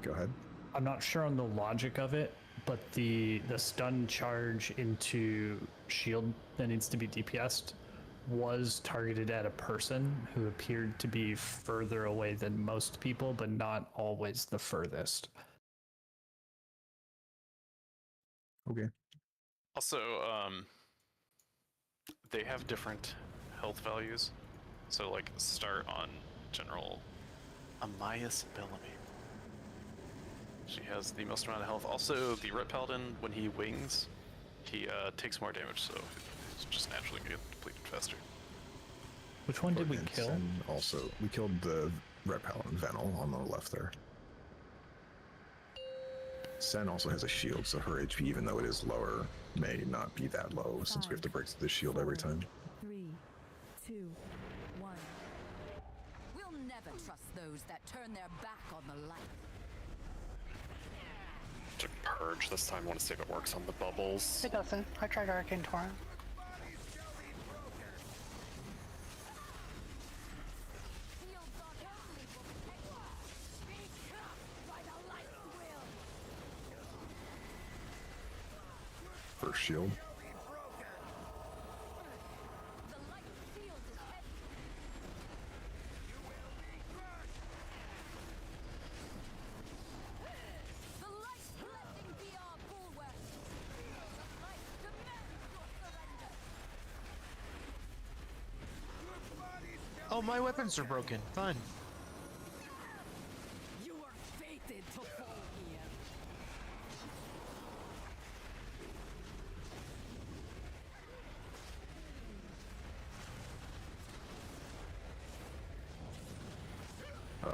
Go ahead. I'm not sure on the logic of it, but the stun charge into shield that needs to be DPS'd was targeted at a person who appeared to be further away than most people, but not always the furthest. Okay. Also, they have different health values. So, like, start on General Amias Bellamy. She has the most amount of health. Also, the Ret Paladin, when he wings, he takes more damage, so it's just naturally going to get depleted faster. Which one did we kill? And also, we killed the Ret Paladin Venal on the left there. Sen also has a shield, so her HP, even though it is lower, may not be that low since we have to break the shield every time. 3, 2, 1. We'll never trust those that turn their back on the light. to purge this time. I want to see if it works on the bubbles. It doesn't. I tried Arcane Torrent. First shield. Oh, my weapons are broken. Fun. You are fated to fall here.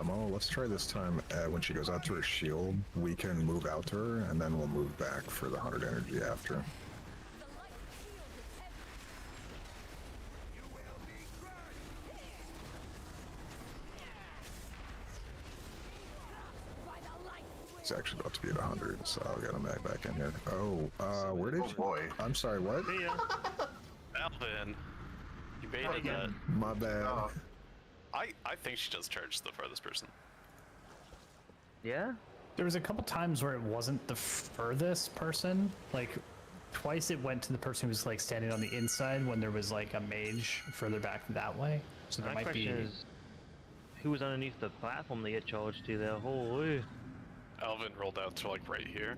Mo, let's try this time. When she goes out to her shield, we can move out to her, and then we'll move back for the 100 energy after. It's actually about to be at 100, so I'll get him back in here. Oh, where did you? Boy. I'm sorry, what? Alvin, you baited that. My bad. I think she does charge the farthest person. Yeah? There was a couple times where it wasn't the furthest person. Like, twice it went to the person who was, like, standing on the inside when there was, like, a mage further back that way. So there My might be... question is, who was underneath the platform to get charged to there? Holy. Alvin rolled out to, like, right here.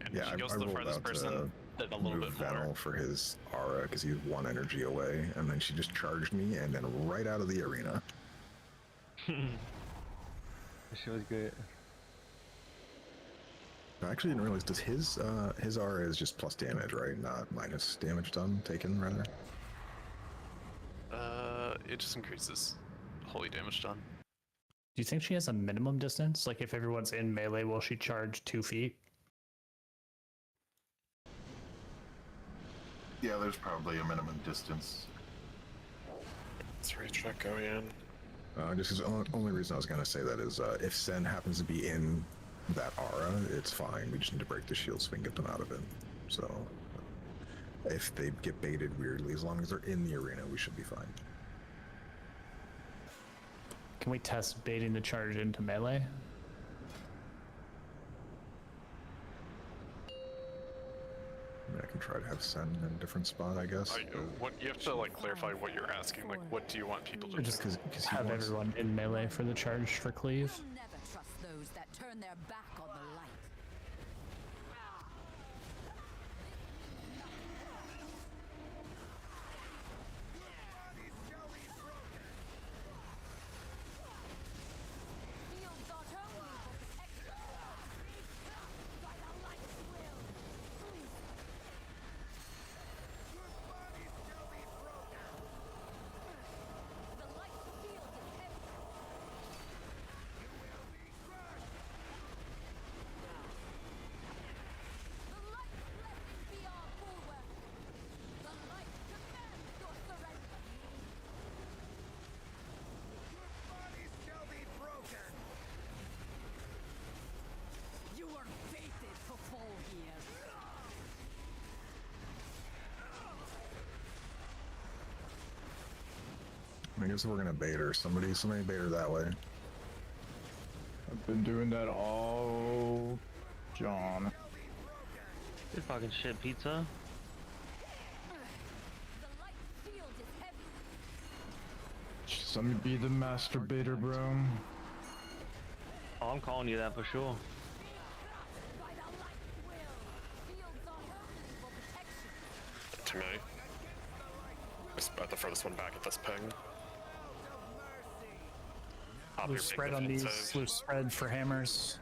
And Yeah, she goes I to the rolled farthest out person, then a little move bit more. Venal for his aura, because he was 1 energy away, and then she just charged me, and then right out of the arena. She was great. I actually didn't realize, does his aura is just plus damage, right? Not minus damage done, taken, rather? It just increases holy damage done. Do you think she has a minimum distance? Like, if everyone's in melee, will she charge 2 feet? Yeah, there's probably a minimum distance. Let's recheck going in. Just the only reason I was going to say that is if Sen happens to be in that aura, it's fine. We just need to break the shield so we can get them out of it. So if they get baited weirdly, as long as they're in the arena, we should be fine. Can we test baiting the charge into melee? I mean, I can try to have Sen in a different spot, I guess. Like, what you have to like clarify what you're asking. Like, what do you want people to Just do? have everyone in melee for the charge for cleave. You'll never trust those that turn their back on the light. Fields are only for protection. By the light's will. The light field is heavy. The light blessing be our bulwark. The light commands your surrender. You are fated to fall here. I guess we're gonna bait her. Somebody bait her that way. I've been doing that all, John. Good fucking shit, pizza. The light field is heavy. Just let me be the master baiter, bro. Oh, I'm calling you that for sure. By the light's will. Fields are only for protection. To me. Just at the furthest one back at this ping. Pop your Loose big spread on these. defensive. Loose spread for hammers.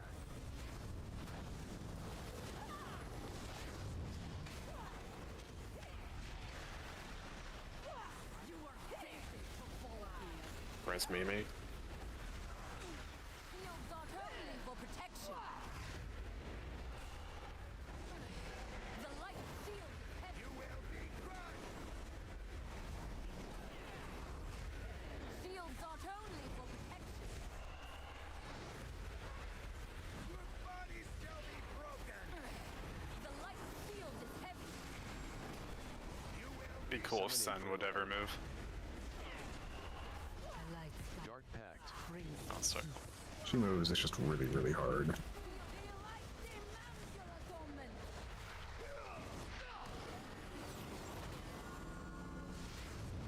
Where's Mimi? Fields are only for protection. The light field is heavy. You will be crushed. Fields are only for protection. Your body shall be broken. The light field is heavy. Be cool if Sen would ever move. Dark Pact. Oh, sorry. She moves, it's just really, really hard.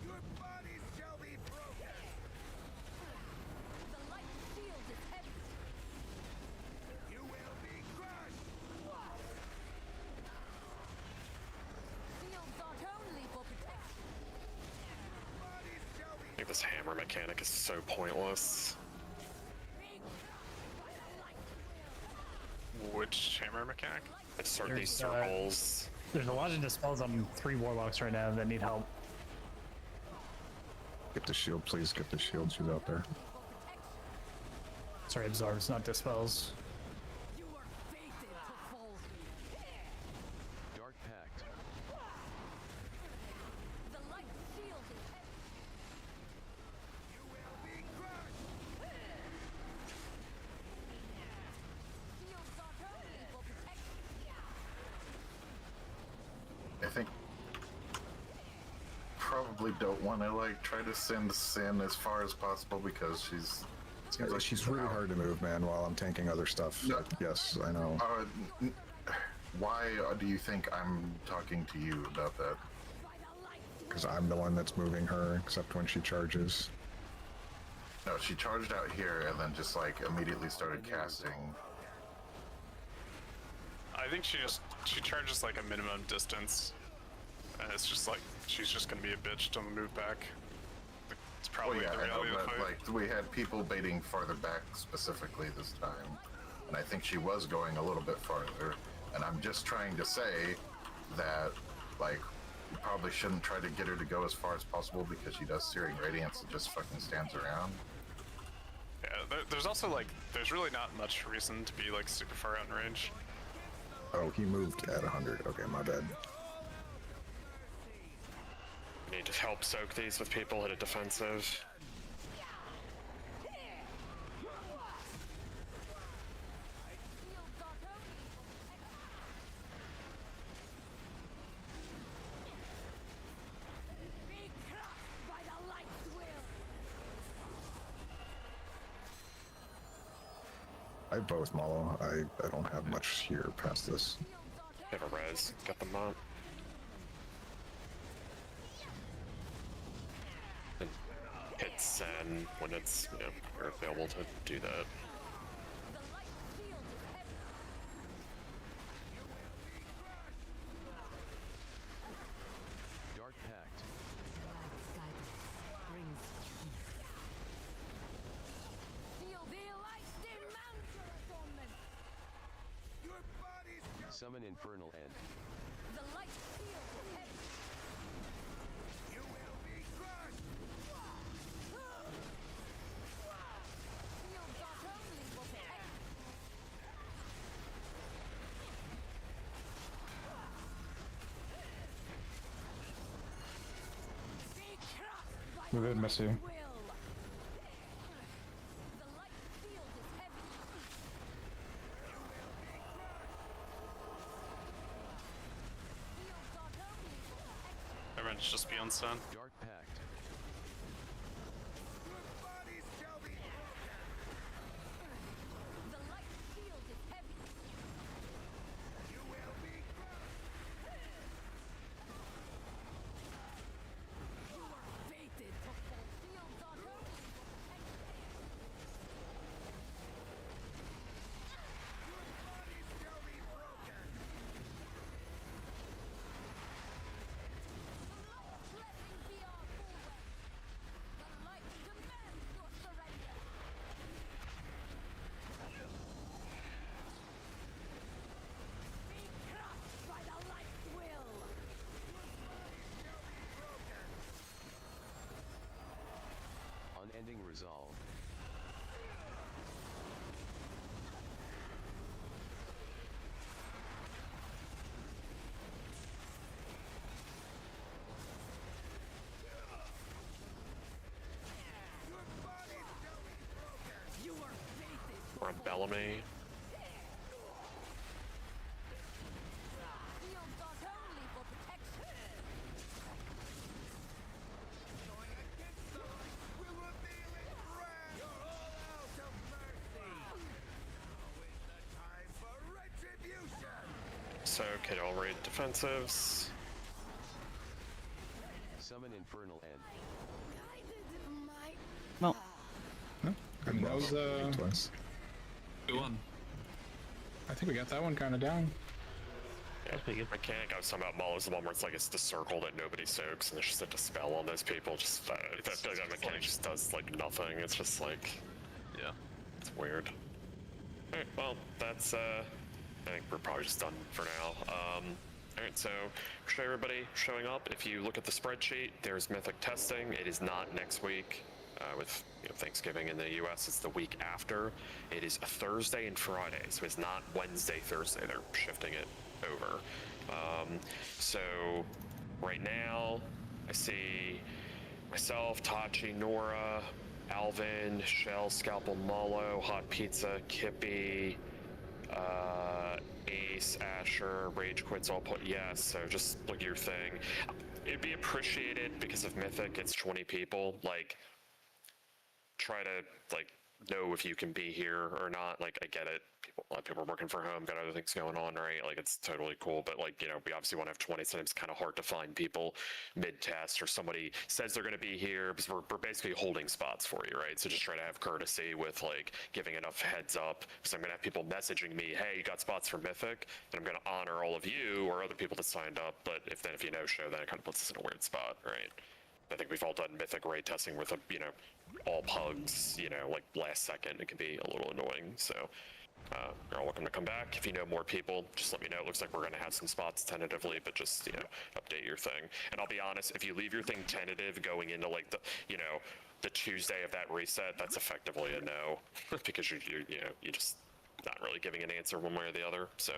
Your body shall be broken. The light field is heavy. You will be crushed. Fields are only for protection. I think this hammer mechanic is so pointless. Which hammer mechanic? Insert these There's, circles. There's a lot of dispels on 3 warlocks right now that need help. Get the shield, please. Get the shield. She's out there. Sorry, absorbs, not dispels. You are fated to fall here. Dark Pact. The light field is heavy. You will be crushed. Fields are only for protection. I think probably don't want to like try to send Sin as far as possible because she's seems like She's really hard to move, man, while I'm tanking other stuff. No. Yes, I know. Why do you think I'm talking to you about that? Because I'm the one that's moving her, except when she charges. No, she charged out here and then just like immediately started casting. I think she charges like a minimum distance, and it's just like she's just gonna be a bitch on the move back. It's probably Well, yeah, the I know, reality of the but fight. like we had people baiting farther back specifically this time, and I think she was going a little bit farther. And I'm just trying to say that like you probably shouldn't try to get her to go as far as possible because she does Searing Radiance and just fucking stands around. Yeah, there's also like there's really not much reason to be like super far out in range. Oh, he moved at 100. Okay, my bad. Need to help soak these with people at a defensive. Be crushed by the light's will. I have both, Malo. I don't have much here past this. Have a res. Get them up. when it's you're available to do that. Dark Pact. Summon Infernal End. The light field is heavy. You will be crushed. Field dot only will protect. Be crushed by Move it, Missy. will. The light field is heavy. Everyone just be on stun. Dark Pact. The light field is heavy. You will be You are fated to fall. Field dot only will protect Your body shall be broken. Blessing be our bulwark. The light demands your surrender. Be crushed by the light's will. Unending Resolve. You are fated. We're on Bellamy. Field dot only for protection. Going against the light will reveal its wrath. You're all out of mercy. Now is the time for retribution. So can all raid defensives. Summon Infernal End. Well, And that was Twice. Who won? I think we got that one kind of down. Yeah, mechanic I was talking about Maul is the one where it's like it's the circle that nobody soaks and there's just a dispel on those people. Just that mechanic just does like nothing. It's just like, yeah, it's weird. Alright, well that's I think we're probably just done for now. Alright, so appreciate everybody showing up. If you look at the spreadsheet, there's Mythic testing. It is not next week. With Thanksgiving in the U.S., it's the week after. It is a Thursday and Friday, so it's not Wednesday, Thursday. They're shifting it over. So right now, I see myself, Tachi, Nora, Alvin, Shell, Scalpel, Molo, Hot Pizza, Kippy, Ace, Asher, Rage Quits, all put yes. So just look at your thing. It'd be appreciated because of Mythic. It's 20 people. Like, try to like know if you can be here or not. Like, I get it. A lot of people are working from home, got other things going on, right? Like, it's totally cool. But like, we obviously want to have 20. Sometimes it's kind of hard to find people mid-test or somebody says they're going to be here because we're basically holding spots for you, right? So just try to have courtesy with like giving enough heads up, because I'm going to have people messaging me, hey, you got spots for Mythic? And I'm going to honor all of you or other people that signed up. But if you no-show, then it kind of puts us in a weird spot, right? I think we've all done Mythic raid testing with all pugs, like last second. It can be a little annoying. So you're all welcome to come back. If you know more people, just let me know. It looks like we're going to have some spots tentatively, but just, update your thing. And I'll be honest, if you leave your thing tentative going into like the Tuesday of that reset, that's effectively a no, because you're just not really giving an answer one way or the other. So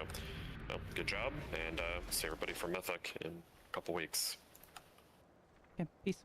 good job, and see everybody from Mythic in a couple weeks. yeah, peace.